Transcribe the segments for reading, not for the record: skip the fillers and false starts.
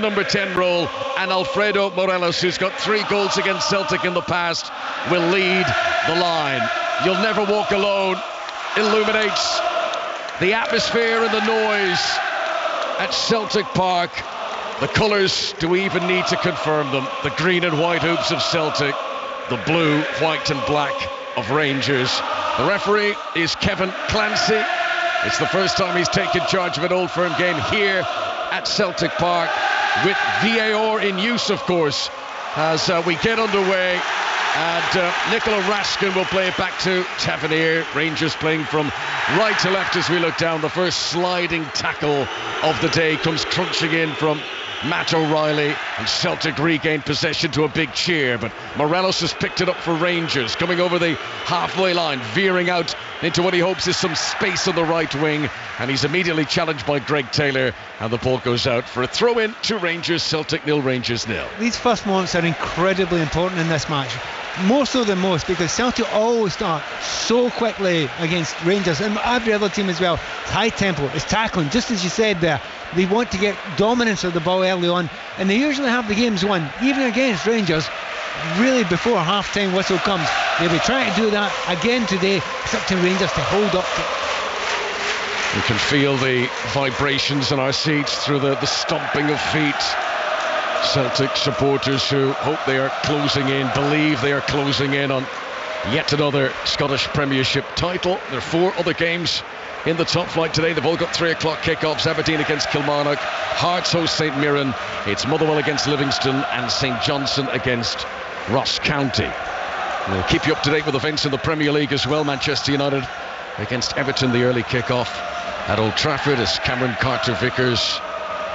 Number 10 role, and Alfredo Morelos, who's got 3 goals against Celtic in the past, will lead the line. You'll Never Walk Alone illuminates the atmosphere and the noise at Celtic Park. The colours, do we even need to confirm them? The green and white hoops of Celtic, the blue, white and black of Rangers. The referee is Kevin Clancy. It's the first time he's taken charge of an Old Firm game here at Celtic Park, with VAR in use, of course, as we get underway. And Nicola Raskin will play it back to Tavernier. Rangers playing from right to left as we look down. The first sliding tackle of the day comes crunching in from Matt O'Reilly, and Celtic regained possession to a big cheer, but Morelos has picked it up for Rangers, coming over the halfway line, veering out into what he hopes is some space on the right wing, and he's immediately challenged by Greg Taylor, and the ball goes out for a throw-in to Rangers. Celtic 0, Rangers 0. These first moments are incredibly important in this match, more so than most, because Celtic always start so quickly against Rangers, and every other team as well. It's high tempo, it's tackling, just as you said there. They want to get dominance of the ball early on, and they usually have the games won, even against Rangers, really before half-time whistle comes. They'll be trying to do that again today. It's up to Rangers to hold up. We can feel the vibrations in our seats through the stomping of feet. Celtic supporters who hope they are closing in, believe they are closing in on yet another Scottish Premiership title. There are 4 other games in the top flight today. They've all got 3 o'clock kickoffs. Aberdeen against Kilmarnock, Hearts host St Mirren, it's Motherwell against Livingston, and St Johnstone against Ross County. We'll keep you up to date with events in the Premier League as well. Manchester United against Everton, the early kickoff at Old Trafford, as Cameron Carter-Vickers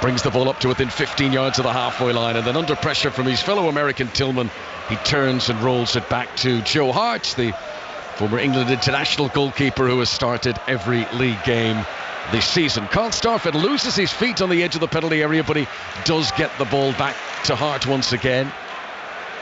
brings the ball up to within 15 yards of the halfway line, and then under pressure from his fellow American Tillman, he turns and rolls it back to Joe Hart, the former England international goalkeeper who has started every league game this season. Carl Starfelt loses his feet on the edge of the penalty area, but he does get the ball back to Hart once again.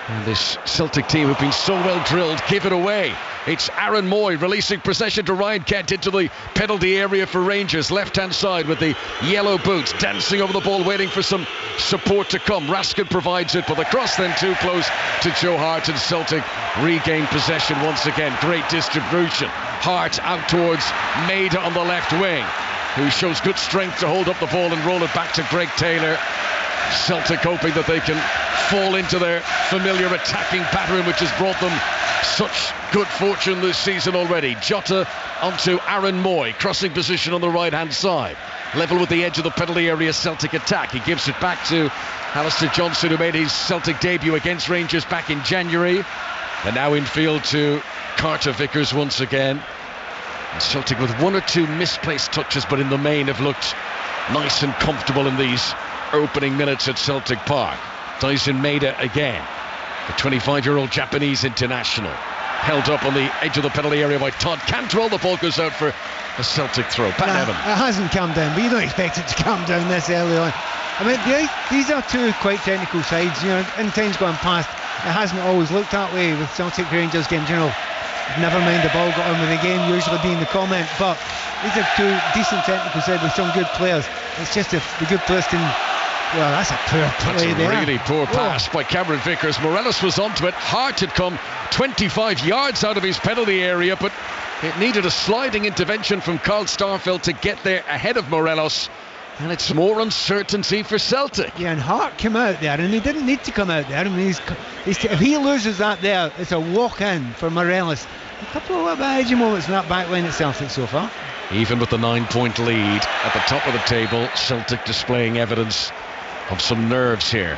And this Celtic team have been so well drilled, give it away. It's Aaron Moy releasing possession to Ryan Kent into the penalty area for Rangers, left-hand side with the yellow boots, dancing over the ball, waiting for some support to come. Raskin provides it, but the cross then too close to Joe Hart, and Celtic regain possession once again. Great distribution. Hart out towards Maida on the left wing, who shows good strength to hold up the ball and roll it back to Greg Taylor. Celtic hoping that they can fall into their familiar attacking pattern, which has brought them such good fortune this season already. Jota onto Aaron Moy, crossing position on the right hand side, level with the edge of the penalty area. Celtic attack, he gives it back to Alistair Johnson, who made his Celtic debut against Rangers back in January, and now in field to Carter-Vickers once again. And Celtic with 1 or 2 misplaced touches, but in the main have looked nice and comfortable in these opening minutes at Celtic Park. Dyson Maida again, the 25-year-old Japanese international, held up on the edge of the penalty area by Todd Cantwell. The ball goes out for a Celtic throw. Pat Nevin. It hasn't calmed down, but you don't expect it to calm down this early on. I mean, these are 2 quite technical sides. You know, in times gone past, it hasn't always looked that way with Celtic Rangers games. You know, never mind the ball got on with the game, usually being the comment, but these are 2 decent technical sides with some good players. It's just if the good players can. Well, that's a poor play there. That's a really poor pass by Cameron Vickers. Morelos was onto it. Hart had come 25 yards out of his penalty area, but it needed a sliding intervention from Carl Starfelt to get there ahead of Morelos, and it's more uncertainty for Celtic. Yeah, and Hart came out there, and he didn't need to come out there. I mean, if he loses that there, it's a walk-in for Morelos. A couple of edgy moments in that back line at Celtic so far. Even with the 9-point lead at the top of the table, Celtic displaying evidence of some nerves here.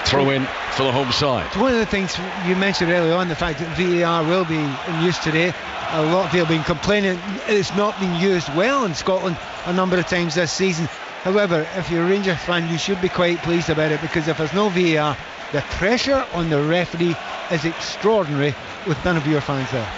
Throw in for the home side. One of the things you mentioned earlier on, the fact that VAR will be in use today. A lot of people have been complaining it's not been used well in Scotland a number of times this season. However, if you're a Rangers fan, you should be quite pleased about it, because if there's no VAR, the pressure on the referee is extraordinary with none of your fans there.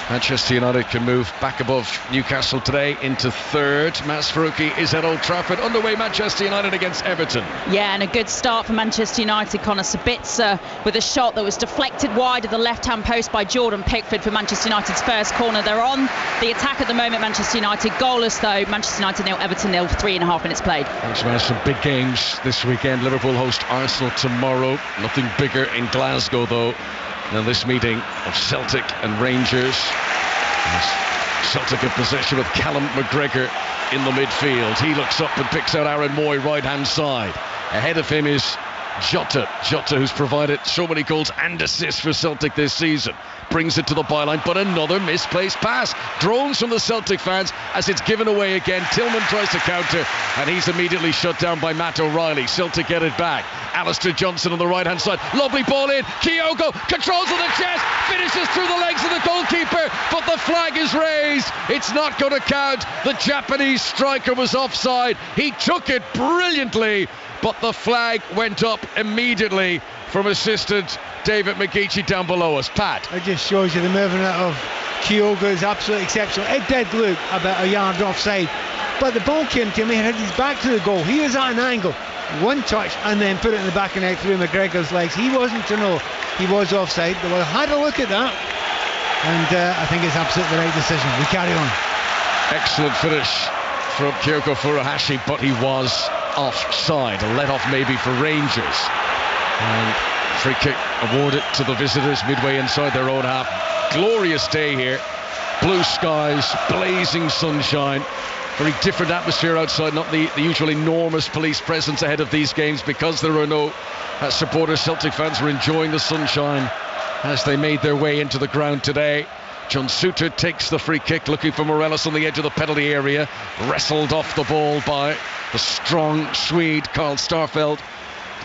Manchester United can move back above Newcastle today into third. Mas Faruqi is at Old Trafford. Underway, Manchester United against Everton. Yeah, and a good start for Manchester United. Conor Sabitzer with a shot that was deflected wide of the left-hand post by Jordan Pickford for Manchester United's first corner. They're on the attack at the moment, Manchester United. Goalless though, Manchester United 0, Everton 0, 3.5 minutes played. Thanks, man. Some big games this weekend. Liverpool host Arsenal tomorrow. Nothing bigger in Glasgow though than this meeting of Celtic and Rangers. Celtic in possession with Callum McGregor in the midfield. He looks up and picks out Aaron Moy, right hand side. Ahead of him is Jota, who's provided so many goals and assists for Celtic this season. Brings it to the byline, but another misplaced pass. Drones from the Celtic fans as it's given away again. Tillman tries to counter and he's immediately shut down by Matt O'Reilly. Celtic get it back. Alistair Johnson on the right hand side. Lovely ball in. Kyogo controls with the chest, finishes through the legs of the goalkeeper, but the flag is raised. It's not going to count. The Japanese striker was offside. He took it brilliantly, but the flag went up immediately from assistant David McGeechee down below us. Pat. It just shows you the movement of Kyogo is absolutely exceptional. It did look about a yard offside, but the ball came to him, he had his back to the goal. He was at an angle, one touch, and then put it in the back of the net through McGregor's legs. He wasn't to know he was offside. They will have had a look at that, and I think it's absolutely the right decision. We carry on. Excellent finish from Kyogo Furuhashi, but he was offside. A let off maybe for Rangers. And free kick awarded to the visitors midway inside their own half. Glorious day here. Blue skies, blazing sunshine. Very different atmosphere outside, not the usual enormous police presence ahead of these games because there are no supporters. Celtic fans were enjoying the sunshine as they made their way into the ground today. John Suter takes the free kick, looking for Morelos on the edge of the penalty area. Wrestled off the ball by the strong Swede Carl Starfelt.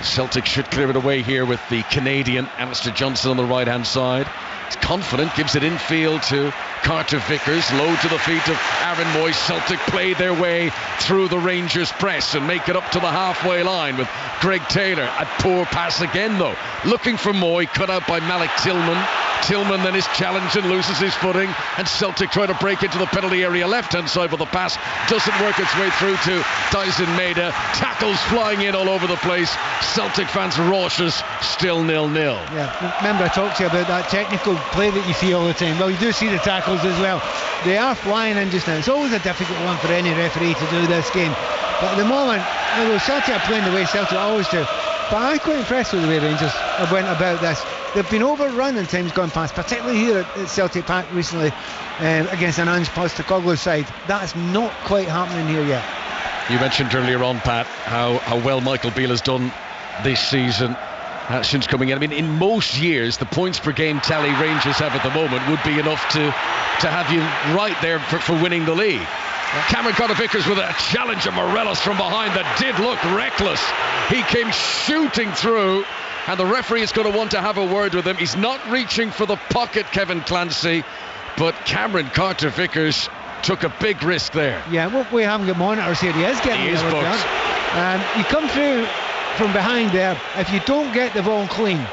Celtic should clear it away here with the Canadian Alistair Johnson on the right hand side. He's confident, gives it infield to Carter Vickers, low to the feet of Aaron Moy. Celtic play their way through the Rangers press and make it up to the halfway line with Greg Taylor. A poor pass again though, looking for Moy, cut out by Malik Tillman. Tillman then is challenged and loses his footing, and Celtic try to break into the penalty area left hand side, but the pass doesn't work its way through to Dyson Maeda. Tackles flying in all over the place. Celtic fans raucous, still 0-0. Yeah, remember I talked to you about that technical play that you see all the time. Well, you do see the tackles as well. They are flying in just now. It's always a difficult one for any referee to do this game, but at the moment, Celtic are playing the way Celtic always do. But I'm quite impressed with the way Rangers have went about this. They've been overrun in times gone past, particularly here at Celtic Park recently against an Ange Postecoglou side. That's not quite happening here yet. You mentioned earlier on, Pat, how well Michael Beale has done this season since coming in. I mean, in most years, the points per game tally Rangers have at the moment would be enough to have you right there for winning the league. Cameron Carter-Vickers with a challenge of Morelos from behind that did look reckless. He came shooting through, and the referee is going to want to have a word with him. He's not reaching for the pocket, Kevin Clancy, but Cameron Carter-Vickers took a big risk there. Yeah, well, we haven't got monitors here. He is getting he is booked. You come through from behind there. If you don't get the ball clean,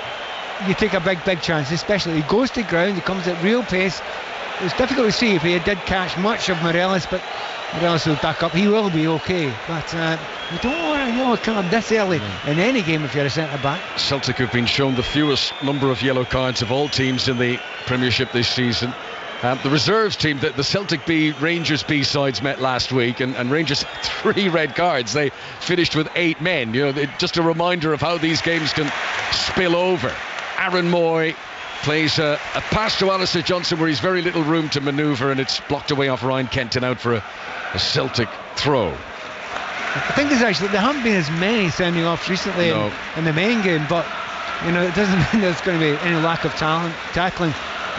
you take a big chance, especially he goes to ground, he comes at real pace. It's difficult to see if he did catch much of Morelos, but Morelos will back up. He will be okay, but you don't want a yellow card this early in any game if you're a centre back. Celtic have been shown the fewest number of yellow cards of all teams in the Premiership this season. The reserves team, the Celtic B, Rangers B sides met last week, and Rangers had 3 red cards. They finished with 8 men. Just a reminder of how these games can spill over. Aaron Moy plays a pass to Alistair Johnson where he's very little room to manoeuvre, and it's blocked away off Ryan Kenton out for a Celtic throw. I think there haven't been as many sending offs recently in the main game, but it doesn't mean there's going to be any lack of talent tackling.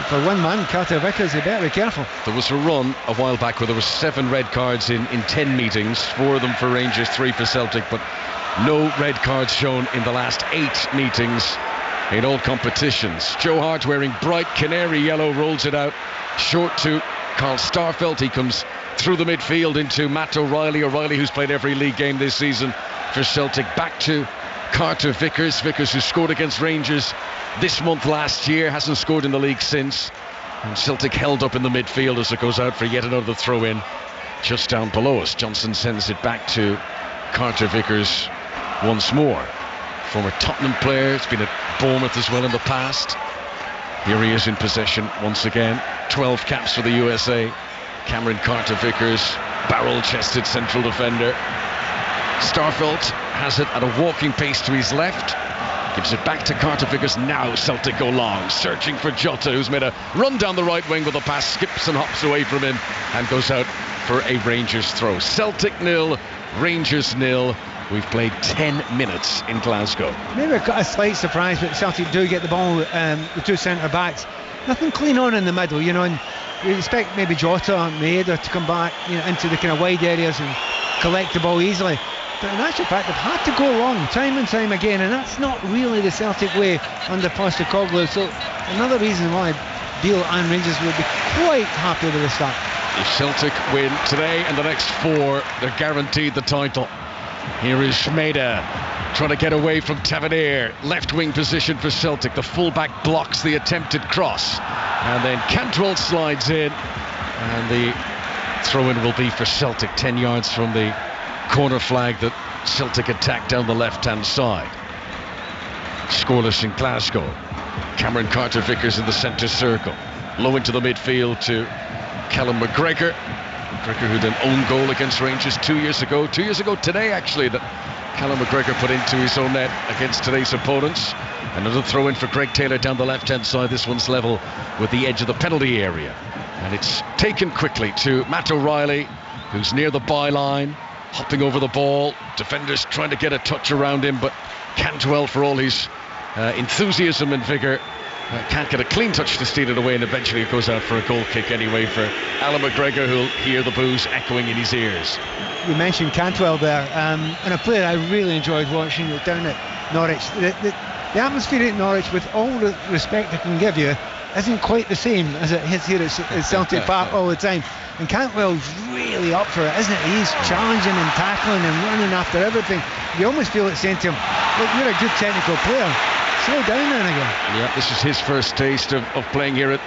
For one man, Carter Vickers, you better be careful. There was a run a while back where there were 7 red cards in 10 meetings, 4 of them for Rangers, 3 for Celtic, but no red cards shown in the last 8 meetings in all competitions. Joe Hart, wearing bright canary yellow, rolls it out short to Carl Starfelt. He comes through the midfield into Matt O'Reilly, who's played every league game this season for Celtic. Back to Carter Vickers, who scored against Rangers this month last year, hasn't scored in the league since. And Celtic held up in the midfield as it goes out for yet another throw-in just down below us. Johnson sends it back to Carter Vickers once more. Former Tottenham player, it's been at Bournemouth as well in the past. Here he is in possession once again. 12 caps for the USA. Cameron Carter Vickers, barrel-chested central defender. Starfelt has it at a walking pace to his left. Gives it back to Carter Vickers. Now Celtic go long, searching for Jota, who's made a run down the right wing with a pass, skips and hops away from him and goes out for a Rangers throw. Celtic 0, Rangers 0. We've played 10 minutes in Glasgow. Maybe a slight surprise, but Celtic do get the ball with two centre backs. Nothing clean on in the middle, you know, and you expect maybe Jota and Maeda to come back, you know, into the kind of wide areas and collect the ball easily. But in actual fact, they've had to go long time and time again, and that's not really the Celtic way under Postecoglou. So another reason why Beale and Rangers will be quite happy with the start. If Celtic win today and the next 4, they're guaranteed the title. Here is Maeda trying to get away from Tavernier. Left wing position for Celtic. The fullback blocks the attempted cross, and then Cantwell slides in, and the throw-in will be for Celtic, 10 yards from the corner flag that Celtic attacked down the left-hand side. Scoreless in Glasgow. Cameron Carter Vickers in the centre circle. Low into the midfield to Callum McGregor. McGregor who'd an own goal against Rangers 2 years ago. 2 years ago today, actually, that Callum McGregor put into his own net against today's opponents. Another throw-in for Greg Taylor down the left-hand side. This one's level with the edge of the penalty area. And it's taken quickly to Matt O'Reilly, who's near the byline, hopping over the ball. Defenders trying to get a touch around him, but Cantwell, for all his enthusiasm and vigour, can't get a clean touch to steal it away, and eventually it goes out for a goal kick anyway for Alan McGregor, who'll hear the boos echoing in his ears. You mentioned Cantwell there, and a player I really enjoyed watching down at Norwich. The atmosphere at Norwich, with all the respect I can give you, isn't quite the same as it is here at Celtic Park all the time. And Cantwell's really up for it, isn't it? He's challenging and tackling and running after everything. You almost feel it saying to him, look, you're a good technical player, slow down now and again. Yeah, this is his first taste of playing here at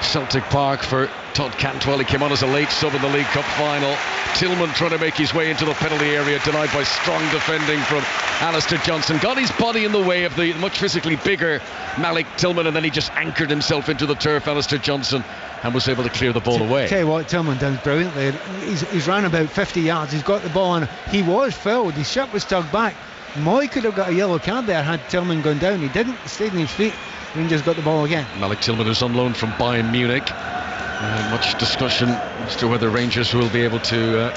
Celtic Park for Todd Cantwell. He came on as a late sub in the League Cup final. Tillman trying to make his way into the penalty area, denied by strong defending from Alistair Johnson. Got his body in the way of the much physically bigger Malik Tillman, and then he just anchored himself into the turf, Alistair Johnson, and was able to clear the ball away. Tell you what, Tillman does brilliantly. He's ran about 50 yards. He's got the ball, and he was fouled. His shirt was tugged back. Moy could have got a yellow card there had Tillman gone down. He didn't. He stayed on his feet. Rangers got the ball again. Malik Tillman is on loan from Bayern Munich. Much discussion as to whether Rangers will be able to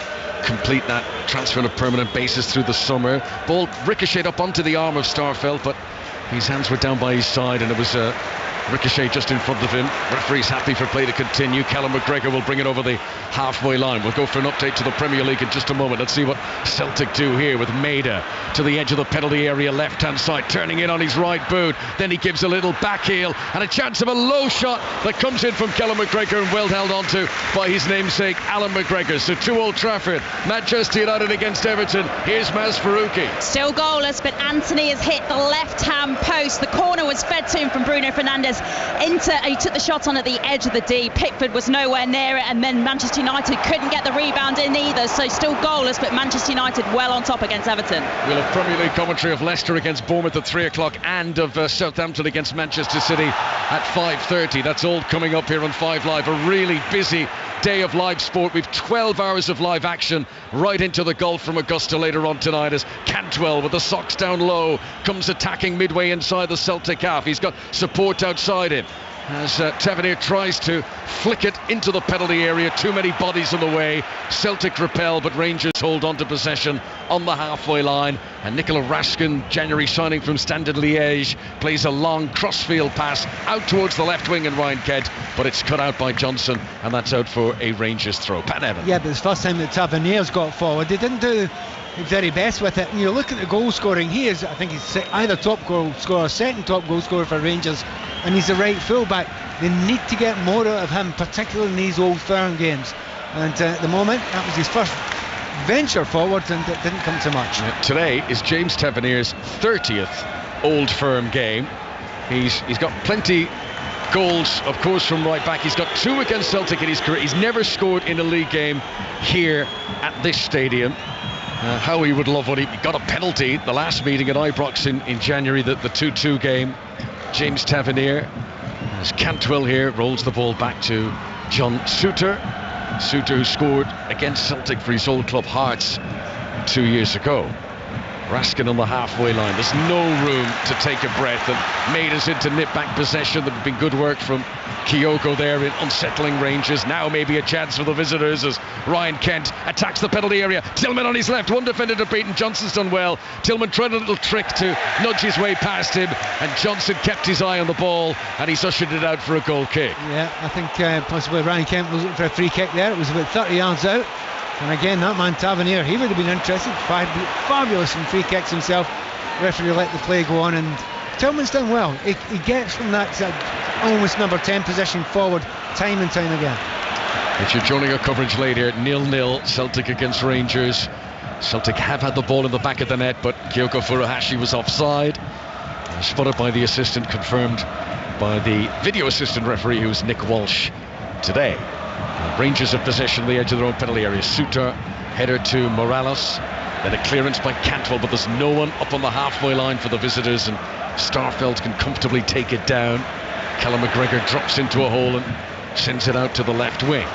complete that transfer on a permanent basis through the summer. Ball ricocheted up onto the arm of Starfelt, but his hands were down by his side, and it was a ricochet just in front of him. Referee's happy for play to continue. Callum McGregor will bring it over the halfway line. We'll go for an update to the Premier League in just a moment. Let's see what Celtic do here with Maeda to the edge of the penalty area, left-hand side, turning in on his right boot. Then he gives a little back heel and a chance of a low shot that comes in from Callum McGregor, and well held onto by his namesake Alan McGregor. So to Old Trafford, Manchester United against Everton. Here's Maz Farouki. Still goalless, but Anthony has hit the left-hand post. The corner was fed to him from Bruno Fernandes. He took the shot on at the edge of the D. Pickford was nowhere near it, and then Manchester United couldn't get the rebound in either. So still goalless, but Manchester United well on top against Everton. We'll have Premier League commentary of Leicester against Bournemouth at 3 o'clock and of Southampton against Manchester City at 5:30. That's all coming up here on 5 Live. A really busy day of live sport. We've 12 hours of live action right into the Gulf from Augusta later on tonight, as Cantwell with the socks down low comes attacking midway inside the Celtic half. He's got support outside him as Tavernier tries to flick it into the penalty area. Too many bodies in the way. Celtic repel, but Rangers hold on to possession on the halfway line, and Nicola Raskin, January signing from Standard Liège, plays a long crossfield pass out towards the left wing and Ryan Kent, but it's cut out by Johnson, and that's out for a Rangers throw. Pat Evans. Yeah, but it's the first time that Tavernier's got forward. They didn't do the very best with it. And you look at the goal scoring, he is, I think he's either top goal scorer, second top goal scorer for Rangers, and he's the right fullback. They need to get more out of him, particularly in these Old Firm games. And at the moment, that was his first venture forward, and it didn't come to much. Today is James Tavernier's 30th Old Firm game. He's got plenty goals, of course, from right back. He's got 2 against Celtic in his career. He's never scored in a league game here at this stadium. How he would love what he got a penalty the last meeting at Ibrox in January, the 2-2 game. James Tavernier, as Cantwell here rolls the ball back to John Souttar. Souttar, who scored against Celtic for his old club Hearts 2 years ago. Raskin on the halfway line. There's no room to take a breath, and made us into nip-back possession. There's been good work from Kyogo there in unsettling Rangers. Now maybe a chance for the visitors as Ryan Kent attacks the penalty area. Tillman on his left, one defender to beat, and Johnson's done well. Tillman tried a little trick to nudge his way past him, and Johnson kept his eye on the ball, and he's ushered it out for a goal kick. Yeah, I think possibly Ryan Kent was looking for a free kick there. It was about 30 yards out. And again, that man Tavernier, he would have been interested. Fabulous from free kicks himself. Referee let the play go on, and Tillman's done well. He gets from that almost number 10 position forward time and time again. If you're joining our coverage later, 0-0 Celtic against Rangers. Celtic have had the ball in the back of the net, but Kyogo Furuhashi was offside. Spotted by the assistant, confirmed by the video assistant referee, who's Nick Walsh today. Rangers have possession on the edge of their own penalty area. Souttar, header to Morales, then a clearance by Cantwell, but there's no one up on the halfway line for the visitors, and Starfelt can comfortably take it down. Callum McGregor drops into a hole and sends it out to the left wing.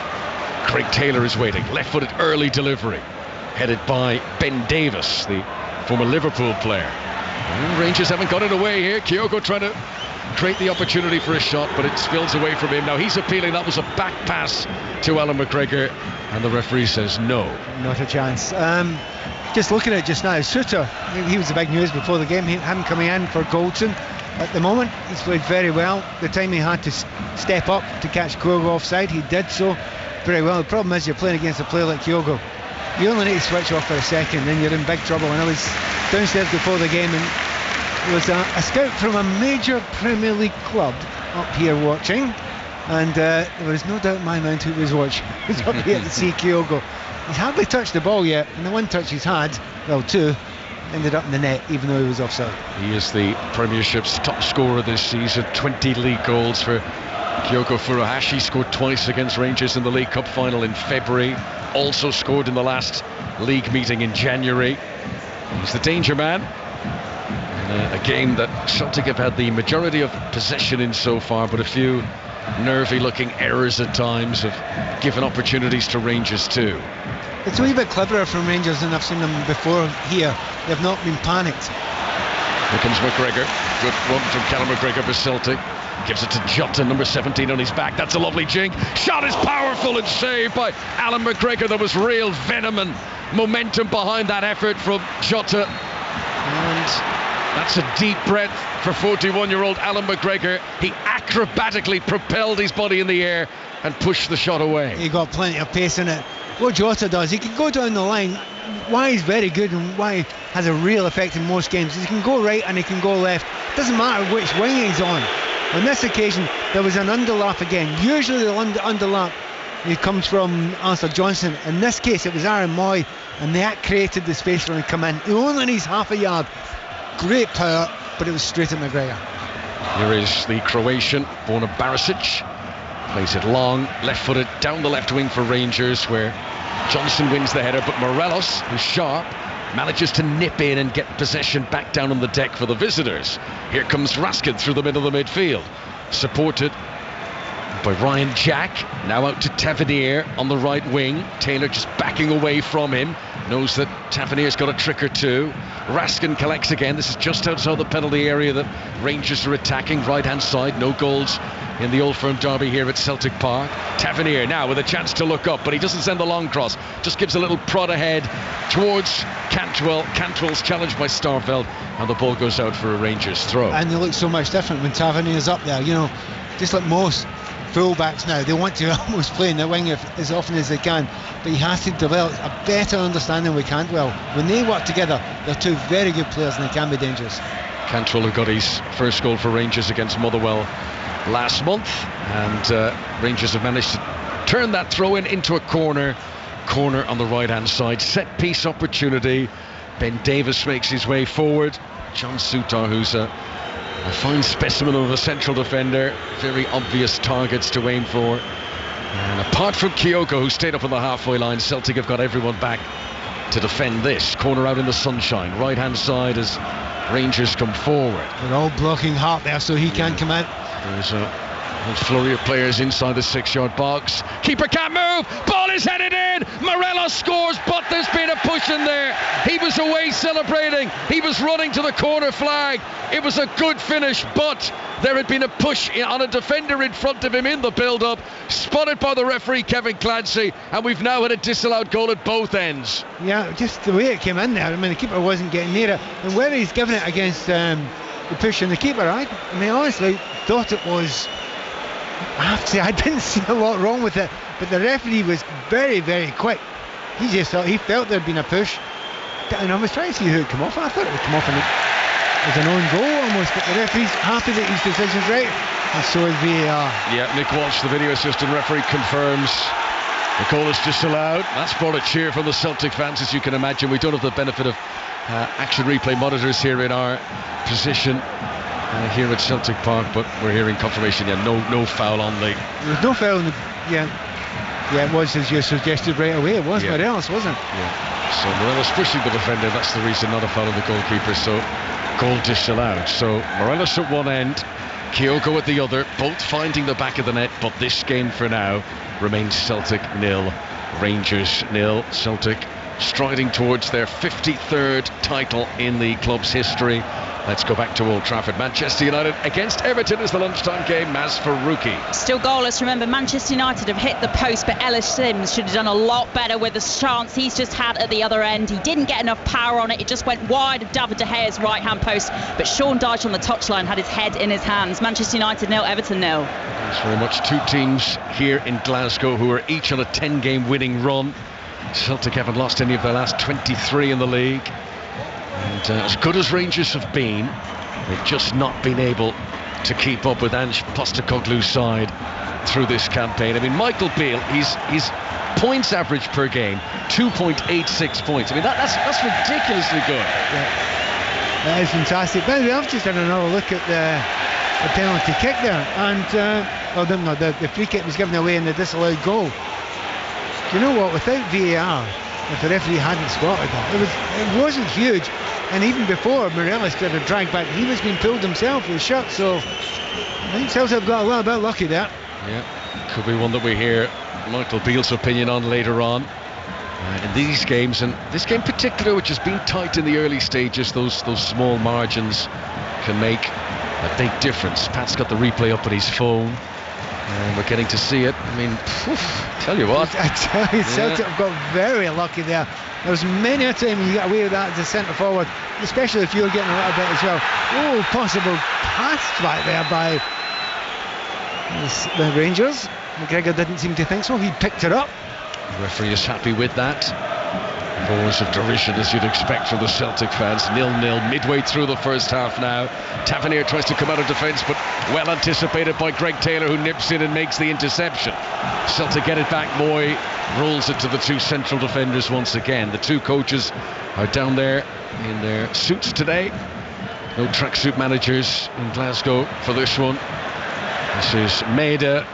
Craig Taylor is waiting, left-footed early delivery, headed by Ben Davis, the former Liverpool player. And Rangers haven't got it away here. Kyogo trying to create the opportunity for a shot, but it spills away from him. Now he's appealing. That was a back pass to Alan McGregor, and the referee says no. Not a chance. Just looking at it just now, Souttar, he was the big news before the game. Him coming in for Goldson. At the moment, he's played very well. The time he had to step up to catch Kyogo offside, he did so very well. The problem is you're playing against a player like Kyogo. You only need to switch off for a second, then you're in big trouble. And I was downstairs before the game, and there was a scout from a major Premier League club up here watching, and there was no doubt in my mind who was watching. He was up here to see Kyogo. He's hardly touched the ball yet, and the one touch he's had, well, 2, ended up in the net, even though he was offside. He is the Premiership's top scorer this season. 20 league goals for Kyogo Furuhashi. Scored twice against Rangers in the League Cup final in February. Also scored in the last league meeting in January. He's the danger man. A game that Celtic have had the majority of possession in so far, but a few nervy looking errors at times have given opportunities to Rangers too. It's a wee bit cleverer from Rangers than I've seen them before here. They've not been panicked. Here comes McGregor. Good run from Callum McGregor for Celtic. Gives it to Jota, number 17 on his back. That's a lovely jink. Shot is powerful and saved by Alan McGregor. There was real venom and momentum behind that effort from Jota. And that's a deep breath for 41-year-old Alan McGregor. He acrobatically propelled his body in the air and pushed the shot away. He got plenty of pace in it. What Jota does, he can go down the line. Why he's very good and why he has a real effect in most games, he can go right and he can go left. Doesn't matter which wing he's on. On this occasion, there was an underlap again. Usually the underlap it comes from Alistair Johnston. In this case, it was Aaron Moy, and that created the space for him to come in. He only needs half a yard. Great power, but it was straight at McGregor. Here is the Croatian, Borna Barisic. Plays it long, left-footed, down the left wing for Rangers, where Johnson wins the header, but Morelos, who's sharp, manages to nip in and get possession back down on the deck for the visitors. Here comes Raskin through the middle of the midfield, supported by Ryan Jack. Now out to Tavernier on the right wing. Taylor just backing away from him, knows that Tavernier's got a trick or two. Raskin collects again. This is just outside the penalty area that Rangers are attacking. Right hand side, no goals in the Old Firm derby here at Celtic Park. Tavernier now with a chance to look up, but he doesn't send the long cross, just gives a little prod ahead towards Cantwell. Cantwell's challenged by Starfelt, and the ball goes out for a Rangers throw. And they look so much different when Tavernier's up there, you know, just like most full-backs now, they want to almost play in the wing as often as they can, but he has to develop a better understanding with Cantwell. When they work together, they're two very good players and they can be dangerous. Cantwell, who got his first goal for Rangers against Motherwell last month, and Rangers have managed to turn that throw into a corner on the right hand side. Set piece opportunity. Ben Davis makes his way forward. John Souttar, who's a A fine specimen of a central defender, very obvious targets to aim for. And apart from Kyogo, who stayed up on the halfway line, Celtic have got everyone back to defend this. Corner out in the sunshine, right hand side as Rangers come forward. They're all blocking Hart there, so he can't come out. There's a flurry of players inside the 6-yard box. Keeper can't move. Ball is headed in. Morelos scores, but there's been a push in there. He was away celebrating. He was running to the corner flag. It was a good finish, but there had been a push on a defender in front of him in the build-up, spotted by the referee Kevin Clancy, and we've now had a disallowed goal at both ends. Yeah, just the way it came in there. I mean, the keeper wasn't getting near it, and whether he's given it against the push in the keeper, I mean, honestly, thought it was. I have to say, I didn't see a lot wrong with it, but the referee was very, very quick. He just thought, he felt there'd been a push, and I was trying to see who had come off. I thought it would come off and it was an own goal almost, but the referee's happy that his decision's right, and so is VAR. Yeah, Nick Walsh, the video assistant referee, confirms the goal is disallowed. That's brought a cheer from the Celtic fans, as you can imagine. We don't have the benefit of action replay monitors here in our position here at Celtic Park, but we're hearing confirmation. Yeah, no foul on the. There was no foul on the. Yeah, it was as you suggested right away. It was Morelos, wasn't it? Yeah. So Morelos pushing the defender. That's the reason, not a foul on the goalkeeper. So goal disallowed. So Morelos at one end, Kyogo at the other, both finding the back of the net. But this game for now remains Celtic 0, Rangers 0. Celtic striding towards their 53rd title in the club's history. Let's go back to Old Trafford. Manchester United against Everton is the lunchtime game. Maz Faruqi. Still goalless. Remember, Manchester United have hit the post, but Ellis Sims should have done a lot better with the chance he's just had at the other end. He didn't get enough power on it. It just went wide of David De Gea's right-hand post. But Sean Dyche on the touchline had his head in his hands. Manchester United 0, Everton 0. Thanks very much. Two teams here in Glasgow who are each on a 10-game winning run. Celtic haven't lost any of their last 23 in the league. And as good as Rangers have been, they've just not been able to keep up with Ange Postecoglou's side through this campaign. I mean, Michael Beale, his points average per game, 2.86 points. I mean, that's ridiculously good. Yeah, that is fantastic. By the way, I've just had another look at the penalty kick there, and the free kick was given away in the disallowed goal. Do you know what? Without VAR, if the referee hadn't spotted that, it wasn't huge. And even before Morelos did a drag back, he was being pulled himself with a shot. So I think Celtic got a little bit lucky there. Yeah, could be one that we hear Michael Beale's opinion on later on in these games, and this game in particular, which has been tight in the early stages. Those small margins can make a big difference. Pat's got the replay up on his phone, and we're getting to see it. I mean, tell you what, I tell you, Celtic have got very lucky there. There was many a time you got away with that as a centre forward, especially if you were getting a little bit as well. Oh, possible pass back there by the Rangers. McGregor didn't seem to think so. He picked it up. The referee is happy with that. Voice of derision, as you'd expect from the Celtic fans. 0-0 midway through the first half now. Tavernier tries to come out of defence, but well anticipated by Greg Taylor, who nips in and makes the interception. Celtic get it back. Moy rolls it to the two central defenders once again. The two coaches are down there in their suits today. No tracksuit managers in Glasgow for this one. This is Maeda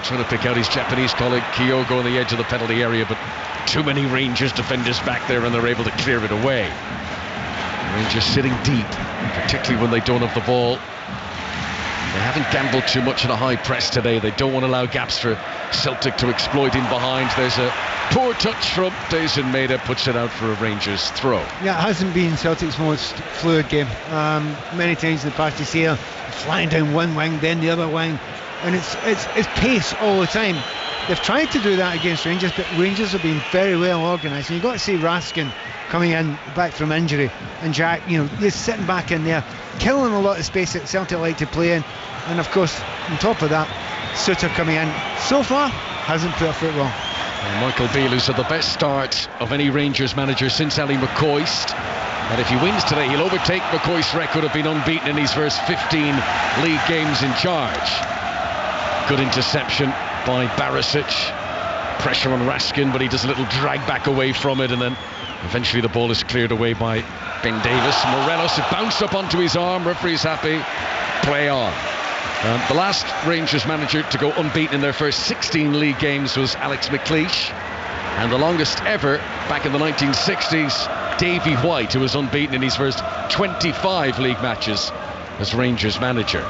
trying to pick out his Japanese colleague Kyogo on the edge of the penalty area, but too many Rangers defenders back there, and they're able to clear it away. Rangers sitting deep, particularly when they don't have the ball. They haven't gambled too much in a high press today. They don't want to allow gaps for Celtic to exploit in behind. There's a poor touch from Daison Maeda, puts it out for a Rangers throw. Yeah, it hasn't been Celtic's most fluid game. Many times in the past you see her flying down one wing, then the other wing, and it's pace all the time. They've tried to do that against Rangers, but Rangers have been very well organised. And you've got to see Raskin coming in back from injury, and Jack, just sitting back in there, killing a lot of space that Celtic like to play in. And of course, on top of that, Suter coming in so far hasn't put a foot wrong. And Michael Beale, who's had the best start of any Rangers manager since Ali McCoist. And if he wins today, he'll overtake McCoist's record of being unbeaten in his first 15 league games in charge. Good interception by Barisic. Pressure on Raskin, but he does a little drag back away from it, and then Eventually the ball is cleared away by Ben Davis. Morelos, it bounced up onto his arm. Referee's happy. Play on. The last Rangers manager to go unbeaten in their first 16 league games was Alex McLeish. And the longest ever, back in the 1960s, Davy White, who was unbeaten in his first 25 league matches as Rangers manager.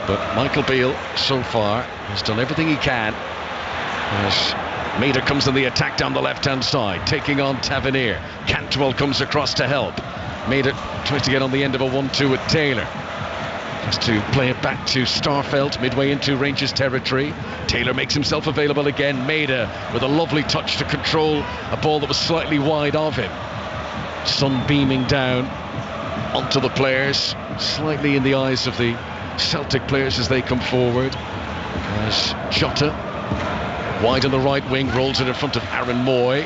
But Michael Beale, so far, has done everything he can. As Maida comes on the attack down the left-hand side, taking on Tavernier. Cantwell comes across to help. Maida tries to get on the end of a 1-2 with Taylor. Has to play it back to Starfelt, midway into Rangers territory. Taylor makes himself available again. Maida with a lovely touch to control a ball that was slightly wide of him. Sun beaming down onto the players, slightly in the eyes of the Celtic players as they come forward. As Jota, wide on the right wing, rolls it in front of Aaron Moy.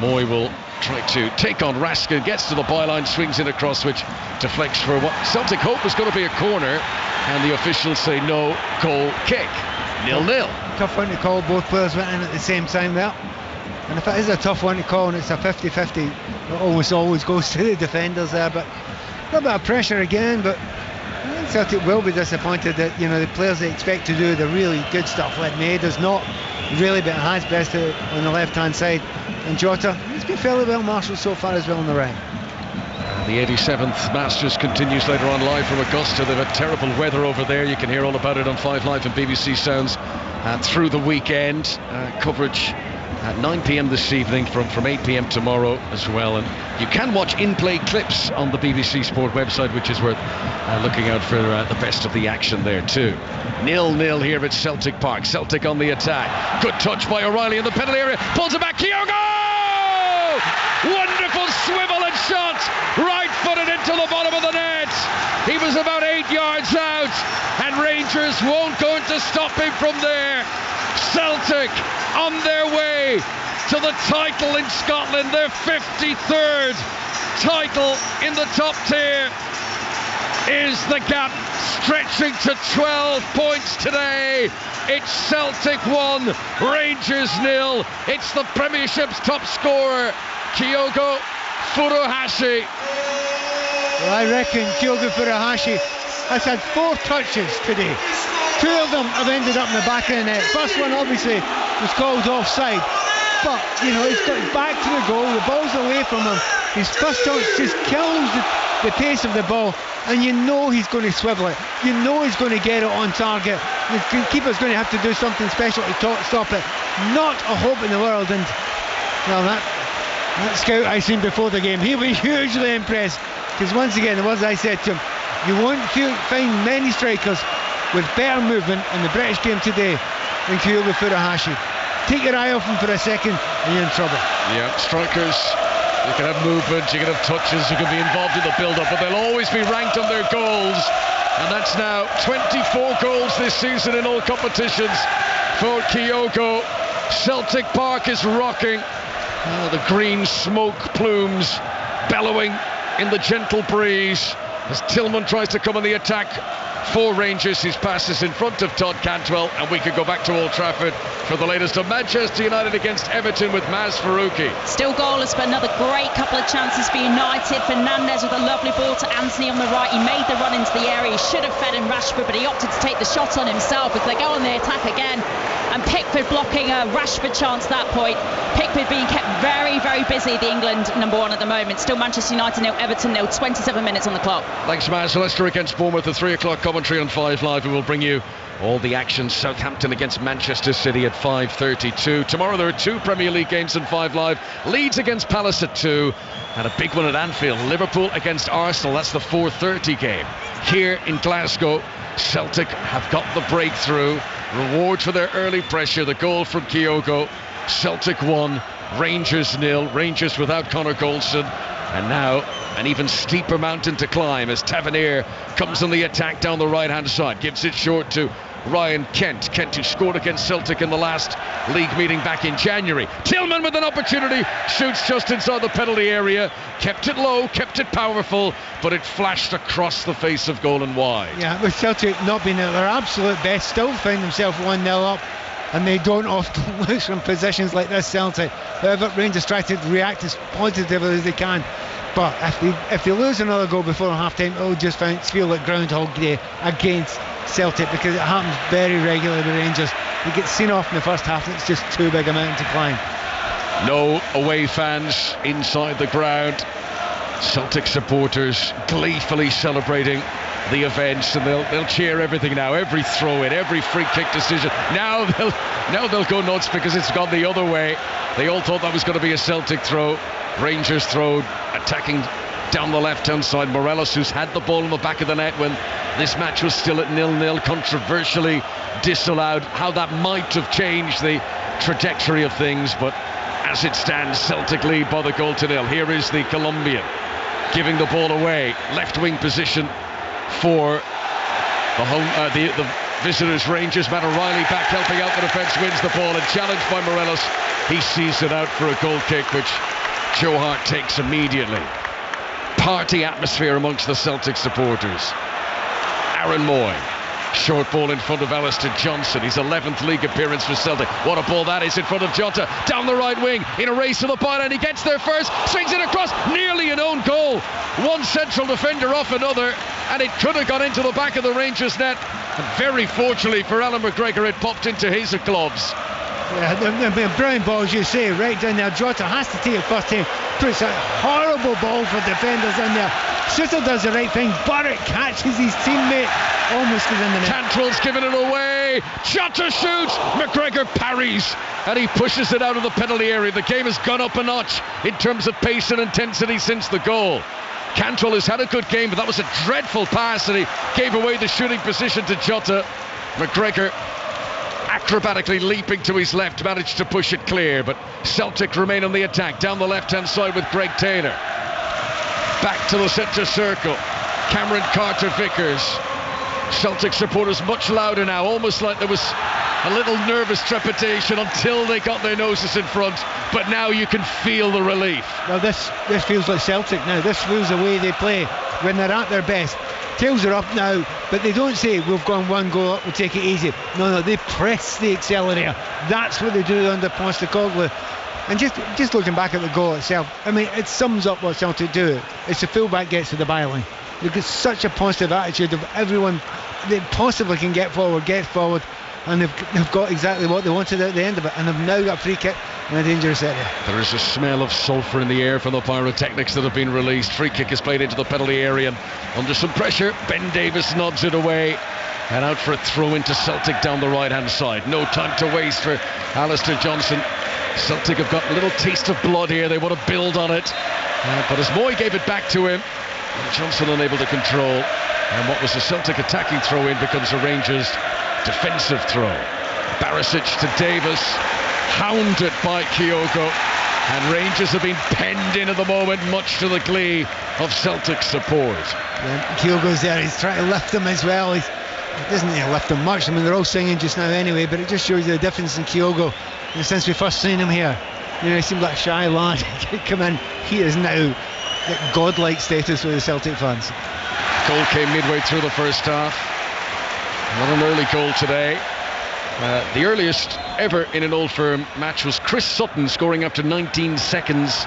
Moy will try to take on Raskin, gets to the byline, swings it across, which deflects for what Celtic hope was going to be a corner, and the officials say no, goal kick. 0-0. Tough one to call. Both players went in at the same time there, and if it is a tough one to call and it's a 50-50, it always goes to the defenders there. But a little bit of pressure again, but I think Celtic will be disappointed that, you know, the players they expect to do the really good stuff, like Maida's not really, but has best on the left hand side, and Jota, he's been fairly well marshalled so far as well on the right. The 87th Masters continues later on live from Augusta. They've had terrible weather over there. You can hear all about it on 5 Live and BBC Sounds through the weekend. Coverage at 9 p.m. this evening from 8 p.m. tomorrow as well. And you can watch in-play clips on the BBC Sport website, which is worth looking out for the best of the action there too. 0-0 here at Celtic Park. Celtic on the attack. Good touch by O'Reilly in the penalty area. Pulls it back. Kyogo! Wonderful swivel and shot. Right-footed into the bottom of the net. He was about 8 yards out, and Rangers won't going to stop him from there. Celtic on their way to the title in Scotland, their 53rd title in the top tier. Is the gap stretching to 12 points today? It's Celtic 1, Rangers 0. It's the Premiership's top scorer, Kyogo Furuhashi. Well, I reckon Kyogo Furuhashi has had 4 touches today. 2 of them have ended up in the back of the net. First one obviously was called offside, but you know, he's got back to the goal, the ball's away from him. His first touch just kills the pace of the ball, and you know he's going to swivel it. You know he's going to get it on target. The keeper's going to have to do something special to stop it. Not a hope in the world. And well, that scout I seen before the game, he'll be hugely impressed, because once again, as I said to him, you won't find many strikers with better movement in the British game today than Kyogo Furuhashi. Take your eye off him for a second and you're in trouble. Yeah, strikers, you can have movement, you can have touches, you can be involved in the build-up, but they'll always be ranked on their goals. And that's now 24 goals this season in all competitions for Kyogo. Celtic Park is rocking. The green smoke plumes bellowing in the gentle breeze as Tillman tries to come on the attack for Rangers. His pass is in front of Todd Cantwell, and we could go back to Old Trafford for the latest of Manchester United against Everton with Maz Farouki. Still goalless, but another great couple of chances for United. Fernandes with a lovely ball to Anthony on the right. He made the run into the area. He should have fed in Rashford, but he opted to take the shot on himself as they go on the attack again. And Pickford blocking a Rashford chance at that point. Pickford being kept very, very busy, the England number 1 at the moment. Still Manchester United 0, Everton 0, 27 minutes on the clock. Thanks, Maz. Leicester against Bournemouth, the 3 o'clock commentary on 5 Live. We will bring you all the action. Southampton against Manchester City at 5:32. Tomorrow there are 2 Premier League games on 5 Live. Leeds against Palace at 2, and a big one at Anfield. Liverpool against Arsenal. That's the 4:30 game. Here in Glasgow, Celtic have got the breakthrough. Reward for their early pressure, the goal from Kyogo. Celtic 1, Rangers 0. Rangers without Connor Goldson. And now an even steeper mountain to climb as Tavernier comes on the attack down the right hand side. Gives it short to Ryan Kent. Kent, who scored against Celtic in the last league meeting back in January. Tillman with an opportunity, shoots just inside the penalty area. Kept it low, kept it powerful, but it flashed across the face of goal and wide. Yeah, with Celtic not being at their absolute best, still found themselves 1-0 up. and they don't often lose from positions like this, Celtic. However, Rangers try to react as positively as they can. But if they lose another goal before half-time, it'll just feel like Groundhog Day against Celtic, because it happens very regularly with Rangers. They get seen off in the first half, and it's just too big a mountain to climb. No away fans inside the ground. Celtic supporters gleefully celebrating the events, and they'll cheer everything now, every throw-in, every free kick decision. Now they'll go nuts because it's gone the other way. They all thought that was going to be a Celtic throw. Rangers throw, attacking down the left-hand side. Morelos, who's had the ball in the back of the net when this match was still at 0-0, controversially disallowed. How that might have changed the trajectory of things, but as it stands, Celtic lead by the goal to 0. Here is the Colombian giving the ball away. Left wing position for the visitors, Rangers. Matt O'Reilly back helping out the defence, wins the ball, and challenged by Morelos. He sees it out for a goal kick, which Joe Hart takes immediately. Party atmosphere amongst the Celtic supporters. Aaron Moy, short ball in front of Alistair Johnson. His 11th league appearance for Celtic. What a ball that is in front of Jota. Down the right wing, in a race to the byline. He gets there first, swings it across, nearly an own goal. One central defender off another, and it could have gone into the back of the Rangers net. And very fortunately for Alan McGregor, it popped into his gloves. Yeah, the brilliant ball, as you say, right down there. Jota has to take it first time, puts a horrible ball for defenders in there. Shooter does the right thing. Barrett catches his teammate almost within the net. Cantrell's given it away. Jota shoots. McGregor parries, and he pushes it out of the penalty area. The game has gone up a notch in terms of pace and intensity since the goal. Cantrell has had a good game, but that was a dreadful pass, and he gave away the shooting position to Jota. McGregor, acrobatically leaping to his left, managed to push it clear, but Celtic remain on the attack down the left-hand side with Greg Taylor. Back to the centre circle. Cameron Carter-Vickers. Celtic supporters much louder now, almost like there was a little nervous trepidation until they got their noses in front, but now you can feel the relief. Well, this feels like Celtic now. This feels the way they play when they're at their best. Tails are up now, but they don't say we've gone one goal up, we'll take it easy. No, they press the accelerator. That's what they do under Postecoglou. And just looking back at the goal itself, I mean, it sums up what Celtic do. It's the fullback gets to the byline. They've got such a positive attitude of everyone that possibly can get forward, and they've got exactly what they wanted at the end of it, and they've now got a free kick in a dangerous area. There is a smell of sulphur in the air from the pyrotechnics that have been released. Free kick is played into the penalty area, and under some pressure, Ben Davis nods it away, and out for a throw into Celtic down the right-hand side. No time to waste for Alistair Johnson. Celtic have got a little taste of blood here. They want to build on it, but as Moy gave it back to him, Johnson unable to control, and what was a Celtic attacking throw-in becomes a Rangers defensive throw. Barisic to Davis, hounded by Kyogo, and Rangers have been penned in at the moment, much to the glee of Celtic support. Yeah, Kyogo's there, he's trying to lift them as well. He doesn't need to lift them much. I mean, they're all singing just now anyway, but it just shows you the difference in Kyogo. And since we first seen him here, you know, he seemed like a shy lad. He come in, he is now at godlike status with the Celtic fans. Goal came midway through the first half. Not an early goal today. The earliest ever in an Old Firm match was Chris Sutton scoring after 19 seconds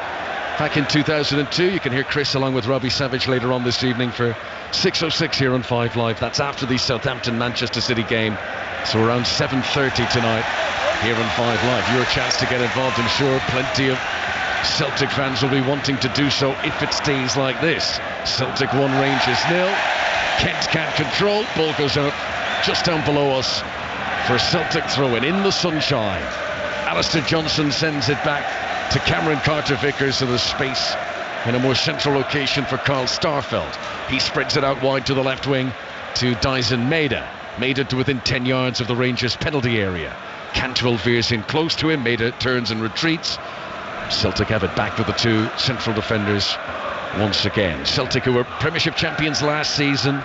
back in 2002. You can hear Chris along with Robbie Savage later on this evening for 6:06 here on 5 Live. That's after the Southampton-Manchester City game. So around 7:30 tonight here on 5 Live. Your chance to get involved. I'm sure plenty of Celtic fans will be wanting to do so if it stays like this. Celtic 1, Rangers 0. Kent can't control. Ball goes out just down below us for a Celtic throw-in in the sunshine. Alistair Johnson sends it back to Cameron Carter-Vickers, and there's space in a more central location for Carl Starfelt. He spreads it out wide to the left wing to Dyson Maeda. Maeda to within 10 yards of the Rangers penalty area. Cantwell veers in close to him. Maeda turns and retreats. Celtic have it back with the two central defenders once again. Celtic, who were Premiership champions last season,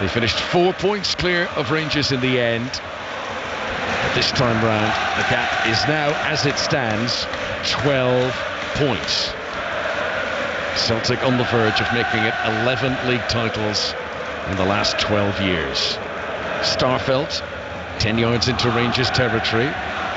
they finished 4 points clear of Rangers in the end. But this time round, the gap is now, as it stands, 12 points. Celtic on the verge of making it 11 league titles in the last 12 years. Starfelt, 10 yards into Rangers territory.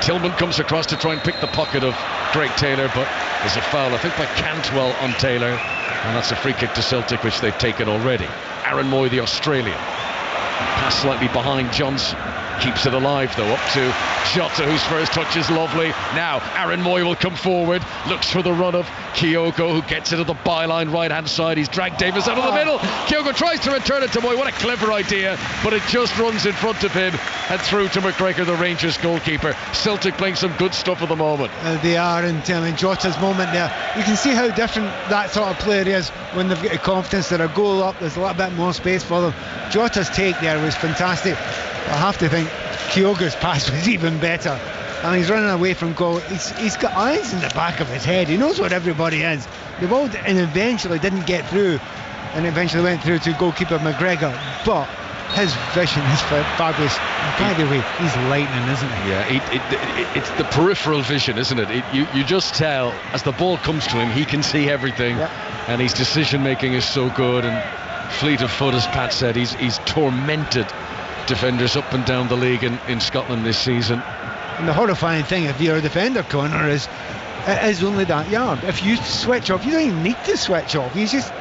Tillman comes across to try and pick the pocket of Greg Taylor, but there's a foul, I think, by Cantwell on Taylor, and that's a free kick to Celtic, which they've taken already. Aaron Moy, the Australian, pass slightly behind Johnson, keeps it alive though, up to Jota, whose first touch is lovely. Now Aaron Moy will come forward, looks for the run of Kyogo, who gets it to the byline right hand side. He's dragged Davis out of the middle. Kyogo tries to return it to Moy. What a clever idea, but it just runs in front of him and through to McGregor, the Rangers goalkeeper. Celtic playing some good stuff at the moment. They are, and in Jota's moment there, you can see how different that sort of player is when they've got the confidence. They're a goal up, there's a little bit more space for them. Jota's take there was fantastic. I have to think Kyogo's pass was even better. And he's running away from goal. He's got eyes in the back of his head. He knows what everybody is. They've all, and eventually didn't get through, and eventually went through to goalkeeper McGregor. But his vision is fabulous. By the way, he's lightning, isn't he? Yeah, it's the peripheral vision, isn't it? You just tell as the ball comes to him, he can see everything, and his decision making is so good. And fleet of foot, as Pat said, he's tormented defenders up and down the league in Scotland this season. And the horrifying thing, if you're a defender, Connor, is it is only that yard. If you switch off, you don't even need to switch off. You just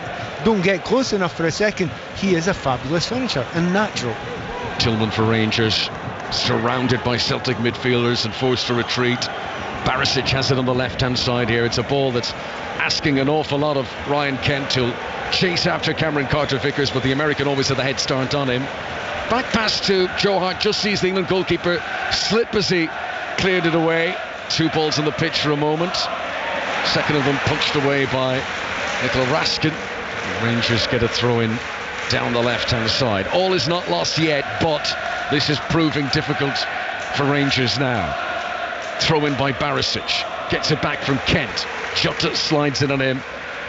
don't get close enough for a second. He is a fabulous finisher and natural. Tillman for Rangers, surrounded by Celtic midfielders and forced to retreat. Barisic has it on the left hand side here. It's a ball that's asking an awful lot of Ryan Kent. He'll chase after Cameron Carter-Vickers, but the American always had the head start on him. Back pass to Joe Hart, just sees the England goalkeeper slip as he cleared it away. 2 balls on the pitch for a moment. Second of them punched away by Nicola Raskin. The Rangers get a throw in down the left hand side. All is not lost yet, but this is proving difficult for Rangers now. Throw in by Barisic, gets it back from Kent. Jota slides in on him,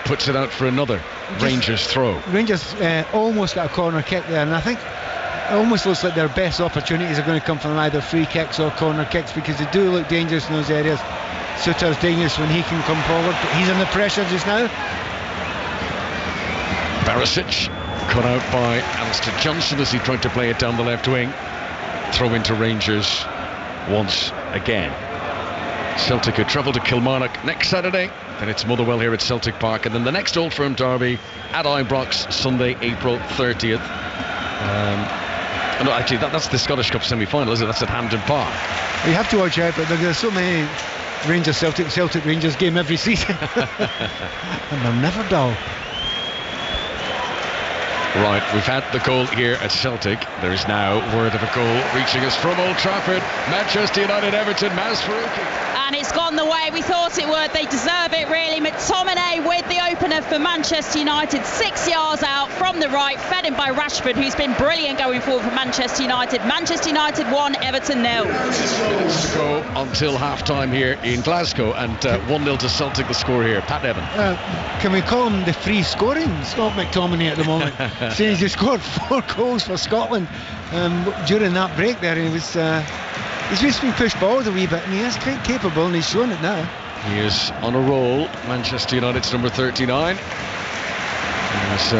puts it out for another Rangers throw. Rangers almost got a corner kick there, and I think it almost looks like their best opportunities are going to come from either free kicks or corner kicks, because they do look dangerous in those areas. Sutter's dangerous when he can come forward, but he's under pressure just now. Barisic cut out by Alistair Johnson as he tried to play it down the left wing. Throw into Rangers once again. Celtic who travel to Kilmarnock next Saturday, then it's Motherwell here at Celtic Park, and then the next Old Firm derby at Ibrox Sunday, April 30th. No, actually, that's the Scottish Cup semi-final, isn't it? That's at Hampden Park. You have to watch out, but there's so many Celtic Rangers game every season, and they're never dull. Right, we've had the goal here at Celtic. There is now word of a goal reaching us from Old Trafford. Manchester United, Everton, Maz Farouki. And it's gone the way we thought it would. They deserve it, really. McTominay with the opener for Manchester United. 6 yards out from the right, fed in by Rashford, who's been brilliant going forward for Manchester United. Manchester United 1, Everton 0. Minutes to go until half-time here in Glasgow, and 1-0 to Celtic the score here. Pat Evan. Can we call him the free scoring Scott McTominay at the moment? Saying he's scored 4 goals for Scotland during that break there. He's just been pushed forward a wee bit, and he is quite capable, and he's shown it now. He is on a roll. Manchester United's number 39. As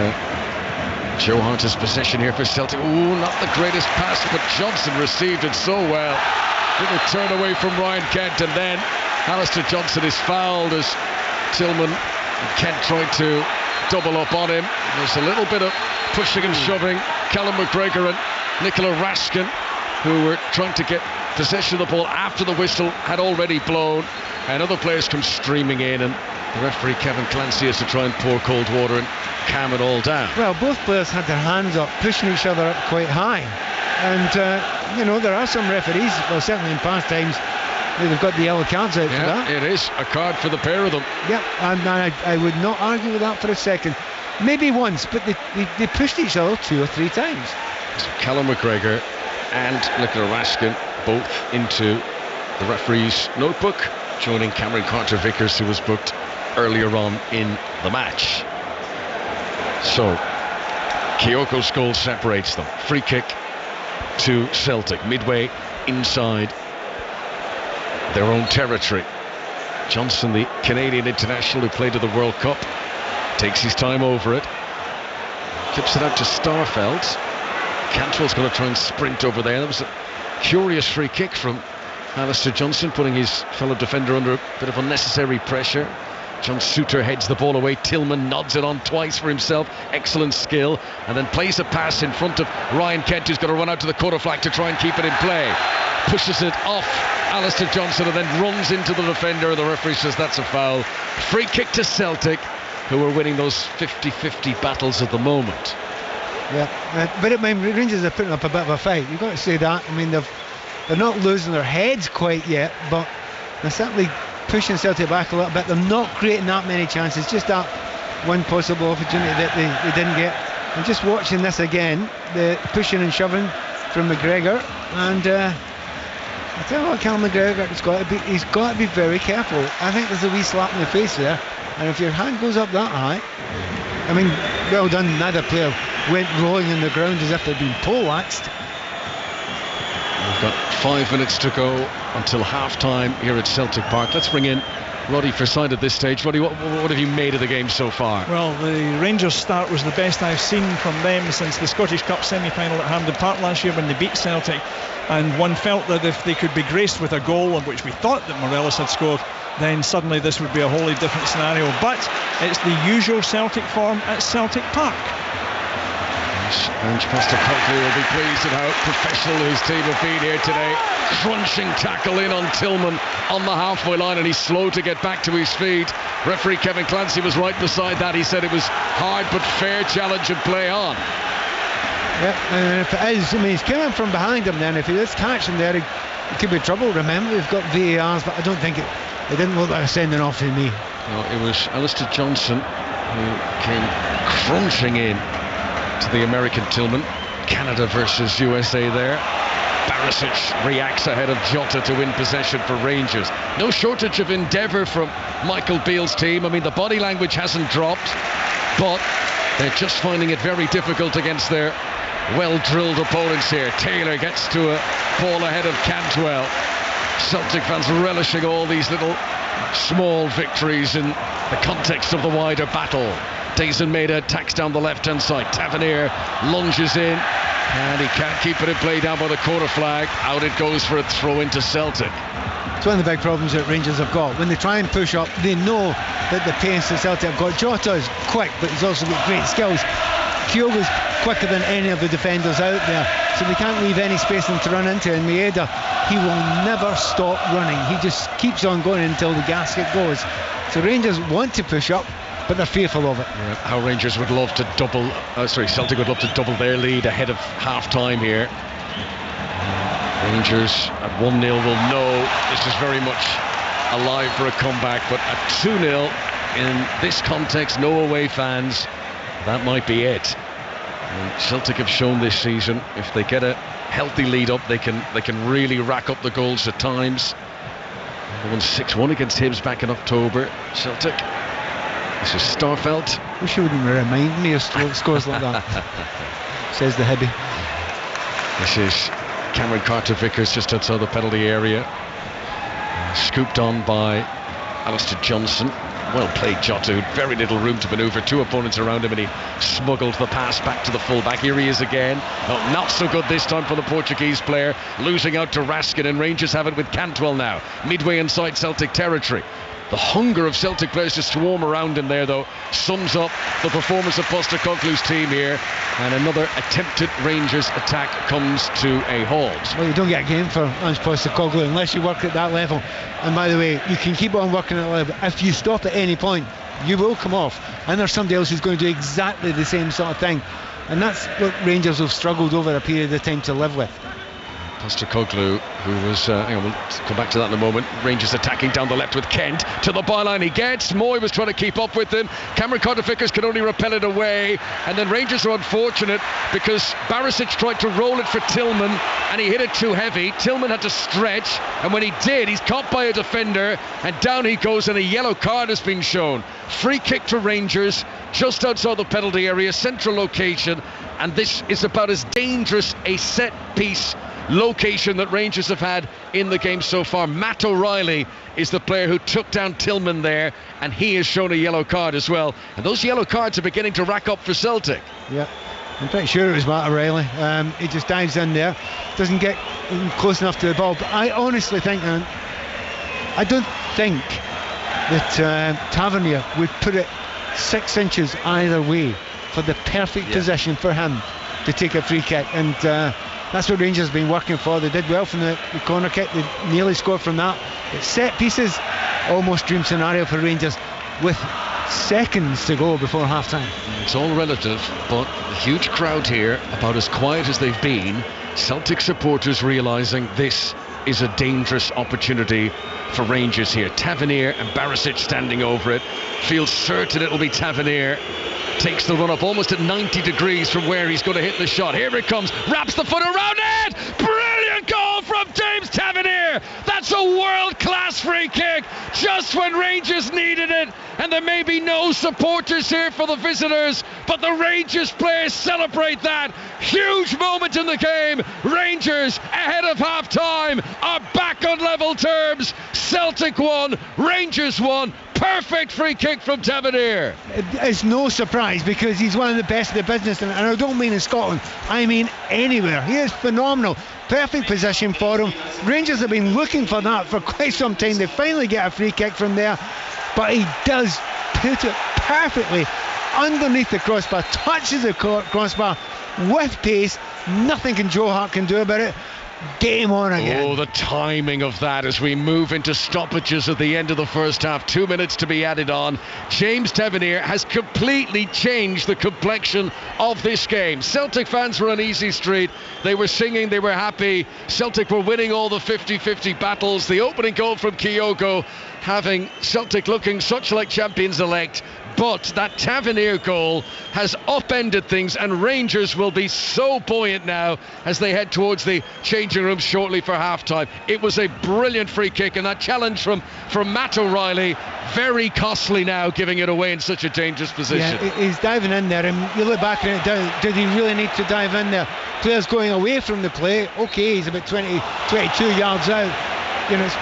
Joe Hart's possession here for Celtic. Ooh, not the greatest pass, but Johnson received it so well. Little turn away from Ryan Kent, and then Alistair Johnson is fouled as Tillman and Kent tried to double up on him. There's a little bit of pushing and shoving. Callum McGregor and Nicola Raskin, who were trying to get possession of the ball after the whistle had already blown, and other players come streaming in, and the referee Kevin Clancy has to try and pour cold water and calm it all down. Well, both players had their hands up, pushing each other up quite high, and there are some referees, well, certainly in past times, they've got the yellow cards out for that. It is a card for the pair of them. Yeah, and I would not argue with that for a second. Maybe once, but they pushed each other 2 or 3 times. So Callum McGregor and Nicola Raskin both into the referee's notebook, joining Cameron Carter-Vickers, who was booked earlier on in the match. So Kyogo's goal separates them. Free kick to Celtic, midway inside their own territory. Johnson, the Canadian international who played at the World Cup, takes his time over it, tips it out to Starfelt. Cantwell's going to try and sprint over there. That was a curious free kick from Alistair Johnson putting his fellow defender under a bit of unnecessary pressure. John Souttar heads the ball away. Tillman nods it on twice for himself. Excellent skill. And then plays a pass in front of Ryan Kent, who's got to run out to the quarter flag to try and keep it in play. Pushes it off Alistair Johnson and then runs into the defender. The referee says that's a foul. Free kick to Celtic, who are winning those 50-50 battles at the moment. Yeah, but Rangers are putting up a bit of a fight. You've got to say that. I mean, they're not losing their heads quite yet, but they're certainly pushing Celtic back a little bit. They're not creating that many chances, just that one possible opportunity that they didn't get. And just watching this again, the pushing and shoving from McGregor, and I tell you what, Cal McGregor, he's got to be very careful. I think there's a wee slap in the face there, and if your hand goes up that high, I mean, well done. Neither player went rolling on the ground as if they'd been poleaxed. We've got 5 minutes to go until half-time here at Celtic Park. Let's bring in Roddy Forsyth at this stage. Roddy, what have you made of the game so far? Well, the Rangers start was the best I've seen from them since the Scottish Cup semi-final at Hampden Park last year when they beat Celtic, and one felt that if they could be graced with a goal, of which we thought that Morelos had scored, then suddenly this would be a wholly different scenario. But it's the usual Celtic form at Celtic Park. Ange Postecoglou will be pleased at how professional his team have been here today. Crunching tackle in on Tillman on the halfway line, and he's slow to get back to his feet. Referee Kevin Clancy was right beside that. He said it was hard but fair challenge and play on. Yeah, and if it is, I mean, he's coming from behind him then. If he does catch him there, it could be trouble. Remember, we've got VARs, but I don't think it didn't look like a sending off to me. No, it was Alistair Johnson who came crunching in to the American Tillman. Canada versus USA there. Barisic reacts ahead of Jota to win possession for Rangers. No shortage of endeavour from Michael Beale's team. I mean, the body language hasn't dropped, but they're just finding it very difficult against their well-drilled opponents here. Taylor gets to a ball ahead of Cantwell. Celtic fans relishing all these little small victories in the context of the wider battle. Dayson Maeda attacks down the left-hand side. Tavernier lunges in, and he can't keep it in play down by the quarter flag. Out it goes for a throw into Celtic. It's one of the big problems that Rangers have got. When they try and push up, they know that the pace that Celtic have got. Jota is quick, but he's also got great skills. Kyogo's quicker than any of the defenders out there, so they can't leave any space for him to run into. And Maeda, he will never stop running. He just keeps on going until the gasket goes. So Rangers want to push up, but they're fearful of it. Yeah, how Rangers would love to Celtic would love to double their lead ahead of half-time here. Rangers at 1-0 will know this is very much alive for a comeback, but at 2-0 in this context, no away fans, that might be it. And Celtic have shown this season, if they get a healthy lead up, they can really rack up the goals at times. They won 6-1 against Hibs back in October. Celtic. This is Starfelt. Wish you wouldn't remind me of scores like that, says the Hibby. This is Cameron Carter-Vickers just outside the penalty area. Scooped on by Alistair Johnson. Well played Jota, very little room to manoeuvre. Two opponents around him, and he smuggled the pass back to the full-back. Here he is again. Oh, not so good this time for the Portuguese player. Losing out to Raskin, and Rangers have it with Cantwell now. Midway inside Celtic territory. The hunger of Celtic players to swarm around him there, though, sums up the performance of Postecoglou's team here. And another attempted Rangers attack comes to a halt. Well, you don't get a game for Ange Postecoglou unless you work at that level. And by the way, you can keep on working at that level. If you stop at any point, you will come off. And there's somebody else who's going to do exactly the same sort of thing. And that's what Rangers have struggled over a period of time to live with. Postecoglou, who was, we'll come back to that in a moment. Rangers attacking down the left with Kent. To the byline he gets. Moy was trying to keep up with him. Cameron Carter-Vickers could only repel it away. And then Rangers are unfortunate because Barisic tried to roll it for Tillman and he hit it too heavy. Tillman had to stretch, and when he did, he's caught by a defender and down he goes, and a yellow card has been shown. Free kick to Rangers just outside the penalty area, central location, and this is about as dangerous a set piece location that Rangers have had in the game so far. Matt O'Reilly is the player who took down Tillman there, and he has shown a yellow card as well. And those yellow cards are beginning to rack up for Celtic. Yeah, I'm pretty sure it was Matt O'Reilly. He just dives in there, doesn't get close enough to the ball. But I honestly think, and I don't think that Tavernier would put it 6 inches either way for the perfect position for him to take a free kick. And that's what Rangers have been working for. They did well from the corner kick. They nearly scored from that. It's set pieces, almost dream scenario for Rangers with seconds to go before half time. It's all relative, but a huge crowd here, about as quiet as they've been. Celtic supporters realising this is a dangerous opportunity for Rangers here. Tavernier and Barisic standing over it. Feels certain it'll be Tavernier. Takes the run up almost at 90 degrees from where he's going to hit the shot. Here it comes, wraps the foot around it. Brilliant goal from James Tavernier. That's a world-class free kick just when Rangers needed it. And there may be no supporters here for the visitors, but the Rangers players celebrate that. Huge moment in the game. Rangers ahead of half-time are back on level terms. Celtic won, Rangers won. Perfect free kick from Tavernier. It's no surprise because he's one of the best in the business, and I don't mean in Scotland, I mean anywhere. He is phenomenal. Perfect position for him. Rangers have been looking for that for quite some time. They finally get a free kick from there, but he does put it perfectly underneath the crossbar, touches the crossbar with pace. Nothing Joe Hart can do about it. Game on again. Oh, the timing of that as we move into stoppages at the end of the first half. 2 minutes to be added on. James Tavernier has completely changed the complexion of this game. Celtic fans were on easy street. They were singing, they were happy. Celtic were winning all the 50-50 battles. The opening goal from Kyogo having Celtic looking such like champions-elect. But that Tavernier goal has upended things, and Rangers will be so buoyant now as they head towards the changing room shortly for half-time. It was a brilliant free kick, and that challenge from Matt O'Reilly, very costly now, giving it away in such a dangerous position. Yeah, he's diving in there, and you look back at it, did he really need to dive in there? Players going away from the play, okay, he's about 22 yards out,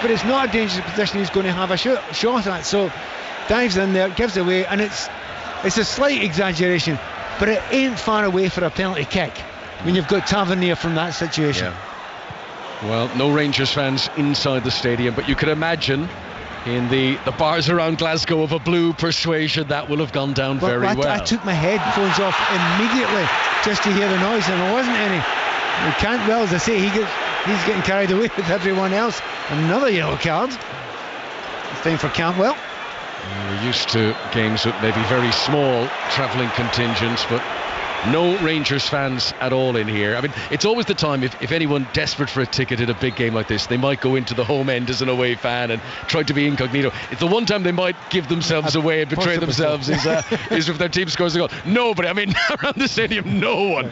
but it's not a dangerous position he's going to have a shot at, so dives in there, gives away, and it's a slight exaggeration, but it ain't far away for a penalty kick when you've got Tavernier from that situation. Yeah. Well, no Rangers fans inside the stadium, but you could imagine in the bars around Glasgow of a blue persuasion that will have gone down very well. I took my headphones off immediately just to hear the noise, and there wasn't any. You can't, well, as I say, he's getting carried away with everyone else. Another yellow card. It's time for Cantwell. We're used to games with maybe very small travelling contingents, but no Rangers fans at all in here. I mean, it's always the time if anyone desperate for a ticket at a big game like this, they might go into the home end as an away fan and try to be incognito. It's the one time they might give themselves away and betray themselves is if their team scores a goal. Nobody, I mean, around the stadium, no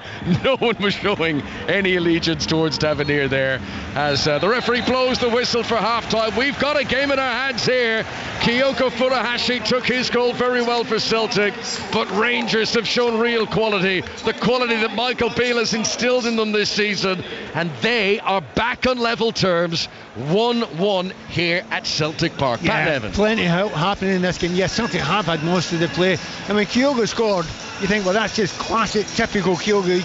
one was showing any allegiance towards Tavernier there as the referee blows the whistle for half-time. We've got a game in our hands here. Kyogo Furuhashi took his goal very well for Celtic, but Rangers have shown real quality. The quality that Michael Beale has instilled in them this season, and they are back on level terms, 1-1 here at Celtic Park. Yeah, Pat Nevin. Plenty happening in this game. Yes, Celtic have had most of the play, and when Kyogo scored, you think, well, that's just classic, typical Kyogo.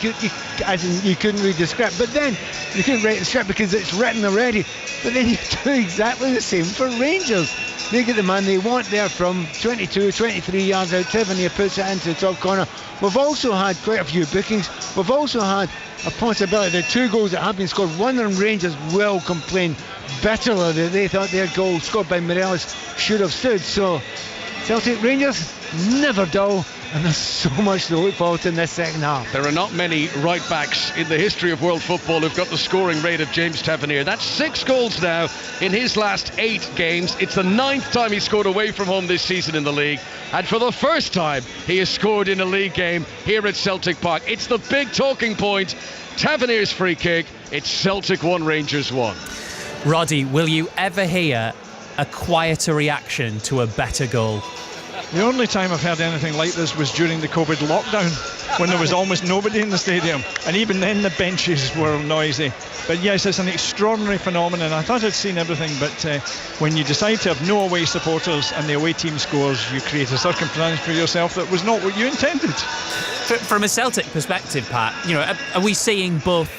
You couldn't read the script, but then you couldn't write the script because it's written already. But then you do exactly the same for Rangers. They get the man they want there from 23 yards out. Tavernier puts it into the top corner. We've also had quite a few bookings. We've also had a possibility that 2 goals that have been scored. One of them, Rangers will complain bitterly that they thought their goal scored by Morelos should have stood. So Celtic Rangers, never dull, and there's so much to look forward to in this second half. There are not many right backs in the history of world football who've got the scoring rate of James Tavernier. That's 6 goals now in his last 8 games. It's the 9th time he scored away from home this season in the league, and for the first time he has scored in a league game here at Celtic Park. It's the big talking point. Tavernier's free kick. It's Celtic 1, Rangers 1. Roddy, will you ever hear a quieter reaction to a better goal? The only time I've heard anything like this was during the COVID lockdown, when there was almost nobody in the stadium, and even then the benches were noisy. But yes, it's an extraordinary phenomenon. I thought I'd seen everything, but when you decide to have no away supporters and the away team scores, you create a circumstance for yourself that was not what you intended. From a Celtic perspective, Pat, are we seeing both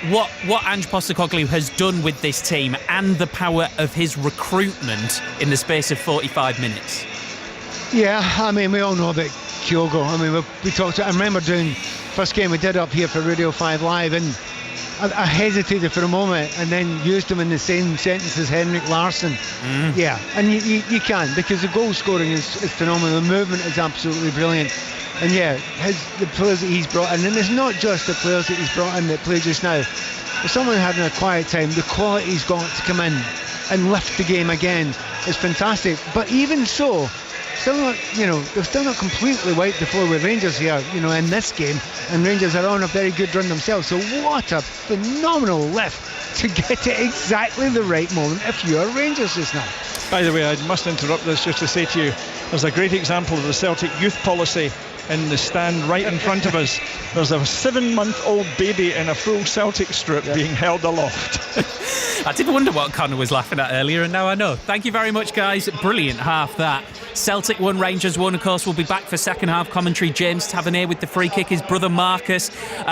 what Ange Postecoglou has done with this team and the power of his recruitment in the space of 45 minutes? Yeah, I mean, we all know about Kyogo. I mean, we talked. I remember doing first game we did up here for Radio 5 Live, and I hesitated for a moment and then used him in the same sentence as Henrik Larsson. Yeah, and you can, because the goal scoring is phenomenal. The movement is absolutely brilliant. And yeah, the players that he's brought in, and it's not just the players that he's brought in that play just now. If someone having a quiet time, the quality he's got to come in and lift the game again is fantastic. But even so, still not, they've still not completely wiped the floor with Rangers here, in this game, and Rangers are on a very good run themselves. So what a phenomenal lift to get to exactly the right moment if you're Rangers just now. By the way, I must interrupt this just to say to you, there's a great example of the Celtic youth policy in the stand right in front of us. There's a 7-month-old baby in a full Celtic strip being held aloft. I did wonder what Connor was laughing at earlier, and now I know. Thank you very much, guys. Brilliant half that. Celtic 1, Rangers 1. Of course, we'll be back for second half commentary. James Tavernier with the free kick. His brother Marcus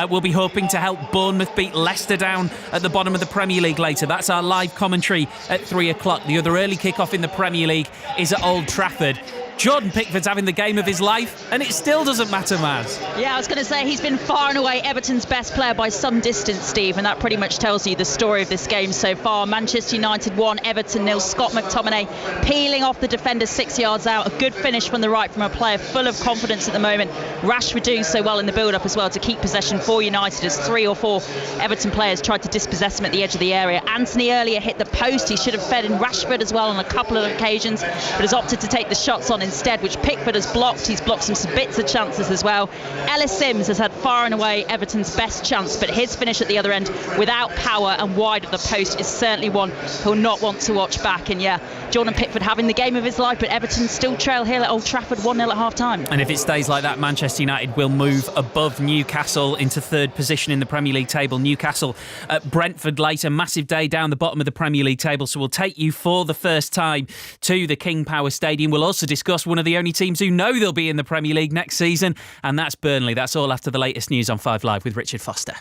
will be hoping to help Bournemouth beat Leicester down at the bottom of the Premier League later. That's our live commentary at 3 o'clock. The other early kick-off in the Premier League is at Old Trafford. Jordan Pickford's having the game of his life, and it still doesn't matter, Maz. Yeah, I was going to say he's been far and away Everton's best player by some distance, Steve, and that pretty much tells you the story of this game so far. Manchester United 1, Everton 0. Scott McTominay peeling off the defender 6 yards out. A good finish from the right from a player full of confidence at the moment. Rashford doing so well in the build-up as well to keep possession for United as 3 or 4 Everton players tried to dispossess him at the edge of the area. Anthony earlier hit the post. He should have fed in Rashford as well on a couple of occasions, but has opted to take the shots on instead, which Pickford has blocked. He's blocked some bits of chances as well. Ellis Sims has had far and away Everton's best chance, but his finish at the other end without power and wide of the post is certainly one he'll not want to watch back. And yeah, Jordan Pickford having the game of his life, but Everton still trail here at Old Trafford 1-0 at half time. And if it stays like that, Manchester United will move above Newcastle into third position in the Premier League table. Newcastle at Brentford later, massive day down the bottom of the Premier League table. So we'll take you for the first time to the King Power Stadium. We'll also discuss one of the only teams who know they'll be in the Premier League next season, and that's Burnley. That's all after the latest news on 5 Live with Richard Foster.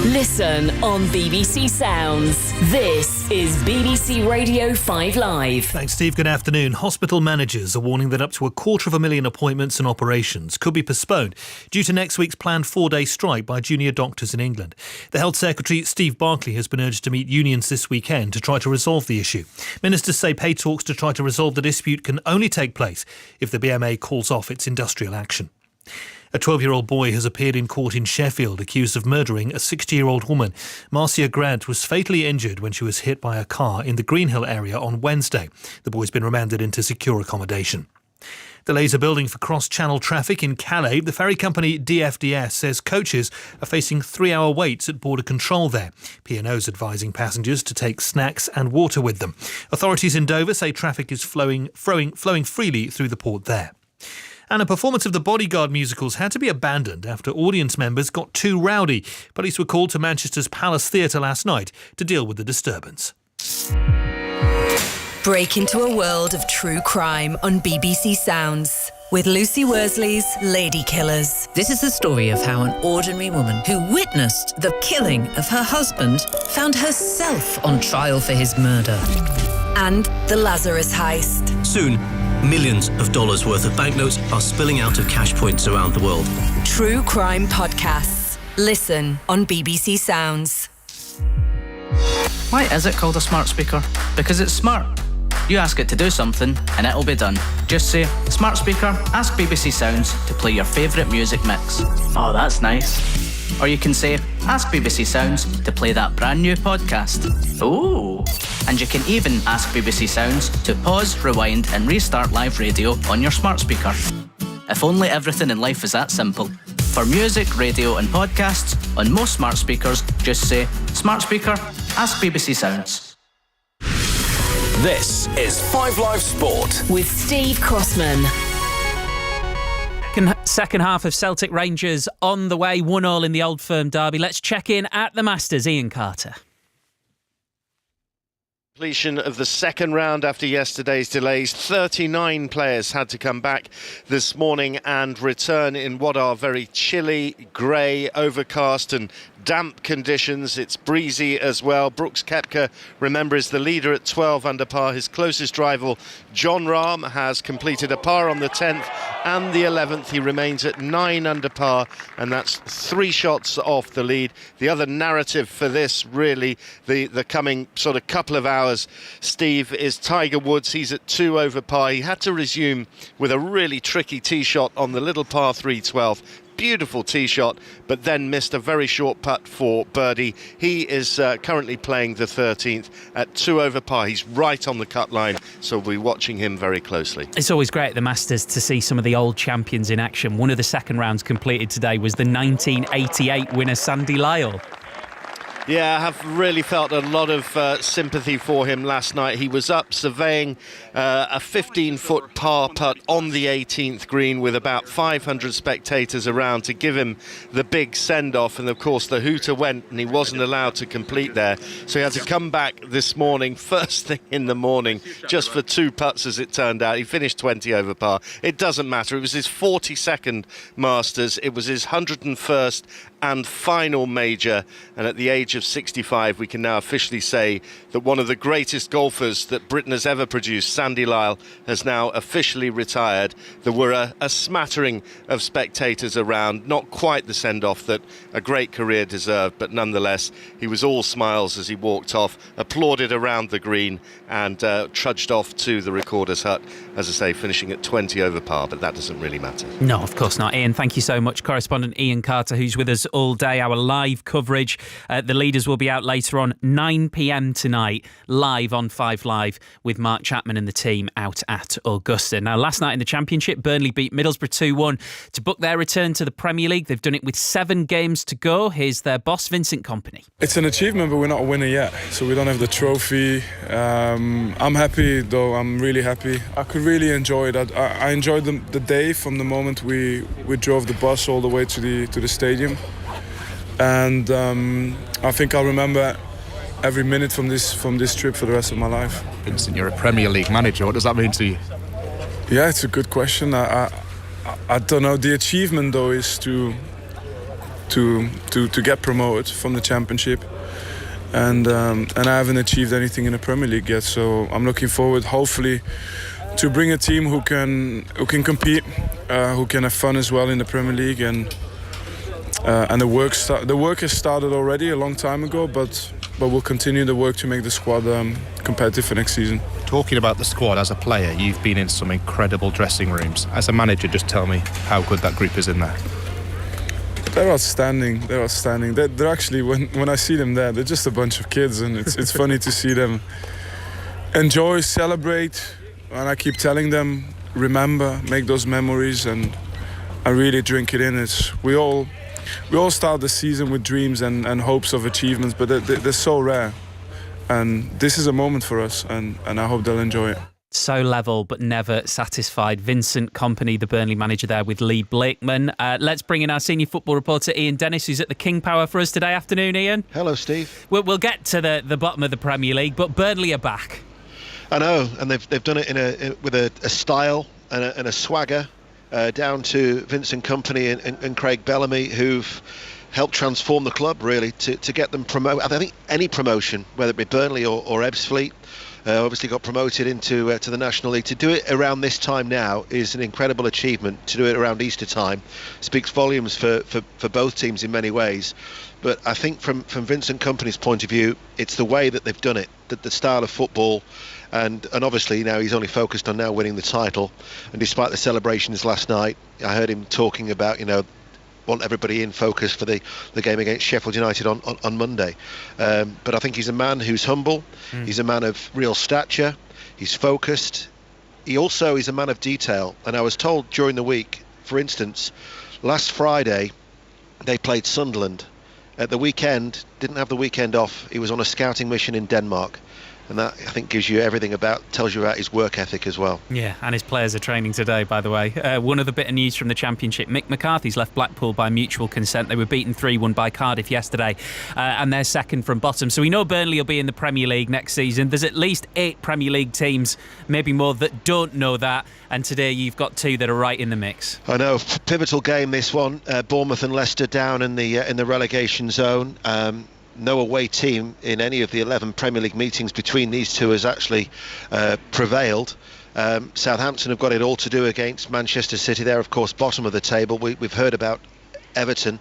Listen on BBC Sounds. This is BBC Radio 5 Live. Thanks, Steve. Good afternoon. Hospital managers are warning that up to 250,000 appointments and operations could be postponed due to next week's planned 4-day strike by junior doctors in England. The Health Secretary, Steve Barclay, has been urged to meet unions this weekend to try to resolve the issue. Ministers say pay talks to try to resolve the dispute can only take place if the BMA calls off its industrial action. A 12-year-old boy has appeared in court in Sheffield accused of murdering a 60-year-old woman. Marcia Grant was fatally injured when she was hit by a car in the Greenhill area on Wednesday. The boy's been remanded into secure accommodation. Delays are building for cross-channel traffic in Calais. The ferry company DFDS says coaches are facing 3-hour waits at border control there. P&O's advising passengers to take snacks and water with them. Authorities in Dover say traffic is flowing freely through the port there. And a performance of the Bodyguard musicals had to be abandoned after audience members got too rowdy. Police were called to Manchester's Palace Theatre last night to deal with the disturbance. Break into a world of true crime on BBC Sounds with Lucy Worsley's Lady Killers. This is the story of how an ordinary woman who witnessed the killing of her husband found herself on trial for his murder. And the Lazarus Heist. Soon, millions of dollars worth of banknotes are spilling out of cash points around the world. True crime podcasts. Listen on BBC Sounds. Why is it called a smart speaker? Because it's smart. You ask it to do something and it'll be done. Just say, smart speaker, ask BBC Sounds to play your favourite music mix. Oh, that's nice. Or you can say, ask BBC Sounds to play that brand new podcast. Ooh. And you can even ask BBC Sounds to pause, rewind and restart live radio on your smart speaker. If only everything in life is that simple. For music, radio and podcasts, on most smart speakers, just say, smart speaker, ask BBC Sounds. This is 5 Live Sport with Steve Crossman. Second half of Celtic Rangers on the way, 1-1 in the Old Firm derby. Let's check in at the Masters. Ian Carter. Completion of the second round after yesterday's delays. 39 players had to come back this morning and return in what are very chilly, grey, overcast and damp conditions. It's breezy as well. Brooks Koepka, remember, is the leader at 12 under par. His closest rival, Jon Rahm, has completed a par on the 10th and the 11th. He remains at 9 under par, and that's 3 shots off the lead. The other narrative for this, really, the coming sort of couple of hours, Steve, is Tiger Woods. He's at 2 over par. He had to resume with a really tricky tee shot on the little par 3 12th. Beautiful tee shot, but then missed a very short putt for birdie. He is currently playing the 13th at 2 over par. He's right on the cut line, so we'll be watching him very closely. It's always great at the Masters to see some of the old champions in action. One of the second rounds completed today was the 1988 winner, Sandy Lyle. Yeah, I have really felt a lot of sympathy for him last night. He was up surveying a 15-foot par putt on the 18th green with about 500 spectators around to give him the big send-off, and of course the hooter went and he wasn't allowed to complete there. So he had to come back this morning, first thing in the morning, just for 2 putts as it turned out. He finished 20 over par. It doesn't matter. It was his 42nd Masters. It was his 101st and final major, and at the age of 65 we can now officially say that one of the greatest golfers that Britain has ever produced, Sandy Lyle, has now officially retired. There were a smattering of spectators around, not quite the send-off that a great career deserved, but nonetheless he was all smiles as he walked off, applauded around the green and trudged off to the recorder's hut, as I say, finishing at 20 over par, but that doesn't really matter. No, of course not. Ian, thank you so much. Correspondent Ian Carter, who's with us all day, our live coverage. The leaders will be out later on, 9 p.m. tonight, live on 5 Live with Mark Chapman and the team out at Augusta. Now, last night in the Championship, Burnley beat Middlesbrough 2-1 to book their return to the Premier League. They've done it with 7 games to go. Here's their boss, Vincent Kompany. It's an achievement, but we're not a winner yet, so we don't have the trophy. I'm happy, though. I'm really happy. I could really enjoy it. I enjoyed the day from the moment we drove the bus all the way to the stadium. And I think I'll remember every minute from this trip for the rest of my life. Vincent, you're a Premier League manager. What does that mean to you? Yeah, it's a good question. I don't know. The achievement, though, is to get promoted from the Championship, and I haven't achieved anything in the Premier League yet. So I'm looking forward, hopefully, to bring a team who can compete, who can have fun as well in the Premier League, and the work has started already a long time ago, but we'll continue the work to make the squad competitive for next season. Talking about the squad, as a player, you've been in some incredible dressing rooms. As a manager, just tell me how good that group is in there. They're outstanding. They're actually, when I see them there, they're just a bunch of kids, and it's funny to see them enjoy, celebrate, and I keep telling them, remember, make those memories, and I really drink it in. We all start the season with dreams and hopes of achievements, but they're so rare. And this is a moment for us, and I hope they'll enjoy it. So level but never satisfied. Vincent Kompany, the Burnley manager, there with Lee Blakeman. Let's bring in our senior football reporter Ian Dennis, who's at the King Power for us today. Afternoon, Ian. Hello, Steve. We'll get to the bottom of the Premier League, but Burnley are back. I know, and they've done it with a style and a swagger. Down to Vincent Kompany and Craig Bellamy, who've helped transform the club, really, to get them promoted. I think any promotion, whether it be Burnley or Ebbsfleet, obviously got promoted into to the National League. To do it around this time now is an incredible achievement. To do it around Easter time speaks volumes for both teams in many ways. But I think from Vincent Kompany's point of view, it's the way that they've done it, that the style of football. And obviously now he's only focused on now winning the title. And despite the celebrations last night, I heard him talking about, want everybody in focus for the game against Sheffield United on Monday. But I think he's a man who's humble. He's a man of real stature. He's focused. He also is a man of detail. And I was told during the week, for instance, last Friday they played Sunderland. At the weekend, didn't have the weekend off. He was on a scouting mission in Denmark. And that, I think, tells you about his work ethic as well. Yeah, and his players are training today, by the way. One other bit of news from the Championship: Mick McCarthy's left Blackpool by mutual consent. They were beaten 3-1 by Cardiff yesterday, and they're second from bottom. So we know Burnley will be in the Premier League next season. There's at least 8 Premier League teams, maybe more, that don't know that. And today you've got 2 that are right in the mix. I know, pivotal game this one. Bournemouth and Leicester down in the relegation zone. No away team in any of the 11 Premier League meetings between these two has actually prevailed. Southampton have got it all to do against Manchester City. They're, of course, bottom of the table. We've heard about Everton,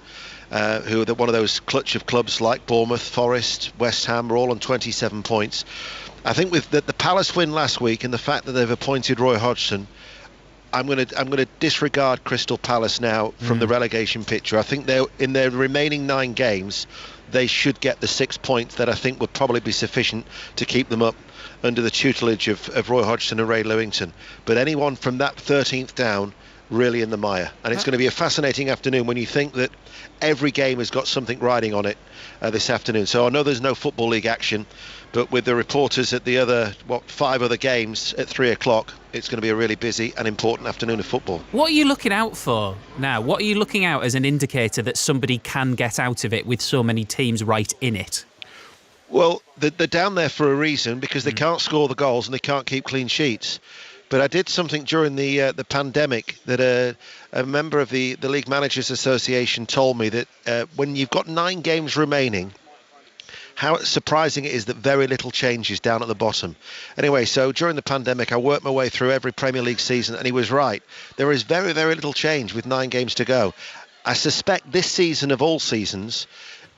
who are one of those clutch of clubs like Bournemouth, Forest, West Ham, are all on 27 points. I think with the Palace win last week and the fact that they've appointed Roy Hodgson, I'm going to disregard Crystal Palace now from the relegation picture. I think they're in their remaining 9 games. They should get the 6 points that I think would probably be sufficient to keep them up under the tutelage of Roy Hodgson and Ray Lewington. But anyone from that 13th down, really in the mire. And it's going to be a fascinating afternoon when you think that every game has got something riding on it this afternoon. So I know there's no Football League action, but with the reporters at the other 5 other games at 3 o'clock, it's going to be a really busy and important afternoon of football. What are you looking out for now? What are you looking out as an indicator that somebody can get out of it with so many teams right in it? Well, they're down there for a reason, because they can't score the goals and they can't keep clean sheets. But I did something during the pandemic that a member of the League Managers Association told me, that when you've got 9 games remaining, how surprising it is that very little changes down at the bottom. Anyway, so during the pandemic, I worked my way through every Premier League season, and he was right. There is very, very little change with 9 games to go. I suspect this season of all seasons,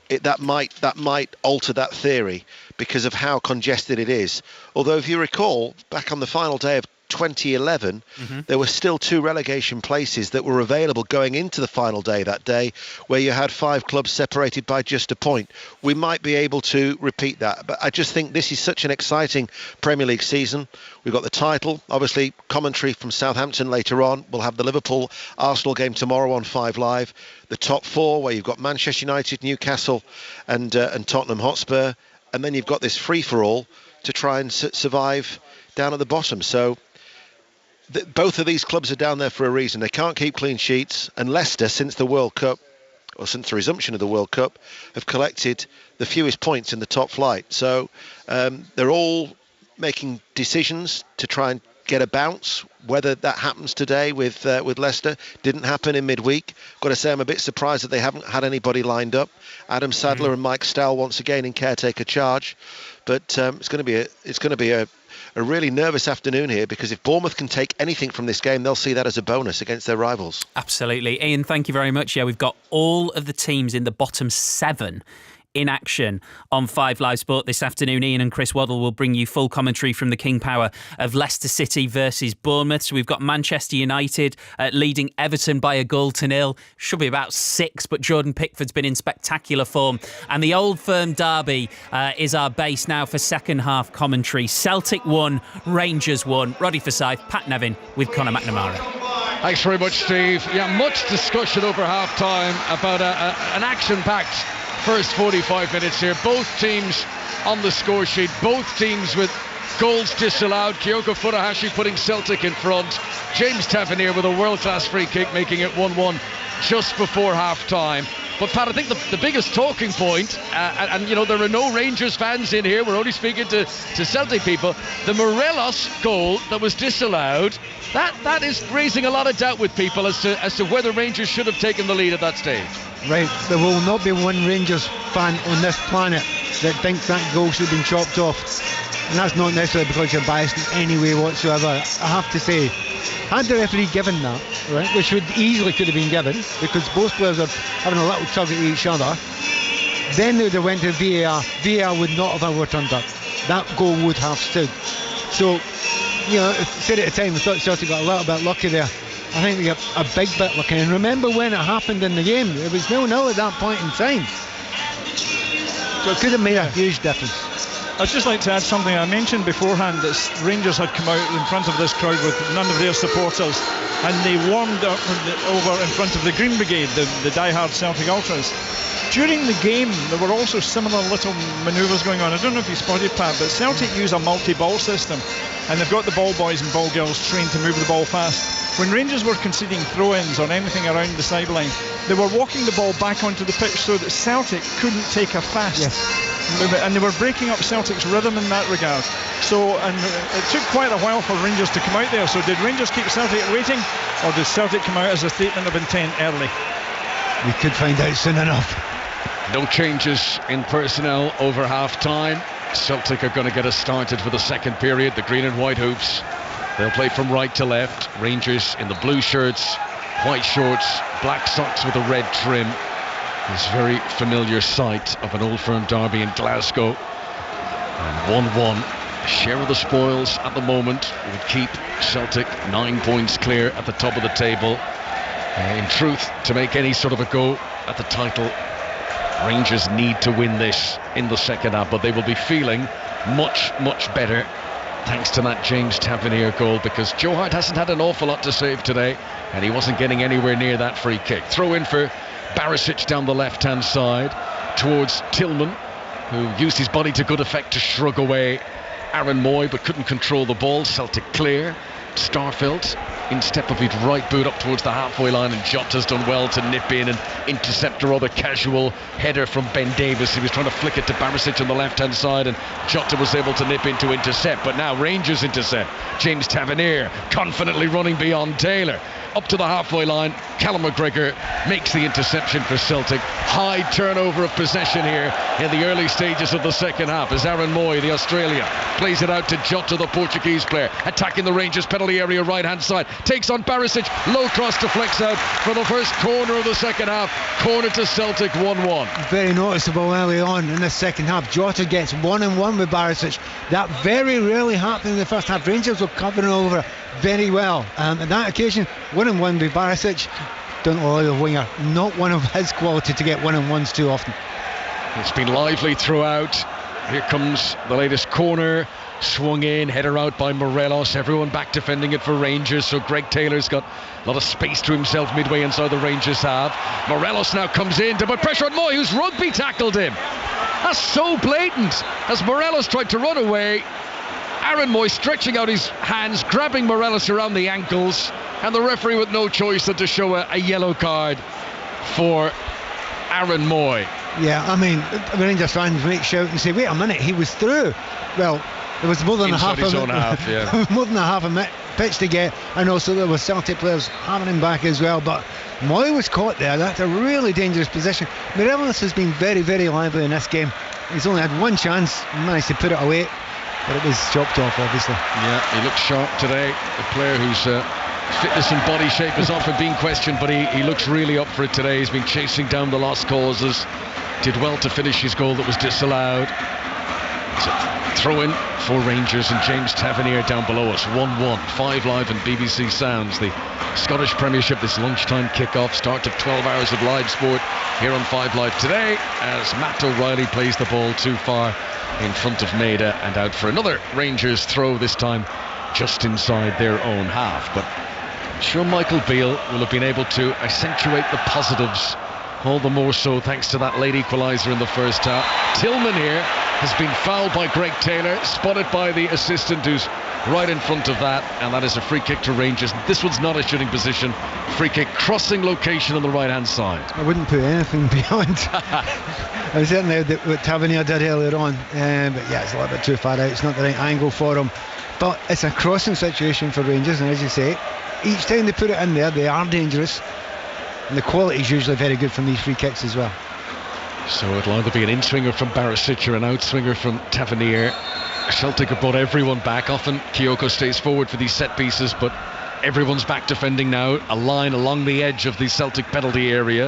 that might alter that theory because of how congested it is. Although, if you recall, back on the final day of 2011, there were still 2 relegation places that were available going into the final day that day, where you had 5 clubs separated by just a point. We might be able to repeat that, but I just think this is such an exciting Premier League season. We've got the title, obviously commentary from Southampton later on. We'll have the Liverpool-Arsenal game tomorrow on 5 Live. The top 4, where you've got Manchester United, Newcastle and Tottenham Hotspur, and then you've got this free-for-all to try and survive down at the bottom. So both of these clubs are down there for a reason. They can't keep clean sheets, and Leicester, since the World Cup, or since the resumption of the World Cup, have collected the fewest points in the top flight. So they're all making decisions to try and get a bounce. Whether that happens today with Leicester, didn't happen in midweek. Got to say, I'm a bit surprised that they haven't had anybody lined up. Adam Sadler and Mike Stowell once again in caretaker charge. But it's going to be a really nervous afternoon here, because if Bournemouth can take anything from this game, they'll see that as a bonus against their rivals. Absolutely. Ian, thank you very much. Yeah, we've got all of the teams in the bottom 7 in action on 5 Live Sport this afternoon. Ian and Chris Waddle will bring you full commentary from the King Power of Leicester City versus Bournemouth. So we've got Manchester United leading Everton by 1-0. Should be about 6, but Jordan Pickford's been in spectacular form. And the Old Firm derby is our base now for second half commentary. Celtic 1, Rangers 1. Roddy Forsyth, Pat Nevin with Conor McNamara. Thanks very much, Steve. Yeah, much discussion over half-time about an action-packed first 45 minutes here. Both teams on the score sheet, both teams with goals disallowed. Kyogo Furuhashi putting Celtic in front. James Tavernier with a world-class free kick, making it 1-1 just before half-time. But Pat, I think the biggest talking point, and you know, there are no Rangers fans in here, we're only speaking to Celtic people, the Morelos goal that was disallowed, that is raising a lot of doubt with people as to whether Rangers should have taken the lead at that stage. Right, there will not be one Rangers fan on this planet that thinks that goal should have been chopped off, and that's not necessarily because you're biased in any way whatsoever. I have to say, had the referee given that, right, which could have been given, because both players are having a little tug at each other, then they would have went to VAR. VAR would not have overturned that. That goal would have stood. So, you know, I said at the time, I thought Celtic got a little bit lucky there. I think they got a big bit lucky. And remember when it happened in the game, it was 0-0 at that point in time. So it could have made a huge difference. I'd just like to add something. I mentioned beforehand that Rangers had come out in front of this crowd with none of their supporters, and they warmed up over in front of the Green Brigade, the die-hard Celtic ultras. during the game, there were also similar little manoeuvres going on. I don't know if you spotted, Pat, but Celtic use a multi-ball system, and they've got the ball boys and ball girls trained to move the ball fast. When Rangers were conceding throw-ins on anything around the sideline, they were walking the ball back onto the pitch so that Celtic couldn't take a fast movement, and they were breaking up Celtic's rhythm in that regard. So, and it took quite a while for Rangers to come out there. So did Rangers keep Celtic waiting, or did Celtic come out as a statement of intent early? We could find out soon enough. No changes in personnel over half-time. Celtic are going to get us started for the second period. The green and white hoops. They'll play from right to left. Rangers in the blue shirts, white shorts, black socks with a red trim. This very familiar sight of an Old Firm derby in Glasgow. And 1-1. Share of the spoils at the moment would keep Celtic 9 points clear at the top of the table. In truth, to make any sort of a go at the title, Rangers need to win this in the second half, but they will be feeling much, much better thanks to that James Tavernier goal, because Joe Hart hasn't had an awful lot to save today, and he wasn't getting anywhere near that free kick. Throw in for Barisic down the left-hand side towards Tillman, who used his body to good effect to shrug away Aaron Moy, but couldn't control the ball. Celtic clear. Starfelt in step of his right boot up towards the halfway line, and Jota's done well to nip in and intercept a rather casual header from Ben Davis. He was trying to flick it to Barisic on the left hand side, and Jota was able to nip in to intercept, but now Rangers intercept. James Tavernier confidently running beyond Taylor up to the halfway line. Callum McGregor makes the interception for Celtic. High turnover of possession here in the early stages of the second half as Aaron Moy, the Australian, plays it out to Jota, the Portuguese player, attacking the Rangers penalty area right hand side, takes on Barisic, low cross deflects out for the first corner of the second half. Corner to Celtic, 1-1. Very noticeable early on in the second half. Jota gets 1-on-1 with Barisic. That very rarely happened in the first half. Rangers were covering over very well. On that occasion, 1-on-1 with Barisic. Don't allow the winger, not one of his quality, to get 1-on-1s too often. It's been lively throughout. Here comes the latest corner. Swung in, header out by Morelos. Everyone back defending it for Rangers, so Greg Taylor's got a lot of space to himself midway inside the Rangers half. Morelos now comes in to put pressure on Moy, who's rugby tackled him. That's so blatant. As Morelos tried to run away, Aaron Moy stretching out his hands, grabbing Morelos around the ankles, and the referee with no choice than to show a yellow card for Aaron Moy. Yeah, I mean, Rangers fans make shout and say, wait a minute, he was through. Well, there was more than inside his own half, yeah. More than a half a pitch to get, and also there were Celtic players having him back as well, but Moy was caught there. That's a really dangerous position. Morelos has been very, very lively in this game. He's only had one chance and managed to put it away, but it was chopped off, obviously. Yeah, he looked sharp today. A player whose fitness and body shape has often been questioned, but he looks really up for it today. He's been chasing down the lost causes. Did well to finish his goal that was disallowed. It's a throw-in for Rangers, and James Tavernier down below us. 1-1, 5 Live and BBC Sounds. The Scottish Premiership, this lunchtime kick-off, start of 12 hours of live sport here on 5 Live today, as Matt O'Reilly plays the ball too far in front of Maida and out for another Rangers throw, this time just inside their own half. But I'm sure Michael Beale will have been able to accentuate the positives, all the more so thanks to that late equaliser in the first half. Tillman here has been fouled by Greg Taylor, spotted by the assistant who's right in front of that, and that is a free kick to Rangers. This one's not a shooting position. Free kick, crossing location on the right hand side. I wouldn't put anything beyond I was certainly what Tavernier did earlier on, but yeah, it's a little bit too far out. It's not the right angle for him, but it's a crossing situation for Rangers, and as you say, each time they put it in there, they are dangerous, and the quality is usually very good from these free kicks as well. So it'll either be an in-swinger from Barisic or an out-swinger from Tavernier. Celtic have brought everyone back. Often Kyogo stays forward for these set pieces, but everyone's back defending now. A line along the edge of the Celtic penalty area.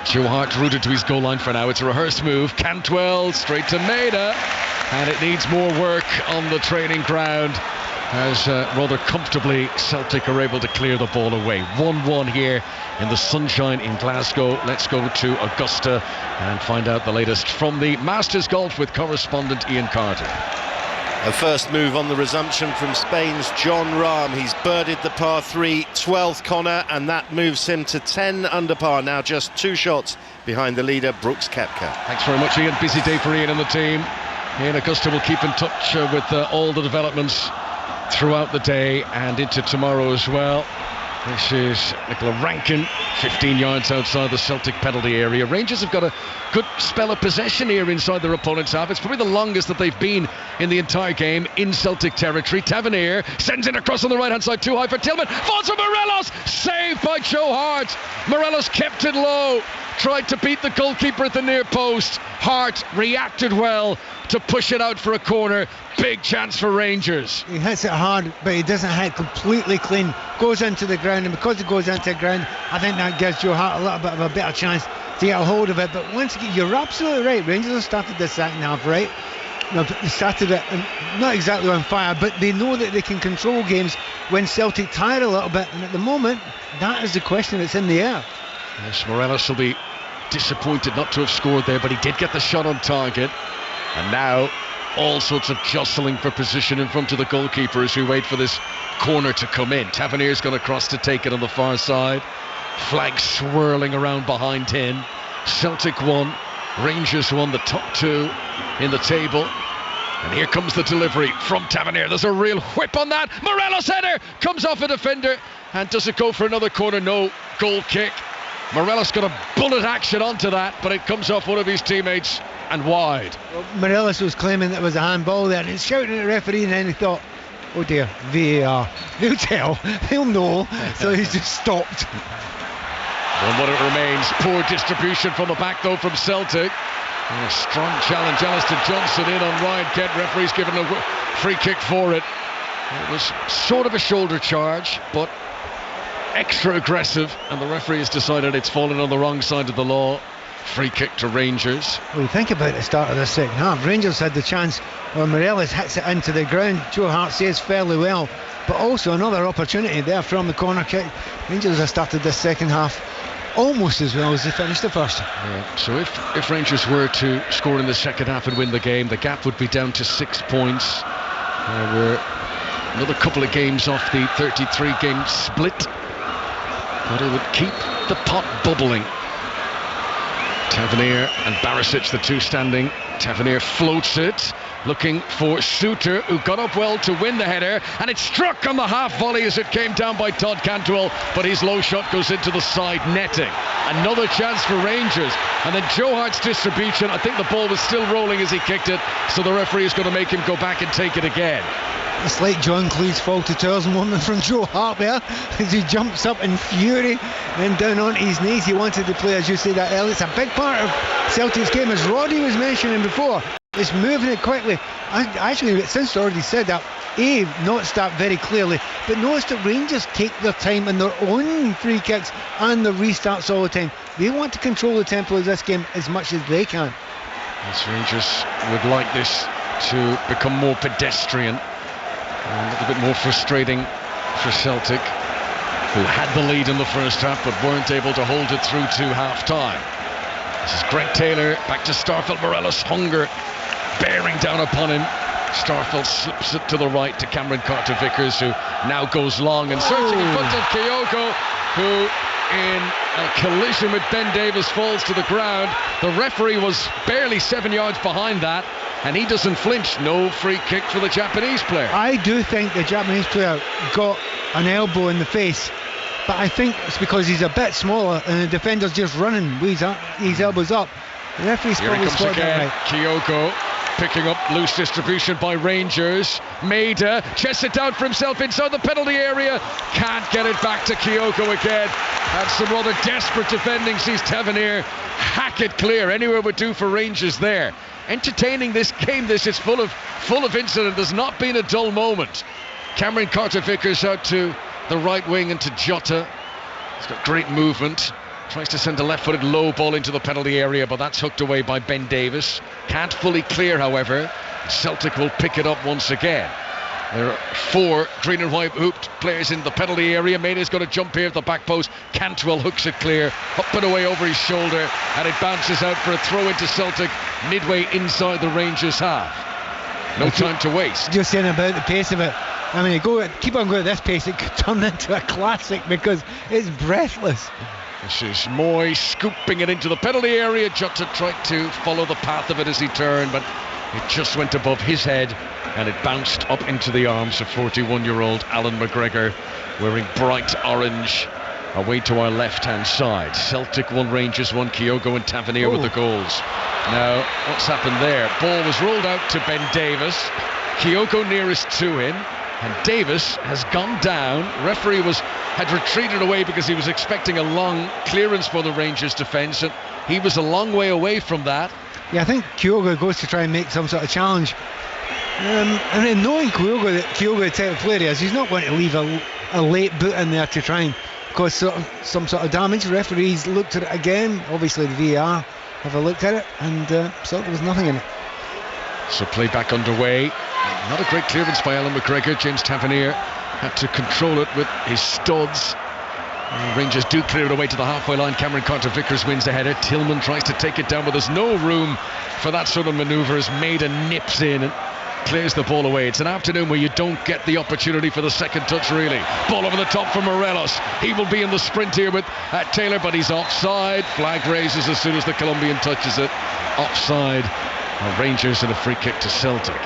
Joe Hart rooted to his goal line for now. It's a rehearsed move. Cantwell straight to Maida, and it needs more work on the training ground, as rather comfortably Celtic are able to clear the ball away. 1-1 here in the sunshine in Glasgow. Let's go to Augusta and find out the latest from the Masters Golf with correspondent Ian Carter. A first move on the resumption from Spain's John Rahm. He's birdied the par 3 12th corner, and that moves him to 10 under par, now just 2 shots behind the leader, Brooks Koepka. Thanks very much, Ian. Busy day for Ian and the team. Ian Augusta will keep in touch with all the developments throughout the day and into tomorrow as well. This is Nicola Rankin, 15 yards outside the Celtic penalty area. Rangers have got a good spell of possession here inside their opponent's half. It's probably the longest that they've been in the entire game in Celtic territory. Tavernier sends it across on the right-hand side, too high for Tillman. Falls for Morelos! Saved by Joe Hart. Morelos kept it low. Tried to beat the goalkeeper at the near post. Hart reacted well to push it out for a corner. Big chance for Rangers. He hits it hard, but he doesn't hit completely clean. Goes into the ground, and because it goes into the ground, I think that gives Joe Hart a little bit of a better chance to get a hold of it. But once again, you're absolutely right. Rangers have started the second half right. They started it not exactly on fire, but they know that they can control games when Celtic tire a little bit. And at the moment, that is the question that's in the air. Yes, Morelos will be disappointed not to have scored there, but he did get the shot on target. And now all sorts of jostling for position in front of the goalkeeper as we wait for this corner to come in. Tavernier's going to cross to take it on the far side. Flag swirling around behind him. Celtic won, Rangers won, the top 2 in the table. And here comes the delivery from Tavernier. There's a real whip on that. Morelos header comes off a defender. And does it go for another corner? No. Goal kick. Morelos got a bullet action onto that, but it comes off one of his teammates and wide. Well, Morelos was claiming that it was a handball there, and he's shouting at the referee, and then he thought, oh dear, VAR. They'll tell, they'll know. So he's just stopped. Well, what it remains, poor distribution from the back though from Celtic. And a strong challenge, Alistair Johnson in on Ryan Kent. Referee's given a free kick for it. It was sort of a shoulder charge, but extra aggressive, and the referee has decided it's fallen on the wrong side of the law. Free kick to Rangers. Well, think about the start of the second half. Rangers had the chance where Morelos hits it into the ground. Joe Hart saves fairly well, but also another opportunity there from the corner kick. Rangers have started this second half almost as well as they finished the first. Yeah. So if Rangers were to score in the second half and win the game, the gap would be down to 6 points. We're another couple of games off the 33-game split, but it would keep the pot bubbling. Tavernier and Barisic, the two standing. Tavernier floats it, looking for Suter, who got up well to win the header, and it struck on the half volley as it came down by Todd Cantwell, but his low shot goes into the side netting. Another chance for Rangers, and then Joe Hart's distribution. I think the ball was still rolling as he kicked it, so the referee is going to make him go back and take it again. It's like John Cleese faulty towers moment from Joe Hart there as he jumps up in fury and down on his knees. He wanted to play, as you say, that early. It's a big part of Celtic's game, as Roddy was mentioning before. It's moving it quickly. Actually, since already said that, noticed that very clearly, but noticed that Rangers take their time in their own free kicks and the restarts all the time. They want to control the tempo of this game as much as they can. Yes, Rangers would like this to become more pedestrian, a little bit more frustrating for Celtic, who had the lead in the first half but weren't able to hold it through to half-time. This is Greg Taylor, back to Starfelt. Morelos, hunger bearing down upon him. Starfelt slips it to the right to Cameron Carter-Vickers, who now goes long and searching in front of Kyogo, who in a collision with Ben Davis falls to the ground. The referee was barely 7 yards behind that, and he doesn't flinch. No free kick for the Japanese player. I do think the Japanese player got an elbow in the face, but I think it's because he's a bit smaller and the defender's just running with his elbows up. The referee's probably scored that right. Kyogo picking up loose distribution by Rangers. Maida chests it down for himself inside the penalty area. Can't get it back to Kyogo again. And some rather desperate defending sees Tavernier hack it clear. Anywhere would do for Rangers there. Entertaining this game. This is full of incident. There's not been a dull moment. Cameron Carter-Vickers out to the right wing and to Jota. He's got great movement. Tries to send a left-footed low ball into the penalty area, but that's hooked away by Ben Davis. Can't fully clear, however. Celtic will pick it up once again. There are 4 green and white hooped players in the penalty area. Maida's going to jump here at the back post. Cantwell hooks it clear, up and away over his shoulder, and it bounces out for a throw into Celtic midway inside the Rangers half. No time to waste. Just saying about the pace of it. I mean, keep on going at this pace, it could turn into a classic because it's breathless. This is Moy scooping it into the penalty area. Jota tried to follow the path of it as he turned, but it just went above his head and it bounced up into the arms of 41-year-old Alan McGregor, wearing bright orange, away to our left-hand side. Celtic 1, Rangers 1, Kyogo and Tavernier with the goals. Now, what's happened there? Ball was rolled out to Ben Davis. Kyogo nearest to him, and Davis has gone down. Referee had retreated away because he was expecting a long clearance for the Rangers defence, and he was a long way away from that. Yeah, I think Kyogo goes to try and make some sort of challenge. And then knowing Kyogo, the type of player he is, he's not going to leave a late boot in there to try and cause some sort of damage. Referees looked at it again. Obviously the VAR have a look at it, and so there was nothing in it. So play back underway. Not a great clearance by Alan McGregor. James Tavernier had to control it with his studs. Rangers do clear it away to the halfway line. Cameron Carter-Vickers wins the header. Tillman tries to take it down, but there's no room for that sort of manoeuvre as Maida nips in and clears the ball away. It's an afternoon where you don't get the opportunity for the second touch, really. Ball over the top for Morelos. He will be in the sprint here with Taylor, but he's offside. Flag raises as soon as the Colombian touches it. Offside. Rangers and a free kick to Celtic.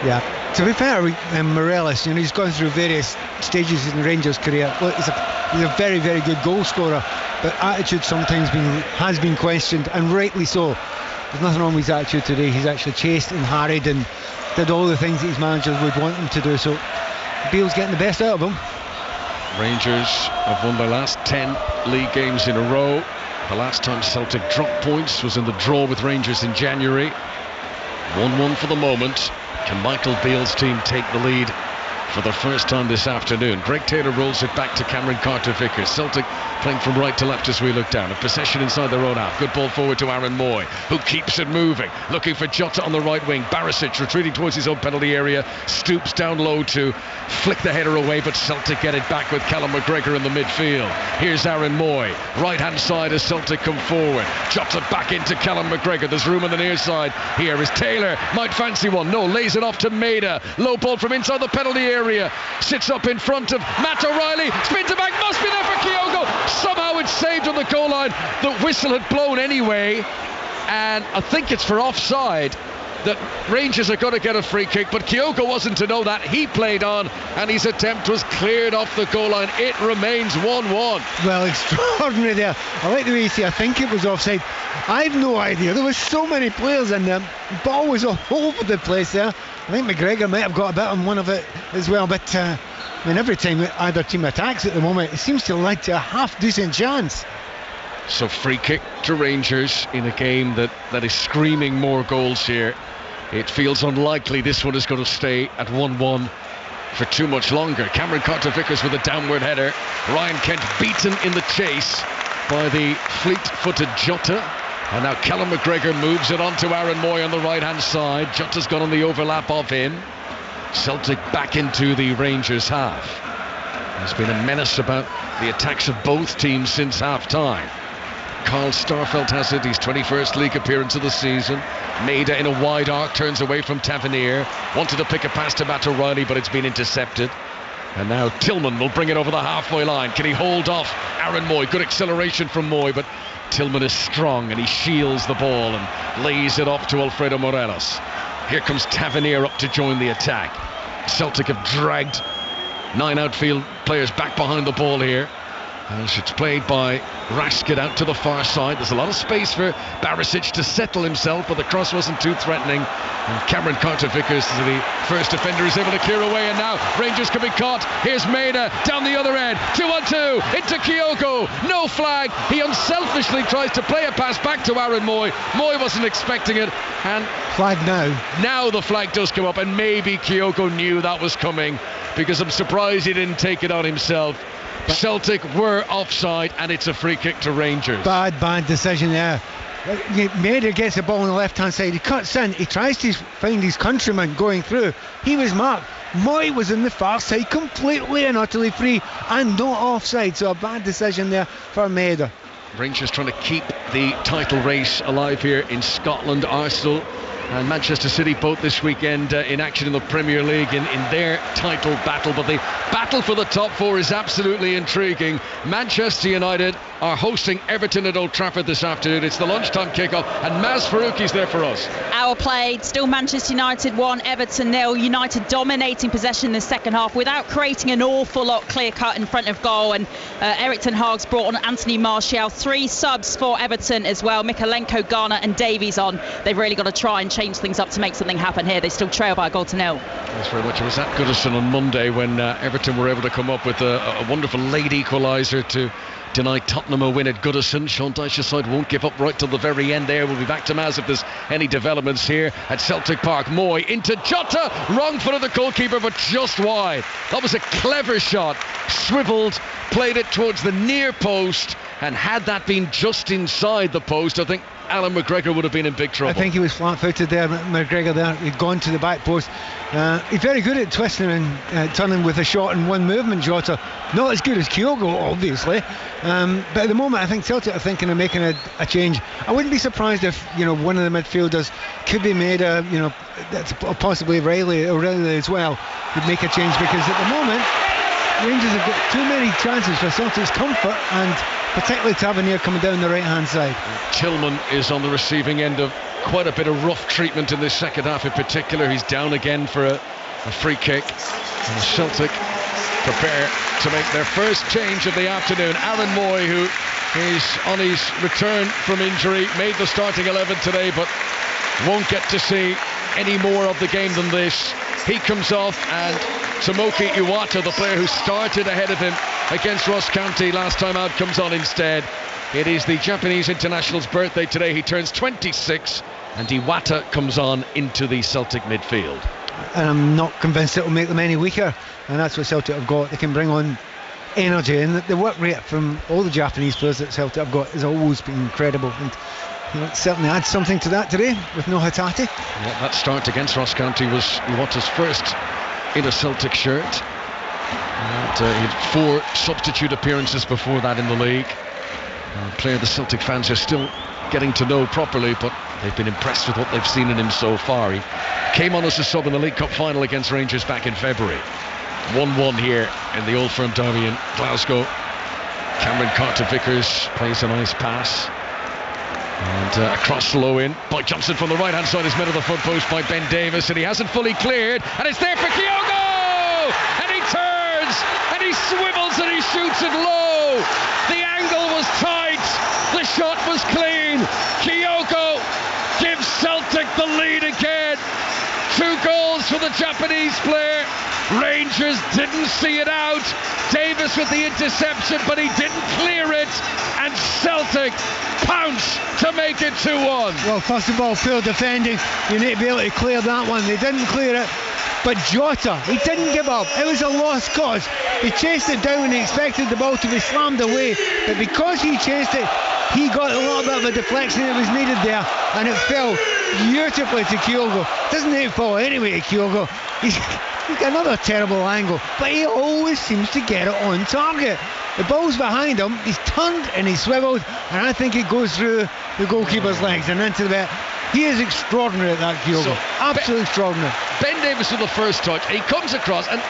Yeah, to be fair, Morelos, he's gone through various stages in the Rangers career. Look, he's a very, very good goal scorer, but attitude sometimes has been questioned, and rightly so. There's nothing wrong with his attitude today. He's actually chased and harried and did all the things that his managers would want him to do, so Beale's getting the best out of him. Rangers have won their last 10 league games in a row. The last time Celtic dropped points was in the draw with Rangers in January. 1-1 for the moment. Can Michael Beale's team take the lead for the first time this afternoon? Greg Taylor rolls it back to Cameron Carter-Vickers. Celtic playing from right to left as we look down. A possession inside their own half. Good ball forward to Aaron Moy, who keeps it moving. Looking for Jota on the right wing. Barisic retreating towards his own penalty area. Stoops down low to flick the header away, but Celtic get it back with Callum McGregor in the midfield. Here's Aaron Moy. Right-hand side as Celtic come forward. Jota back into Callum McGregor. There's room on the near side. Here is Taylor. Might fancy one. No, lays it off to Maida. Low ball from inside the penalty area. Sits up in front of Matt O'Reilly. Spins it back. Must be there for Kyogo. Somehow it's saved on the goal line. The whistle had blown anyway, and I think it's for offside. That Rangers are going to get a free kick, but Kyogo wasn't to know that. He played on, and his attempt was cleared off the goal line. It remains 1-1. Well, extraordinary there. I like the way you say I think it was offside. I've no idea. There was so many players in there. The ball was all over the place there. I think McGregor might have got a bit on one of it as well, but every time either team attacks at the moment, it seems to lead to a half-decent chance. So free kick to Rangers in a game that is screaming more goals here. It feels unlikely this one is going to stay at 1-1 for too much longer. Cameron Carter-Vickers with a downward header. Ryan Kent beaten in the chase by the fleet-footed Jota. And now Callum McGregor moves it on to Aaron Moy on the right-hand side. Jota's gone on the overlap of him. Celtic back into the Rangers half. There's been a menace about the attacks of both teams since half-time. Carl Starfelt has it, his 21st league appearance of the season. Maida in a wide arc, turns away from Tavernier. Wanted to pick a pass to Matt O'Reilly, but it's been intercepted. And now Tillman will bring it over the halfway line. Can he hold off Aaron Moy? Good acceleration from Moy, but Tillman is strong and he shields the ball and lays it off to Alfredo Morelos. Here comes Tavernier up to join the attack. Celtic have dragged 9 outfield players back behind the ball here. As it's played by Raskin out to the far side. There's a lot of space for Barisic to settle himself, but the cross wasn't too threatening. And Cameron Carter-Vickers, the first defender, is able to clear away, and now Rangers can be caught. Here's Maida down the other end. 2-on-2 into Kyogo. No flag. He unselfishly tries to play a pass back to Aaron Moy. Moy wasn't expecting it, and flag now. Now the flag does come up, and maybe Kyogo knew that was coming, because I'm surprised he didn't take it on himself. Celtic were offside, and it's a free kick to Rangers. Bad decision there. Maida gets the ball on the left hand side. He cuts in. He tries to find his countryman going through. He was marked. Moy was on the far side, completely and utterly free, and not offside. So a bad decision there for Maida. Rangers trying to keep the title race alive here in Scotland. Arsenal and Manchester City both this weekend in action in the Premier League in their title battle. But the battle for the top four is absolutely intriguing. Manchester United are hosting Everton at Old Trafford this afternoon. It's the lunchtime kickoff, and Maz Farouki's there for us. Hour played, still Manchester United 1, Everton 0. United dominating possession in the second half without creating an awful lot clear cut in front of goal. And Eric ten Hag's brought on Anthony Martial. 3 subs for Everton as well. Mikalenko, Garner and Davies on. They've really got to try and change things up to make something happen here. They still trail by a goal to 0. Thanks very much. It was at Goodison on Monday when Everton were able to come up with a wonderful late equaliser to deny Tottenham a win at Goodison. Sean Dyche's side won't give up right till the very end there. We'll be back to Maz if there's any developments here at Celtic Park. Moy into Jota, wrong foot of the goalkeeper but just wide. That was a clever shot, swivelled, played it towards the near post, and had that been just inside the post, I think Alan McGregor would have been in big trouble. I think he was flat-footed there, McGregor there. He'd gone to the back post. He's very good at twisting and turning with a shot in one movement, Jota. Not as good as Kyogo, obviously. But at the moment, I think Celtic are thinking of making a change. I wouldn't be surprised if one of the midfielders could be made that's possibly O'Reilly as well, would make a change, because at the moment Rangers have got too many chances for Celtic's comfort, and particularly Tavernier coming down the right hand side. Tillman is on the receiving end of quite a bit of rough treatment in this second half in particular. He's down again for a free kick, and Celtic prepare to make their first change of the afternoon. Aaron Moy, who is on his return from injury, made the starting 11 today but won't get to see any more of the game than this. He comes off, and Tomoki Iwata, the player who started ahead of him against Ross County last time out, comes on instead. It is the Japanese international's birthday today. He turns 26, and Iwata comes on into the Celtic midfield. And I'm not convinced it will make them any weaker, and that's what Celtic have got. They can bring on energy, and the work rate from all the Japanese players that Celtic have got has always been incredible, and it certainly adds something to that today with no Hatate. Yeah, that start against Ross County was Iwata's first in a Celtic shirt, and he had 4 substitute appearances before that in the league. A player the Celtic fans are still getting to know properly, but they've been impressed with what they've seen in him so far. He came on as a sub in the League Cup final against Rangers back in February. 1-1 here in the Old Firm derby in Glasgow. Cameron Carter-Vickers plays a nice pass, and a cross low in by Johnson from the right hand side is met at the front post by Ben Davis, and he hasn't fully cleared, and it's there for Kyogo, and he turns and he swivels and he shoots it low. The angle was tight, the shot was clean. Kyogo gives Celtic the lead again. 2 goals for the Japanese player. Rangers didn't see it out. Davis with the interception, but he didn't clear it, and Celtic pounce to make it 2-1. Well, first of all, poor defending. You need to be able to clear that one. They didn't clear it, but Jota, he didn't give up. It was a lost cause. He chased it down and he expected the ball to be slammed away, but because he chased it, he got a little bit of a deflection that was needed there, and it fell beautifully to Kyogo. Doesn't need to fall anyway to Kyogo. He's got another terrible angle, but he always seems to get it on target. The ball's behind him, he's turned and he swivelled, and I think it goes through the goalkeeper's legs and into the net. He is extraordinary at that, Kyogo. Absolutely extraordinary. Ben Davis with the first touch, he comes across, and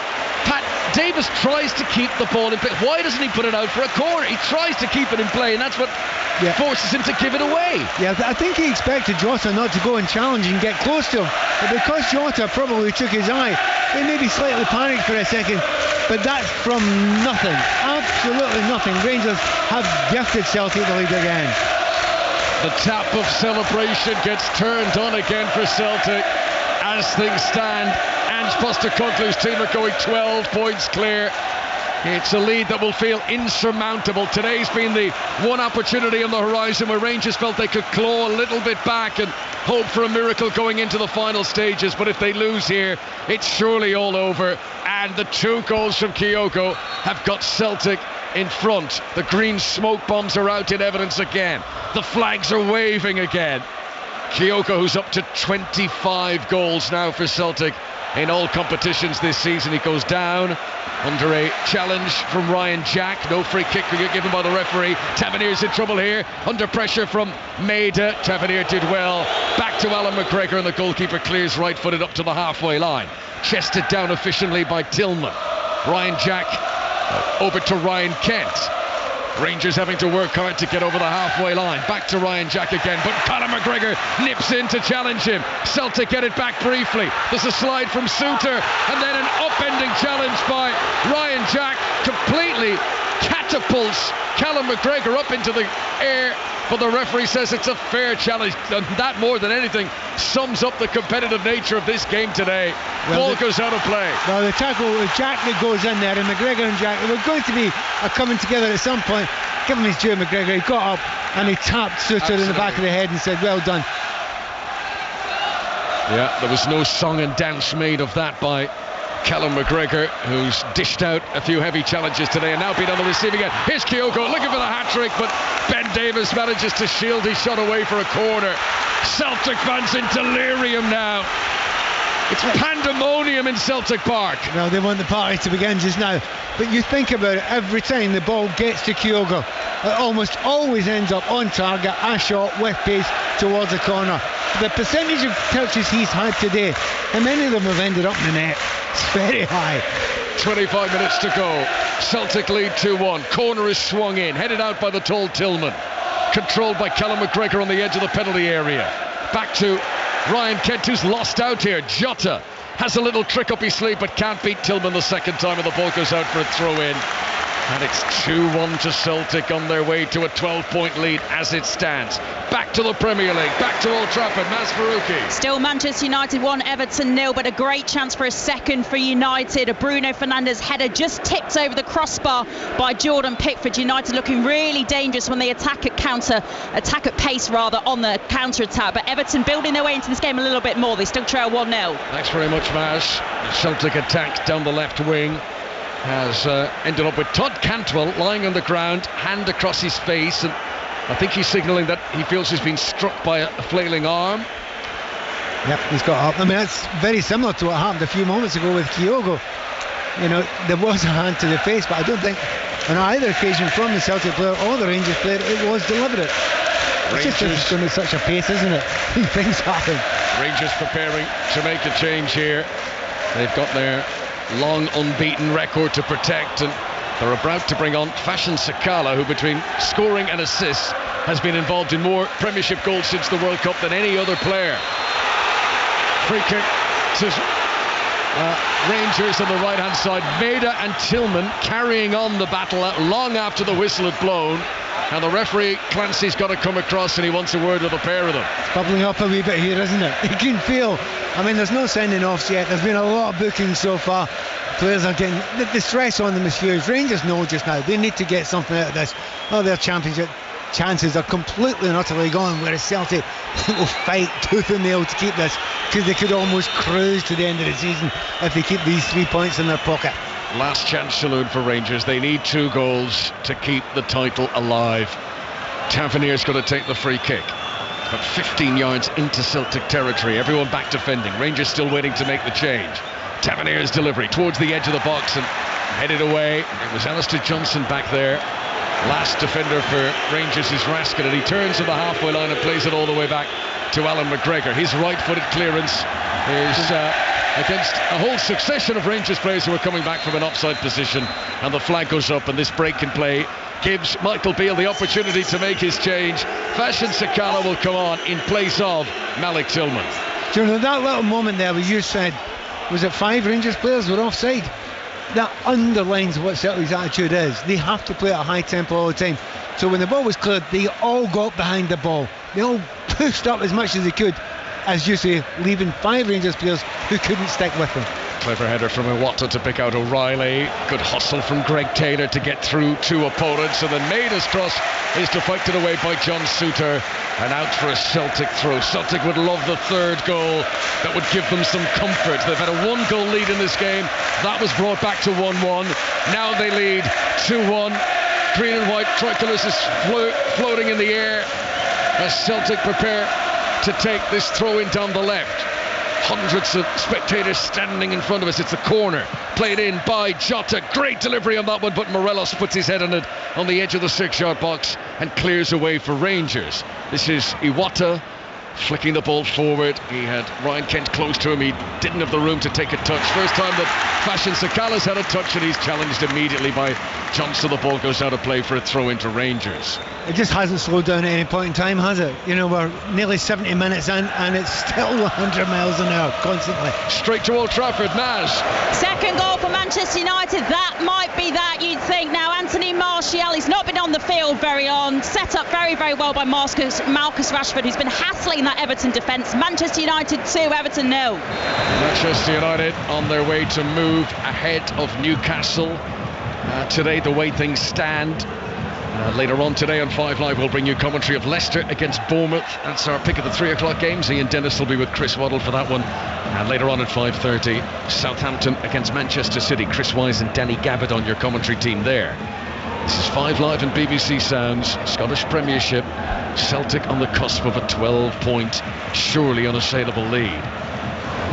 Pat Davis tries to keep the ball in play. Why doesn't he put it out for a corner? He tries to keep it in play, and that's what forces him to give it away. Yeah, I think he expected Jota not to go and challenge and get close to him, but because Jota probably took his eye, he maybe slightly panicked for a second, but that's from nothing, absolutely nothing. Rangers have gifted Celtic the lead again. The tap of celebration gets turned on again for Celtic. As things stand, Ange Postecoglou's team are going 12 points clear. It's a lead that will feel insurmountable. Today's been the one opportunity on the horizon where Rangers felt they could claw a little bit back and hope for a miracle going into the final stages. But if they lose here, it's surely all over. And the 2 goals from Kyogo have got Celtic in front. The green smoke bombs are out in evidence again. The flags are waving again. Kyogo, who's up to 25 goals now for Celtic in all competitions this season. He goes down under a challenge from Ryan Jack. No free kick given by the referee. Tavernier's in trouble here, under pressure from Maida. Tavernier did well. Back to Alan McGregor, and the goalkeeper clears right-footed up to the halfway line. Chested down efficiently by Tillman. Ryan Jack over to Ryan Kent. Rangers having to work hard to get over the halfway line. Back to Ryan Jack again, but Conor McGregor nips in to challenge him. Celtic get it back briefly. There's a slide from Suter, and then an upending challenge by Ryan Jack completely catapults Callum McGregor up into the air, but the referee says it's a fair challenge, and that more than anything sums up the competitive nature of this game today. Ball goes out of play. Well, the tackle with Jack that goes in there, and McGregor and Jack, they were going to be coming together at some point. Give him his due, McGregor. He got up and he tapped Suter in the back of the head and said, well done. Yeah, there was no song and dance made of that by Callum McGregor, who's dished out a few heavy challenges today and now been on the receiving end. Here's Kyogo looking for the hat-trick, but Ben Davis manages to shield his shot away for a corner. Celtic fans in delirium now. It's pandemonium in Celtic Park. Well, they want the party to begin just now. But you think about it, every time the ball gets to Kyogo, it almost always ends up on target, a shot with pace towards the corner. The percentage of touches he's had today, and many of them have ended up in the net, it's very high. 25 minutes to go. Celtic lead 2-1. Corner is swung in, headed out by the tall Tillman. Controlled by Callum McGregor on the edge of the penalty area. Back to Ryan Kent, who's lost out here. Jota has a little trick up his sleeve but can't beat Tillman the second time, and the ball goes out for a throw-in. And it's 2-1 to Celtic on their way to a 12-point lead as it stands. Back to the Premier League, back to Old Trafford. Maz Faruqi. Still Manchester United 1, Everton 0, but a great chance for a second for United. A Bruno Fernandes header just tipped over the crossbar by Jordan Pickford. United looking really dangerous when they attack at pace on the counter-attack. But Everton building their way into this game a little bit more. They still trail 1-0. Thanks very much, Maz. Celtic attack down the left wing has ended up with Todd Cantwell lying on the ground, hand across his face, and I think he's signalling that he feels he's been struck by a flailing arm. Yep, he's got up. I mean, that's very similar to what happened a few moments ago with Kyogo. You know, there was a hand to the face, but I don't think on either occasion from the Celtic player or the Rangers player it was deliberate. It's just going at such a pace, isn't it? Things happen. Rangers preparing to make a change here. They've got their long unbeaten record to protect, and they're about to bring on Fashion Sakala, who between scoring and assists has been involved in more Premiership goals since the World Cup than any other player. Free kick to Rangers on the right hand side. Maida and Tillman carrying on the battle long after the whistle had blown, and the referee Clancy's got to come across and he wants a word with a pair of them. It's bubbling up a wee bit here, isn't it? You can feel, I mean, there's no sending offs yet. There's been a lot of bookings so far. Players are getting, the stress on them is huge. Rangers know just now they need to get something out of this. Oh, their championship chances are completely and utterly gone, whereas Celtic will fight tooth and nail to keep this, because they could almost cruise to the end of the season if they keep these 3 points in their pocket. Last chance saloon for Rangers. They need 2 goals to keep the title alive. Tavernier's got to take the free kick. But 15 yards into Celtic territory. Everyone back defending. Rangers still waiting to make the change. Tavernier's delivery towards the edge of the box and headed away. It was Alistair Johnson back there. Last defender for Rangers is Raskin, and he turns to the halfway line and plays it all the way back to Alan McGregor. His right-footed clearance is against a whole succession of Rangers players who are coming back from an offside position, and the flag goes up, and this break in play gives Michael Beale the opportunity to make his change. Fashion Sakala will come on in place of Malik Tillman. Do you know that little moment there where you said, was it 5 Rangers players were offside? That underlines what Celtic's attitude is. They have to play at a high tempo all the time. So when the ball was cleared, they all got behind the ball. They all pushed up as much as they could, as you say, leaving 5 Rangers players who couldn't stick with them. Clever header from Iwata to pick out O'Reilly. Good hustle from Greg Taylor to get through 2 opponents, and then Maida's cross is deflected away by John Suter, and out for a Celtic throw. Celtic would love the 3rd goal. That would give them some comfort. They've had a 1-goal lead in this game. That was brought back to 1-1. Now they lead 2-1. Green and white tricolours is floating in the air as Celtic prepare to take this throw in down the left. Hundreds of spectators standing in front of us. It's a corner played in by Jota. Great delivery on that one, but Morelos puts his head on it on the edge of the 6-yard box and clears away for Rangers. This is Iwata flicking the ball forward. He had Ryan Kent close to him. He didn't have the room to take a touch. First time that Fashion Sakala's had a touch, and he's challenged immediately by Johnson. The ball goes out of play for a throw into Rangers. It just hasn't slowed down at any point in time, has it? You know, we're nearly 70 minutes in and it's still 100 miles an hour constantly. Straight to Old Trafford, Naz. Second goal for Manchester United. That might be that, you'd think. Now Anthony Martial, he's not been on the field very long. Set up very, very well by Marcus Rashford, who's been hassling that Everton defence. Manchester United 2, Everton 0. Manchester United on their way to move ahead of Newcastle. Today, the way things stand. Later on today on 5 Live, we'll bring you commentary of Leicester against Bournemouth. That's our pick of the 3 o'clock games. Ian Dennis will be with Chris Waddle for that one. And later on at 5:30, Southampton against Manchester City. Chris Wise and Danny Gabbard on your commentary team there. This is 5 Live and BBC Sounds. Scottish Premiership. Celtic on the cusp of a 12-point, surely unassailable lead.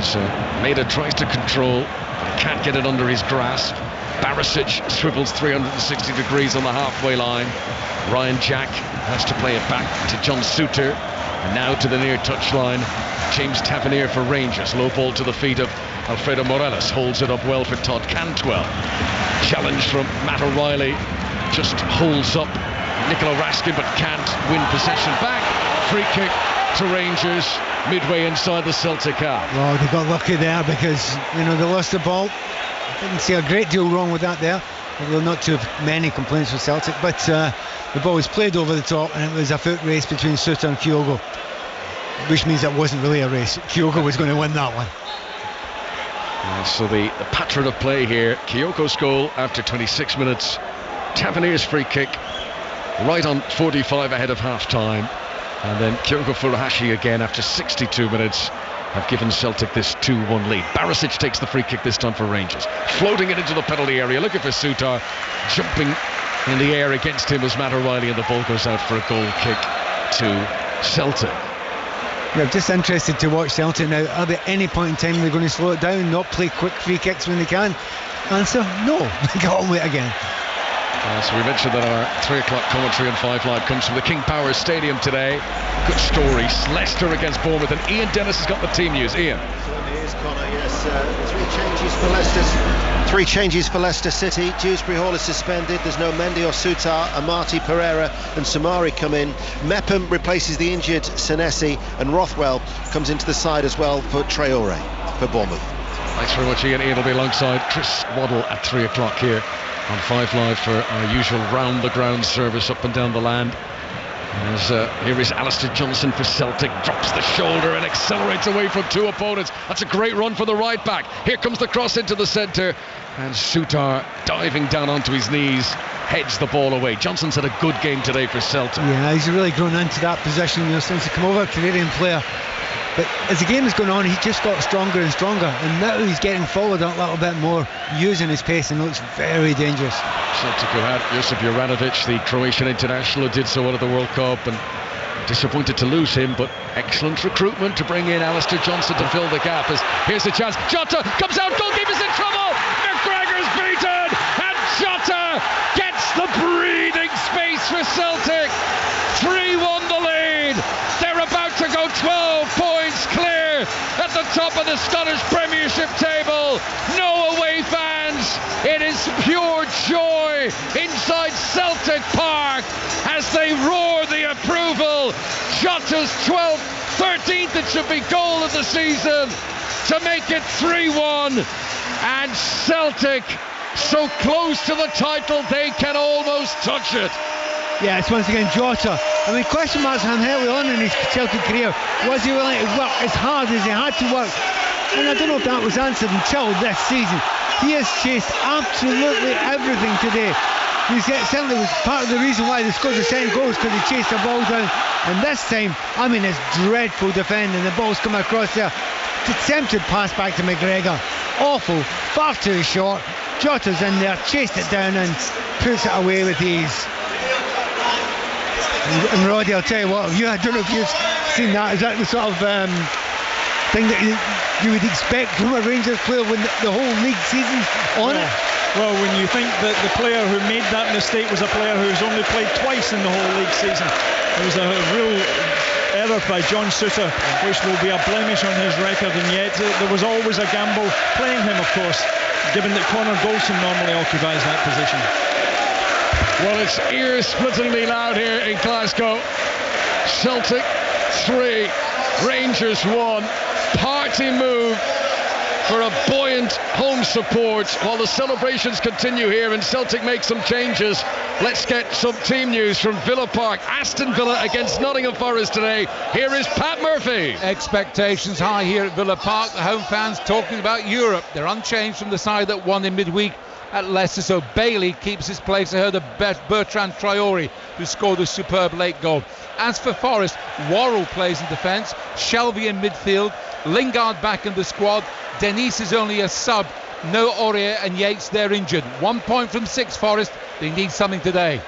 So Maida tries to control, but can't get it under his grasp. Barisic swivels 360 degrees on the halfway line. Ryan Jack has to play it back to John Souttar, and now to the near touchline. James Tavernier for Rangers. Low ball to the feet of Alfredo Morelos. Holds it up well for Todd Cantwell. Challenge from Matt O'Reilly. Just holds up Nicola Raskin, but can't win possession back. Free kick to Rangers midway inside the Celtic half. Well, they got lucky there because, you know, they lost the ball. Didn't see a great deal wrong with that there, although not too many complaints for Celtic, but the ball was played over the top and it was a foot race between Souttar and Kyogo, which means it wasn't really a race. Kyogo was going to win that one. So the pattern of play here, Kyogo's goal after 26 minutes, Tavernier's free kick right on 45 ahead of half-time, and then Kyogo Furuhashi again after 62 minutes have given Celtic this 2-1 lead. Barisic takes the free kick this time for Rangers, floating it into the penalty area, looking for Souttar, jumping in the air against him as Matt O'Reilly, and the ball goes out for a goal kick to Celtic. Yeah, I'm just interested to watch Celtic now. Are there any point in time they're going to slow it down, not play quick free kicks when they can? Answer, no. They got on with it again. So we mentioned that our 3 o'clock commentary on 5 Live comes from the King Power Stadium today. Good stories. Leicester against Bournemouth, and Ian Dennis has got the team news. Ian. Certainly is, Connor, yes. 3 changes for Leicester City. Dewsbury Hall is suspended. There's no Mendy or Souttar. Amati, Pereira and Samari come in. Mepham replaces the injured Senesi, and Rothwell comes into the side as well for Traore for Bournemouth. Thanks very much, Ian. Ian will be alongside Chris Waddle at 3 o'clock here on 5 Live for our usual round-the-ground service up and down the land. As here is Alistair Johnson for Celtic, drops the shoulder and accelerates away from 2 opponents. That's a great run for the right back. Here comes the cross into the centre, and Souttar diving down onto his knees heads the ball away. Johnson's had a good game today for Celtic. Yeah, he's really grown into that position, you know, since he came over, Canadian player. But as the game has gone on, he just got stronger and stronger, and now he's getting forward a little bit more, using his pace, and looks very dangerous. Celtic who had Josip Juranovic, the Croatian international who did so well at the World Cup, and disappointed to lose him, but excellent recruitment to bring in Alistair Johnson to fill the gap. As here's the chance, Jota comes out, goalkeeper's in trouble, McGregor's beaten, and Jota gets the breathing space for Celtic. 3-1 the lead. They're about to go 12 points clear at the top of the Scottish Premiership table. No away fans. It is pure joy inside Celtic Park as they roar the approval. Jota's 12th, 13th it should be goal of the season to make it 3-1, and Celtic so close to the title they can almost touch it. Yeah, it's once again Jota. I mean, question marks on early on in his Celtic career. Was he willing to work as hard as he had to work? And I don't know if that was answered until this season. He has chased absolutely everything today. He certainly was part of the reason why they scored the second goal, because he chased the ball down. And this time, I mean, it's dreadful defending. The ball's coming across there. Attempted pass back to McGregor. Awful, far too short. Jota's in there, chased it down and puts it away with ease. And Roddy, I'll tell you what, I don't know if you've seen that. Is that the sort of thing that you would expect from a Rangers player when the whole league season's on it? Well, when you think that the player who made that mistake was a player who's only played twice in the whole league season, it was a real error by John Souttar, which will be a blemish on his record, and yet there was always a gamble playing him, of course, given that Connor Golson normally occupies that position. Well, it's ear-splittingly loud here in Glasgow. Celtic 3, Rangers 1. Party move for a buoyant home support while the celebrations continue here and Celtic make some changes. Let's get some team news from Villa Park. Aston Villa against Nottingham Forest today. Here is Pat Murphy. Expectations high here at Villa Park. The home fans talking about Europe. They're unchanged from the side that won in midweek at Leicester, so Bailey keeps his place ahead of Bertrand Traore, who scored a superb late goal. As for Forest, Worrell plays in defence, Shelby in midfield, Lingard back in the squad, Denise is only a sub, no Aurier and Yates, they're injured. 1 point from 6 Forest, they need something today.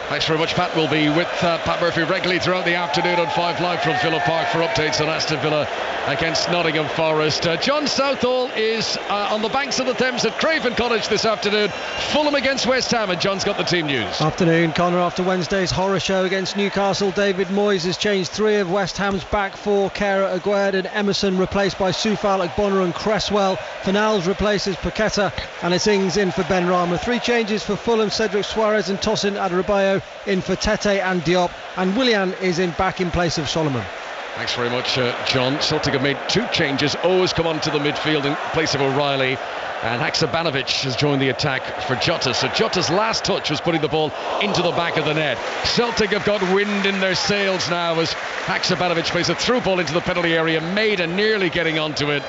Thanks very much, Pat. We'll be with Pat Murphy regularly throughout the afternoon on 5 Live from Villa Park for updates on Aston Villa against Nottingham Forest. John Southall is on the banks of the Thames at Craven Cottage this afternoon. Fulham against West Ham, and John's got the team news. Afternoon, Connor. After Wednesday's horror show against Newcastle, David Moyes has changed 3 of West Ham's back 4. Kara, Aguerd and Emerson replaced by Soufal, Bonner and Cresswell. Fornals replaces Paqueta and it's Ings in for Ben Rama. 3 changes for Fulham: Cedric Suarez and Tosin Adarabioyo in for Tete and Diop, and Willian is back in place of Solomon. Thanks very much, John. Celtic have made 2 changes. O has come onto the midfield in place of O'Reilly, and Haksabanovic has joined the attack for Jota. So Jota's last touch was putting the ball into the back of the net. Celtic have got wind in their sails now as Haksabanovic plays a through ball into the penalty area, made and nearly getting onto it.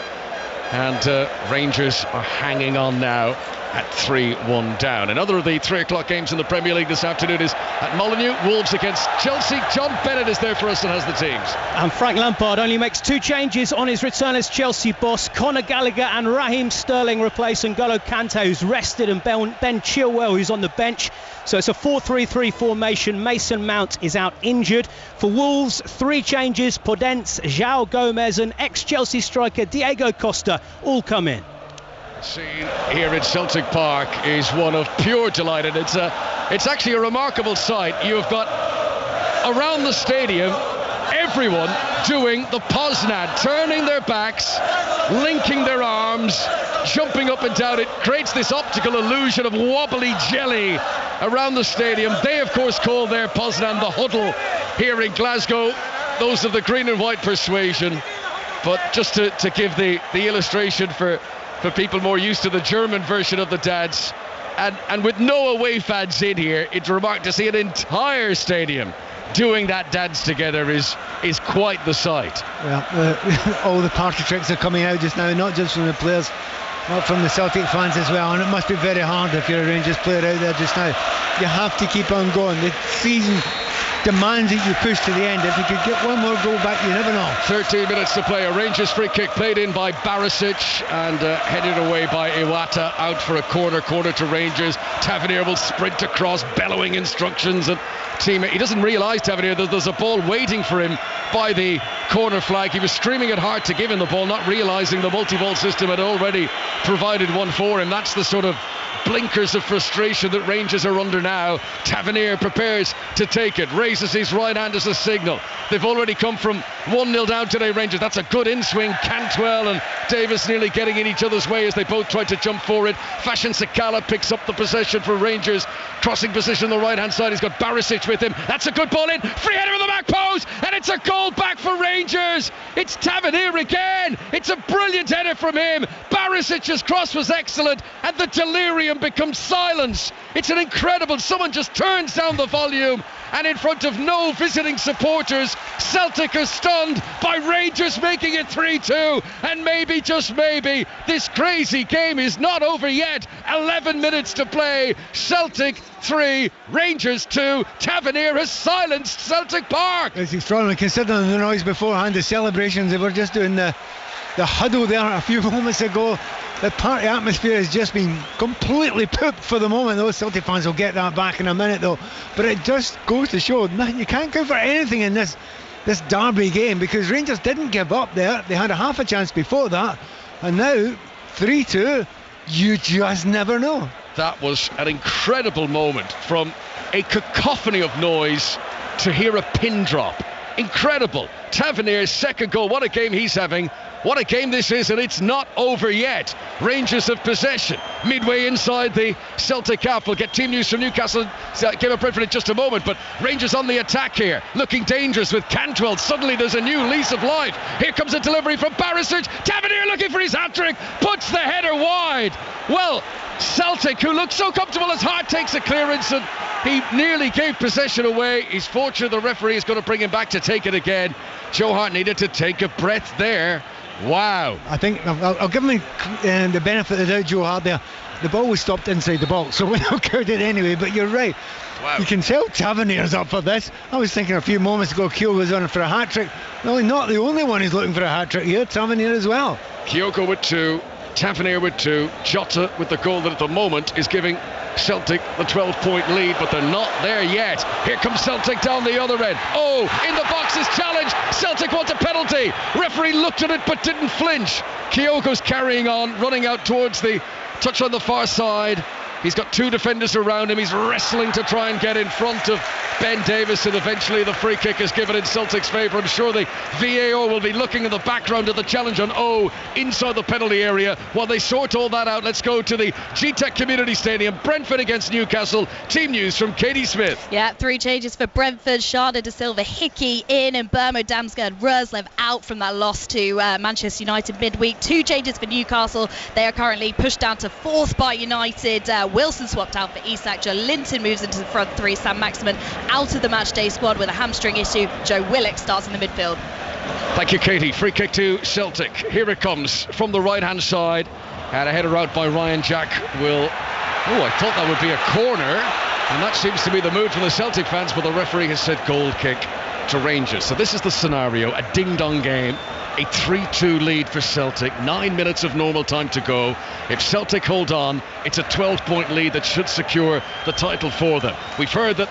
And Rangers are hanging on now at 3-1 down. Another of the 3 o'clock games in the Premier League this afternoon is at Molineux. Wolves against Chelsea. John Bennett is there for us and has the teams. And Frank Lampard only makes 2 changes on his return as Chelsea boss. Conor Gallagher and Raheem Sterling replace N'Golo Kante, who's rested, and Ben Chilwell, who's on the bench. So it's a 4-3-3 formation. Mason Mount is out injured. For Wolves, 3 changes. Podence, João Gomez and ex-Chelsea striker Diego Costa all come in. The scene here at Celtic Park is one of pure delight, and it's actually a remarkable sight. You've got around the stadium everyone doing the Poznan, turning their backs, linking their arms, jumping up and down. It creates this optical illusion of wobbly jelly around the stadium. They of course call their Poznan the huddle here in Glasgow, those of the green and white persuasion. But just to give the illustration for people more used to the German version of the dance, and with no away fans in here, it's remarkable to see an entire stadium doing that dance together is quite the sight. Well, all the party tricks are coming out just now, not just from the players, not from the Celtic fans as well, and it must be very hard if you're a Rangers player out there just now. You have to keep on going. The season demands that you push to the end. If you could get one more goal back, you never know. 13 minutes to play. A Rangers free kick played in by Barisic and headed away by Iwata, out for a corner to Rangers. Tavernier will sprint across, bellowing instructions, and teammate, he doesn't realise, Tavernier, that there's a ball waiting for him by the corner flag. He was streaming it hard to give him the ball, not realising the multi-ball system had already provided one for him. That's the sort of blinkers of frustration that Rangers are under now. Tavernier prepares to take it, raises his right hand as a signal. They've already come from 1-0 down today, Rangers. That's a good in-swing. Cantwell and Davis nearly getting in each other's way as they both tried to jump forward. Fashion Sakala picks up the possession for Rangers. Crossing position on the right hand side, he's got Barisic with him. That's a good ball in, free header in the back post, and it's a goal back for Rangers. It's Tavernier again. It's a brilliant header from him. Barisic's cross was excellent, and the delirium becomes silence. It's an incredible, someone just turns down the volume, and in front of no visiting supporters, Celtic are stunned by Rangers making it 3-2, and maybe, just maybe, this crazy game is not over yet. 11 minutes to play. Celtic 3, Rangers 2. Tavernier has silenced Celtic Park. It's extraordinary considering the noise beforehand, the celebrations. They were just doing the huddle there a few moments ago. The party atmosphere has just been completely pooped for the moment. Those Celtic fans will get that back in a minute though. But it just goes to show, man, you can't go for anything in this this Derby game, because Rangers didn't give up there. They had a half a chance before that, and now 3-2. You just never know. That was an incredible moment, from a cacophony of noise to hear a pin drop. Incredible. Tavernier's second goal. What a game he's having. What a game this is, and it's not over yet. Rangers have possession midway inside the Celtic half. We'll get team news from Newcastle. Game of Brentford in just a moment, but Rangers on the attack here, looking dangerous with Cantwell. Suddenly there's a new lease of life. Here comes a delivery from Barisic. Tavernier looking for his hat-trick, puts the header wide. Well, Celtic, who looked so comfortable as Hart takes a clearance, and he nearly gave possession away. He's fortunate the referee is going to bring him back to take it again. Joe Hart needed to take a breath there. Wow. I think I'll give him the benefit of the doubt, Joe Hart there. The ball was stopped inside the box, so we don't count it anyway, but you're right. Wow. You can tell Tavernier's up for this. I was thinking a few moments ago Kyogo was on for a hat-trick. Well, not the only one who's looking for a hat-trick here, Tavernier as well. Kyogo with 2, Tavernier with 2, Jota with the goal that at the moment is giving Celtic the 12-point lead, but they're not there yet. Here comes Celtic down the other end. Oh, in the box is challenged. Celtic wants a penalty. Referee looked at it but didn't flinch. Kyogo's carrying on, running out towards the touch on the far side. He's got 2 defenders around him. He's wrestling to try and get in front of Ben Davis, and eventually the free kick is given in Celtic's favour. I'm sure the VAR will be looking in the background at the challenge on O inside the penalty area. While they sort all that out, let's go to the G-Tech Community Stadium. Brentford against Newcastle. Team news from Katie Smith. Yeah, 3 changes for Brentford. Sharda De Silva, Hickey in, and Burmo, Damsgaard, Roslev out from that loss to Manchester United midweek. 2 changes for Newcastle. They are currently pushed down to 4th by United. Wilson swapped out for Isak. Joe Linton moves into the front 3. Sam Maximin out of the matchday squad with a hamstring issue. Joe Willock starts in the midfield. Thank you, Katie. Free kick to Celtic. Here it comes from the right-hand side. And a header out by Ryan Jack will... Oh, I thought that would be a corner. And that seems to be the mood from the Celtic fans, but the referee has said goal kick to Rangers. So this is the scenario, a ding-dong game. A 3-2 lead for Celtic, 9 minutes of normal time to go. If Celtic hold on, it's a 12-point lead that should secure the title for them. We've heard that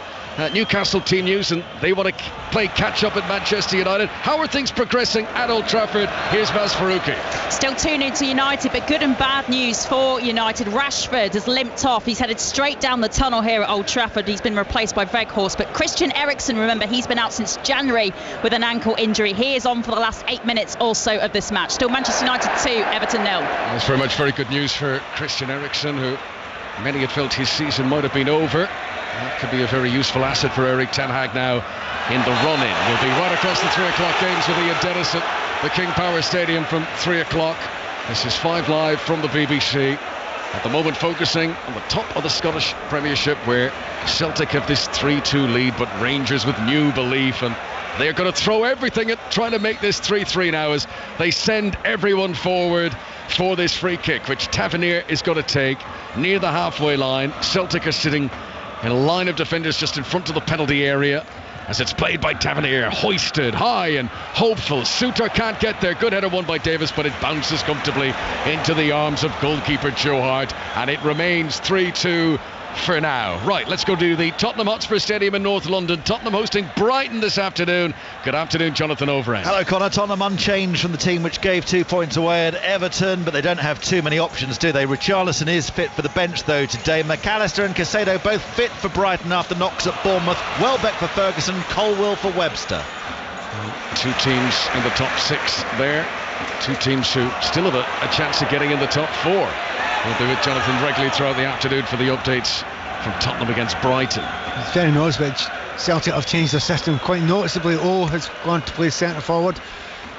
Newcastle team news, and they want to play catch-up at Manchester United. How are things progressing at Old Trafford? Here's Baz Faruqi. Still 2-0 to United, but good and bad news for United. Rashford has limped off. He's headed straight down the tunnel here at Old Trafford. He's been replaced by Weghorst, but Christian Eriksen, remember, he's been out since January with an ankle injury. He is on for the last 8 minutes or so of this match. Still Manchester United 2, Everton 0. That's very much very good news for Christian Eriksen, who many had felt his season might have been over. That could be a very useful asset for Erik ten Hag now in the run-in. We'll be right across the 3 o'clock games with Ian Dennis at the King Power Stadium from 3 o'clock. This is 5 Live from the BBC. At the moment focusing on the top of the Scottish Premiership, where Celtic have this 3-2 lead, but Rangers with new belief, and they're going to throw everything at trying to make this 3-3 now as they send everyone forward for this free kick, which Tavernier is going to take near the halfway line. Celtic are sitting in a line of defenders just in front of the penalty area as it's played by Tavernier, hoisted high and hopeful. Suter can't get there. Good header won by Davis, but it bounces comfortably into the arms of goalkeeper Joe Hart, and it remains 3-2 for now. Right, let's go to the Tottenham Hotspur Stadium in North London. Tottenham hosting Brighton this afternoon. Good afternoon, Jonathan Overend. Hello, Connor. Tottenham unchanged from the team which gave 2 points away at Everton, but they don't have too many options, do they? Richarlison is fit for the bench though today. McAllister and Caicedo both fit for Brighton after knocks at Bournemouth. Welbeck for Ferguson, Colwill for Webster. 2 teams in the top 6 there. 2 teams who still have a chance of getting in the top 4. We'll be with Jonathan regularly throughout the afternoon for the updates from Tottenham against Brighton. It's very noticeable. Celtic have changed their system quite noticeably. O has gone to play centre forward.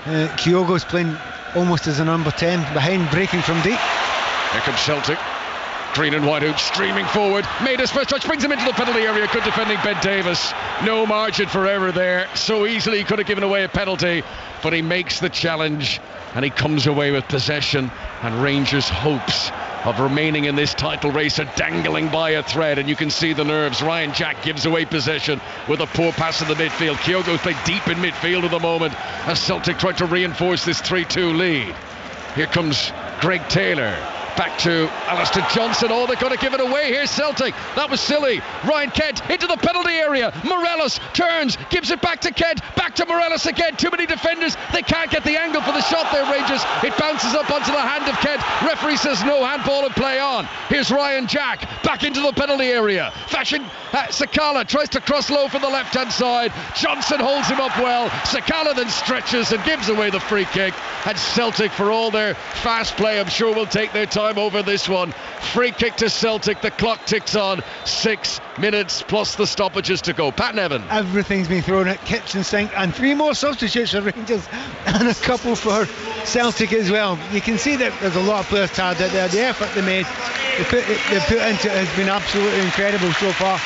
Kyogo's playing almost as a number 10 behind, breaking from deep. Here comes Celtic. Green and white out, streaming forward. Made his first touch, brings him into the penalty area. Good defending Ben Davis. No margin for error there. So easily he could have given away a penalty, but he makes the challenge and he comes away with possession, and Rangers' hopes of remaining in this title race are dangling by a thread, and you can see the nerves. Ryan Jack gives away possession with a poor pass in the midfield. Kyogo's played deep in midfield at the moment as Celtic try to reinforce this 3-2 lead. Here comes Greg Taylor. Back to Alistair Johnson. Oh, they're going to give it away here, Celtic. That was silly. Ryan Kent into the penalty area. Morelos turns, gives it back to Kent. Back to Morelos again. Too many defenders. They can't get the angle for the shot there, Rangers. It bounces up onto the hand of Kent. Referee says no, handball and play on. Here's Ryan Jack back into the penalty area. Sakala tries to cross low from the left-hand side. Johnson holds him up well. Sakala then stretches and gives away the free kick. And Celtic, for all their fast play, I'm sure will take their time over this one. Free kick to Celtic. The clock ticks on. 6 minutes plus the stoppages to go. Pat Nevin. Everything's been thrown at kitchen sink, and 3 more substitutes for Rangers and a couple for Celtic as well. You can see that there's a lot of players tired out there. The effort they made, they put into it has been absolutely incredible so far.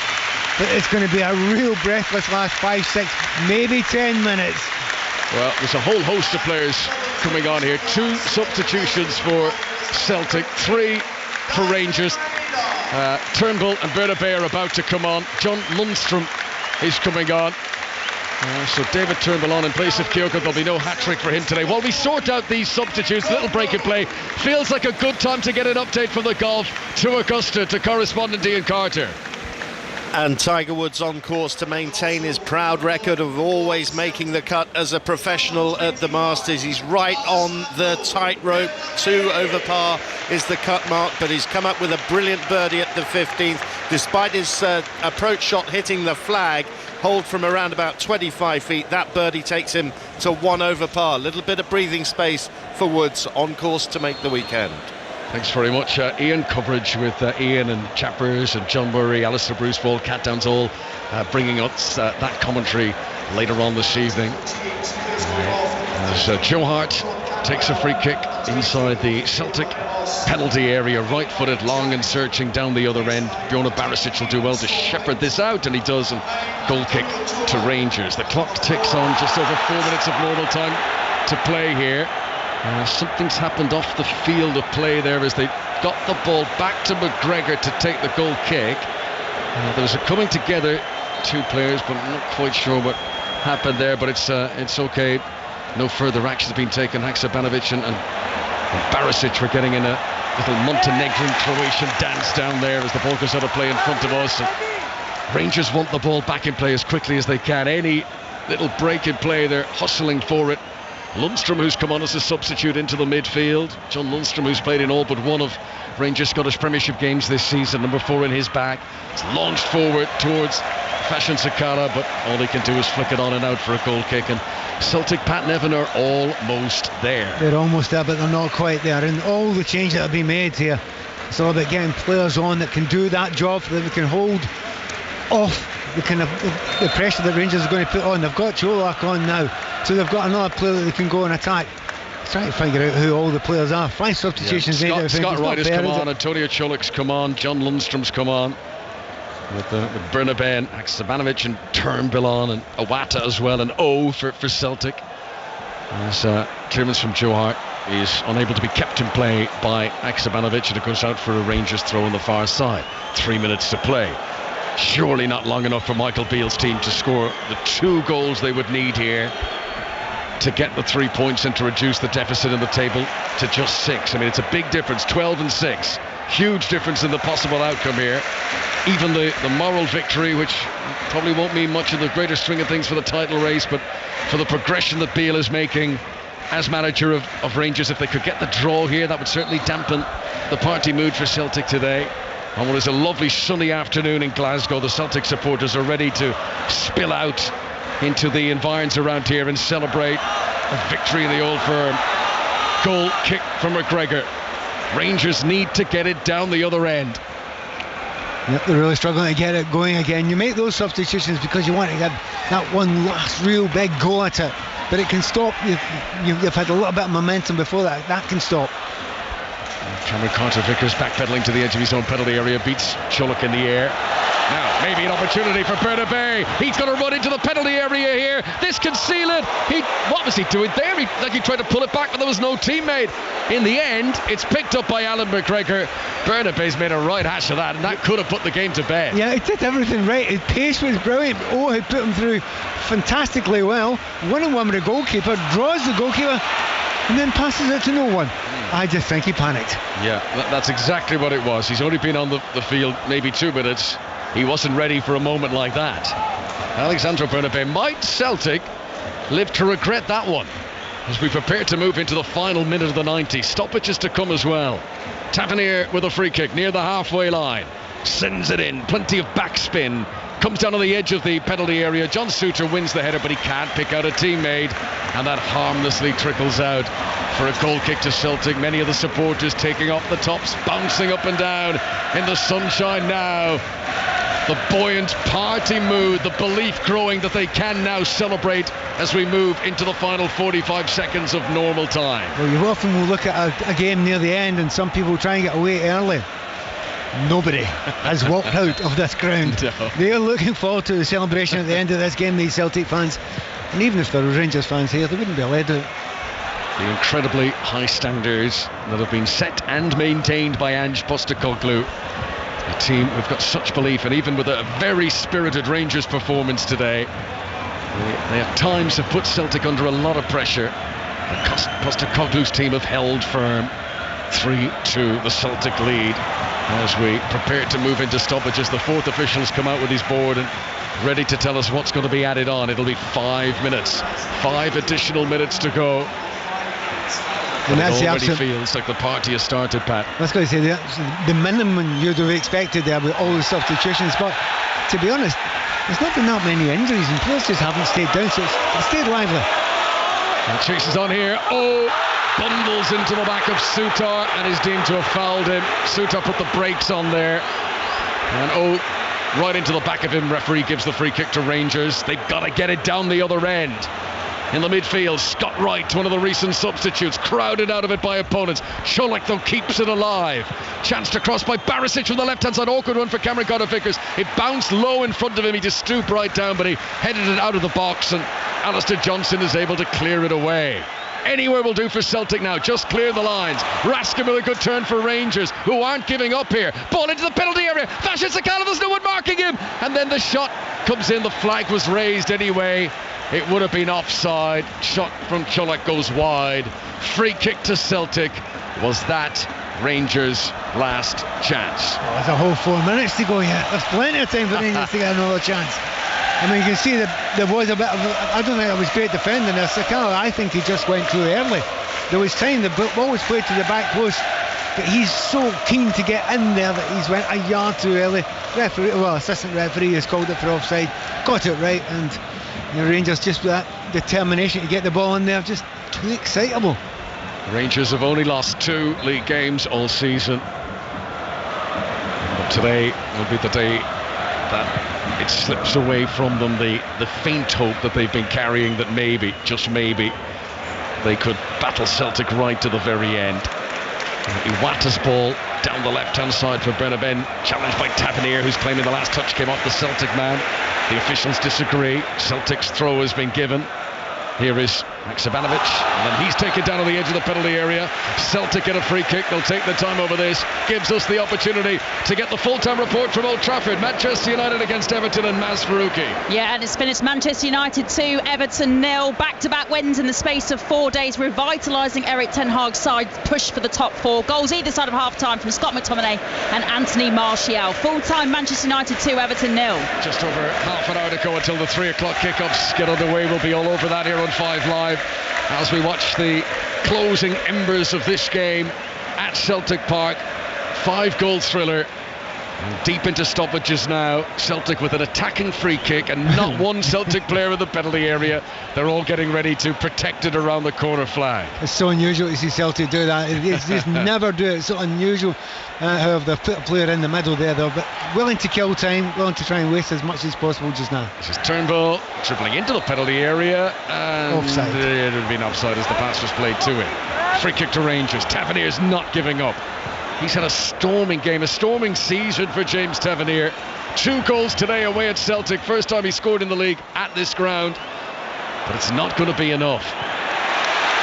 But it's going to be a real breathless last 5, 6, maybe 10 minutes. Well, there's a whole host of players coming on here. 2 substitutions for Celtic, 3 for Rangers. Turnbull and Bernabei are about to come on. John Lundstrom is coming on. So David Turnbull on in place of Kyogo. There'll be no hat-trick for him today. While we sort out these substitutes, a little break in play. Feels like a good time to get an update from the golf to Augusta, to correspondent Ian Carter. And Tiger Woods on course to maintain his proud record of always making the cut as a professional at the Masters. He's right on the tightrope. 2 over par is the cut mark, but he's come up with a brilliant birdie at the 15th. Despite his approach shot hitting the flag, hold from around about 25 feet, that birdie takes him to 1 over par. A little bit of breathing space for Woods, on course to make the weekend. Thanks very much, Ian. Coverage with Ian and Chappers and John Murray, Alistair Bruceball, Cat Downs, all bringing us that commentary later on this evening. As Joe Hart takes a free kick inside the Celtic penalty area, right-footed, long and searching down the other end. Bjorn Barisic will do well to shepherd this out, and he does. And goal kick to Rangers. The clock ticks on, just over 4 minutes of normal time to play here. Something's happened off the field of play there as they got the ball back to McGregor to take the goal kick. There was a coming together, 2 players, but I'm not quite sure what happened there. But it's okay. No further action has been taken. Haksabanovic and Barisic were getting in a little Montenegrin Croatian dance down there as the ball goes out of play in front of us. And Rangers want the ball back in play as quickly as they can. Any little break in play, they're hustling for it. Lundstrom, who's come on as a substitute into the midfield. John Lundstrom, who's played in all but one of Rangers' Scottish Premiership games this season, number 4 in his bag. It's launched forward towards Fashion Sakala, but all he can do is flick it on and out for a goal kick. And Celtic, Pat Nevin, are almost there. They're almost there, but they're not quite there. And all the changes that have been made here, it's all about getting players on that can do that job, that we can hold off the kind of the pressure that Rangers are going to put on. They've got Cholak on now, so they've got another player that they can go and attack. Trying to figure out who all the players are. 5 substitutions made. Scott Wright has come on, Antonio Cholak's come on, John Lundstrom's come on, with Bernabei and Haksabanovic and Turnbull on, and Iwata as well, and for Celtic. As clearance from Joe Hart is unable to be kept in play by Haksabanovic, and it goes out for a Rangers throw on the far side. 3 minutes to play. Surely not long enough for Michael Beale's team to score the 2 goals they would need here to get the 3 points and to reduce the deficit in the table to just 6. I mean, it's a big difference, 12 and 6. Huge difference in the possible outcome here. Even the moral victory, which probably won't mean much in the greater string of things for the title race, but for the progression that Beale is making as manager of Rangers, if they could get the draw here, that would certainly dampen the party mood for Celtic today. On what is a lovely sunny afternoon in Glasgow, the Celtic supporters are ready to spill out into the environs around here and celebrate a victory in the Old Firm. Goal kick from McGregor. Rangers need to get it down the other end. Yep, they're really struggling to get it going again. You make those substitutions because you want to get that one last real big go at it, but it can stop. You've had a little bit of momentum before that. That can stop. Cameron Carter-Vickers backpedaling to the edge of his own penalty area, beats Cholak in the air. Now, maybe an opportunity for Bernabei. He's going to run into the penalty area here. This can seal it. What was he doing there? He tried to pull it back, but there was no teammate. In the end, it's picked up by Alan McGregor. Bernabei's made a right hash of that, and that could have put the game to bed. Yeah, he did everything right. His pace was brilliant. He put him through fantastically well. 1-on-1 with the goalkeeper, draws the goalkeeper, and then passes it to no one. I just think he panicked. Yeah, that's exactly what it was. He's only been on the field maybe 2 minutes. He wasn't ready for a moment like that. Alexandre Bernabé. Might Celtic live to regret that one as we prepare to move into the final minute of the 90. Stoppages to come as well. Tavernier with a free kick near the halfway line. Sends it in. Plenty of backspin. Comes down on the edge of the penalty area. John Souttar wins the header, but he can't pick out a teammate, and that harmlessly trickles out for a goal kick to Celtic. Many of the supporters taking off the tops, bouncing up and down in the sunshine now. The buoyant party mood, the belief growing that they can now celebrate as we move into the final 45 seconds of normal time. Well, you often will look at a game near the end and some people try and get away early. Nobody has walked out of this ground. No. They are looking forward to the celebration at the end of this game, these Celtic fans. And even if there were Rangers fans here, they wouldn't be allowed out. The incredibly high standards that have been set and maintained by Ange Postecoglou. A team who've got such belief, and even with a very spirited Rangers performance today, they at times have put Celtic under a lot of pressure. Postecoglou's team have held firm. 3-2 the Celtic lead as we prepare to move into stoppages. The fourth official has come out with his board and ready to tell us what's going to be added on. It'll be 5 minutes, 5 additional minutes to go. And it already feels like the party has started, Pat. I was going to say the minimum you'd have expected there with all the substitutions, but to be honest, there's not been that many injuries and players just haven't stayed down, so it's stayed lively. And chases on here. Bundles into the back of Souttar and is deemed to have fouled him. Souttar put the brakes on there, and right into the back of him. Referee gives the free kick to Rangers. They've got to get it down the other end. In the midfield, Scott Wright, one of the recent substitutes, crowded out of it by opponents. Colak though keeps it alive. Chance to cross by Barisic from the left-hand side. Awkward one for Cameron Carter-Vickers. It bounced low in front of him. He just stooped right down, but he headed it out of the box, and Alistair Johnson is able to clear it away. Anywhere will do for Celtic now, just clear the lines. Raskin with a good turn for Rangers, who aren't giving up here. Ball into the penalty area. Fashion Sakala, there's no one marking him. And then the shot comes in. The flag was raised anyway. It would have been offside. Shot from Colak goes wide. Free kick to Celtic. Was that Rangers' last chance? Well, there's a whole 4 minutes to go yet. There's plenty of time for Rangers to get another chance. I mean, you can see that there was a bit of I don't think it was great defending there. Sakala, I think he just went too early. There was time, the ball was played to the back post, but he's so keen to get in there that he's went a yard too early. Assistant referee has called it for offside, got it right, and the Rangers just with that determination to get the ball in there, just too excitable. Rangers have only lost 2 league games all season, but today will be the day that it slips away from them, the faint hope that they've been carrying, that maybe, just maybe, they could battle Celtic right to the very end. Iwata's ball down the left-hand side for Bernabé, challenged by Tavernier, who's claiming the last touch came off the Celtic man. The officials disagree. Celtic's throw has been given. Here is Haksabanovic, and then he's taken down on the edge of the penalty area. Celtic get a free kick. They'll take their time over this. Gives us the opportunity to get the full-time report from Old Trafford. Manchester United against Everton and Maz Farouki. Yeah, and it's finished Manchester United 2, Everton 0. Back-to-back wins in the space of 4 days, revitalising Eric Ten Hag's side push for the top 4. Goals either side of half-time from Scott McTominay and Anthony Martial. Full-time Manchester United 2, Everton 0. Just over half an hour to go until the 3 o'clock kickoffs get underway. We'll be all over that here on 5 Live as we watch the closing embers of this game at Celtic Park. 5-goal thriller. And deep into stoppages now. Celtic with an attacking free kick and not one Celtic player in the penalty area. They're all getting ready to protect it around the corner flag. It's so unusual to see Celtic do that. It's just never do it. It's so unusual how they've put a player in the middle there. They're willing to kill time, willing to try and waste as much as possible just now. This is Turnbull dribbling into the penalty area, and offside. It would have been offside as the pass was played to him. Free kick to Rangers. Tavernier's not giving up. He's had a storming game, a storming season for James Tavernier. 2 goals today away at Celtic. First time he scored in the league at this ground. But it's not going to be enough.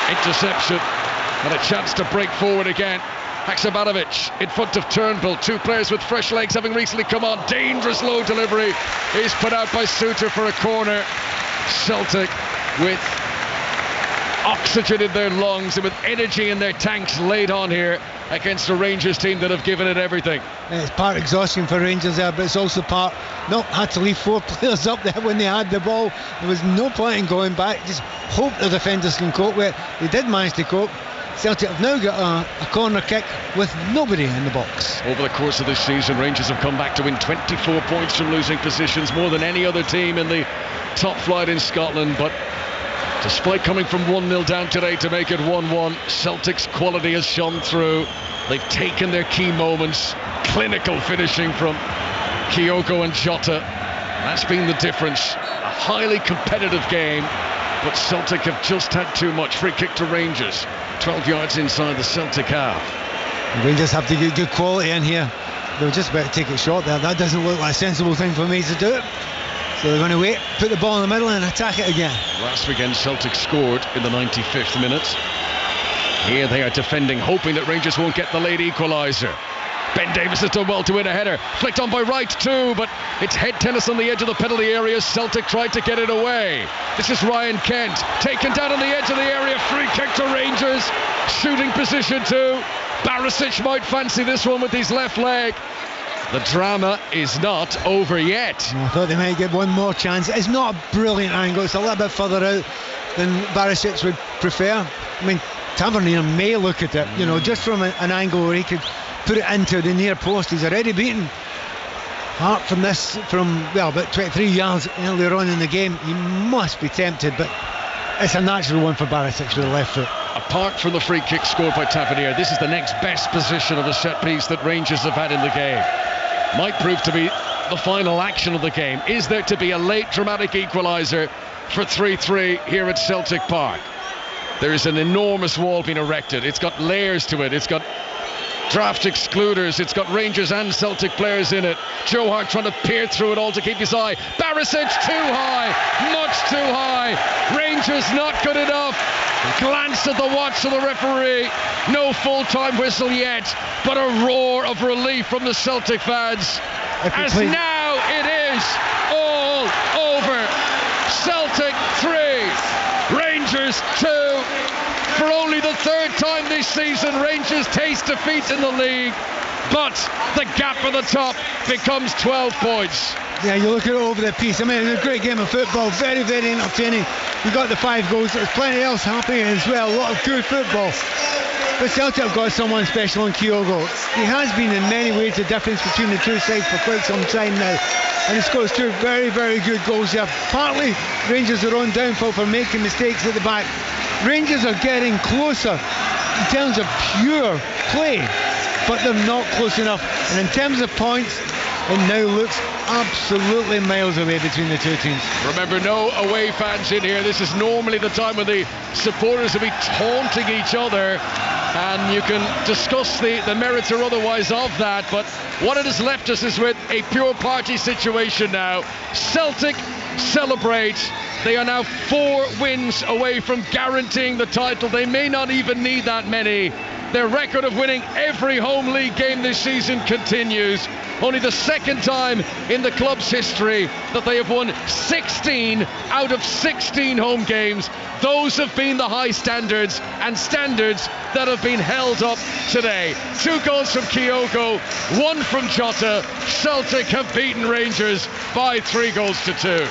Interception and a chance to break forward again. Haksabanovic in front of Turnbull. 2 players with fresh legs having recently come on. Dangerous low delivery is put out by Souttar for a corner. Celtic with oxygen in their lungs and with energy in their tanks laid on here against a Rangers team that have given it everything. It's part exhaustion for Rangers there, but it's also part, had to leave 4 players up there when they had the ball. There was no point in going back. Just hope the defenders can cope with it. They did manage to cope. Celtic have now got a corner kick with nobody in the box. Over the course of this season, Rangers have come back to win 24 points from losing positions, more than any other team in the top flight in Scotland. But despite coming from 1-0 down today to make it 1-1, Celtic's quality has shone through. They've taken their key moments. Clinical finishing from Kyogo and Jota. That's been the difference. A highly competitive game, but Celtic have just had too much. Free kick to Rangers, 12 yards inside the Celtic half. And Rangers have to get good quality in here. They were just about to take it short there. That doesn't look like a sensible thing for me to do. So they're going to wait, put the ball in the middle and attack it again. Last weekend Celtic scored in the 95th minute. Here they are defending, hoping that Rangers won't get the late equaliser. Ben Davies has done well to win a header. Flicked on by Wright too, but it's head tennis on the edge of the penalty area. Celtic tried to get it away. This is Ryan Kent, taken down on the edge of the area. Free kick to Rangers. Shooting position too. Barisic might fancy this one with his left leg. The drama is not over yet. I thought they might get one more chance. It's not a brilliant angle. It's a little bit further out than Barisic would prefer. I mean, Tavernier may look at it, just from an angle where he could put it into the near post. He's already beaten Hart from about 23 yards earlier on in the game. He must be tempted, but it's a natural one for Barisic with the left foot. Apart from the free kick scored by Tavernier, this is the next best position of a set piece that Rangers have had in the game. Might prove to be the final action of the game. Is there to be a late dramatic equaliser for 3-3 here at Celtic Park? There is an enormous wall being erected. It's got layers to it. It's got draft excluders. It's got Rangers and Celtic players in it. Joe Hart trying to peer through it all to keep his eye. Barisic too high, much too high. Rangers not good enough. Glance at the watch of the referee. No full-time whistle yet, but a roar of relief from the Celtic fans. As now it is all over. Celtic 3, Rangers 2. For only the third time this season, Rangers taste defeat in the league, but the gap at the top becomes 12 points. Yeah, you look at it over the piece. I mean, it's a great game of football, very, very entertaining. You got the 5 goals. There's plenty else happening as well. A lot of good football. But Celtic have got someone special in Kyogo. He has been in many ways the difference between the two sides for quite some time now. And he scores 2 very, very good goals there. Partly Rangers are on downfall for making mistakes at the back. Rangers are getting closer in terms of pure play, but they're not close enough. And in terms of points, it now looks absolutely miles away between the two teams. Remember, no away fans in here. This is normally the time when the supporters will be taunting each other, and you can discuss the merits or otherwise of that, but what it has left us is with a pure party situation now. Celtic celebrate. They are now 4 wins away from guaranteeing the title. They may not even need that many. Their record of winning every home league game this season continues. Only the second time in the club's history that they have won 16 out of 16 home games. Those have been the high standards, and standards that have been held up today. 2 goals from Kyogo, 1 from Jota. Celtic have beaten Rangers by 3 goals to 2.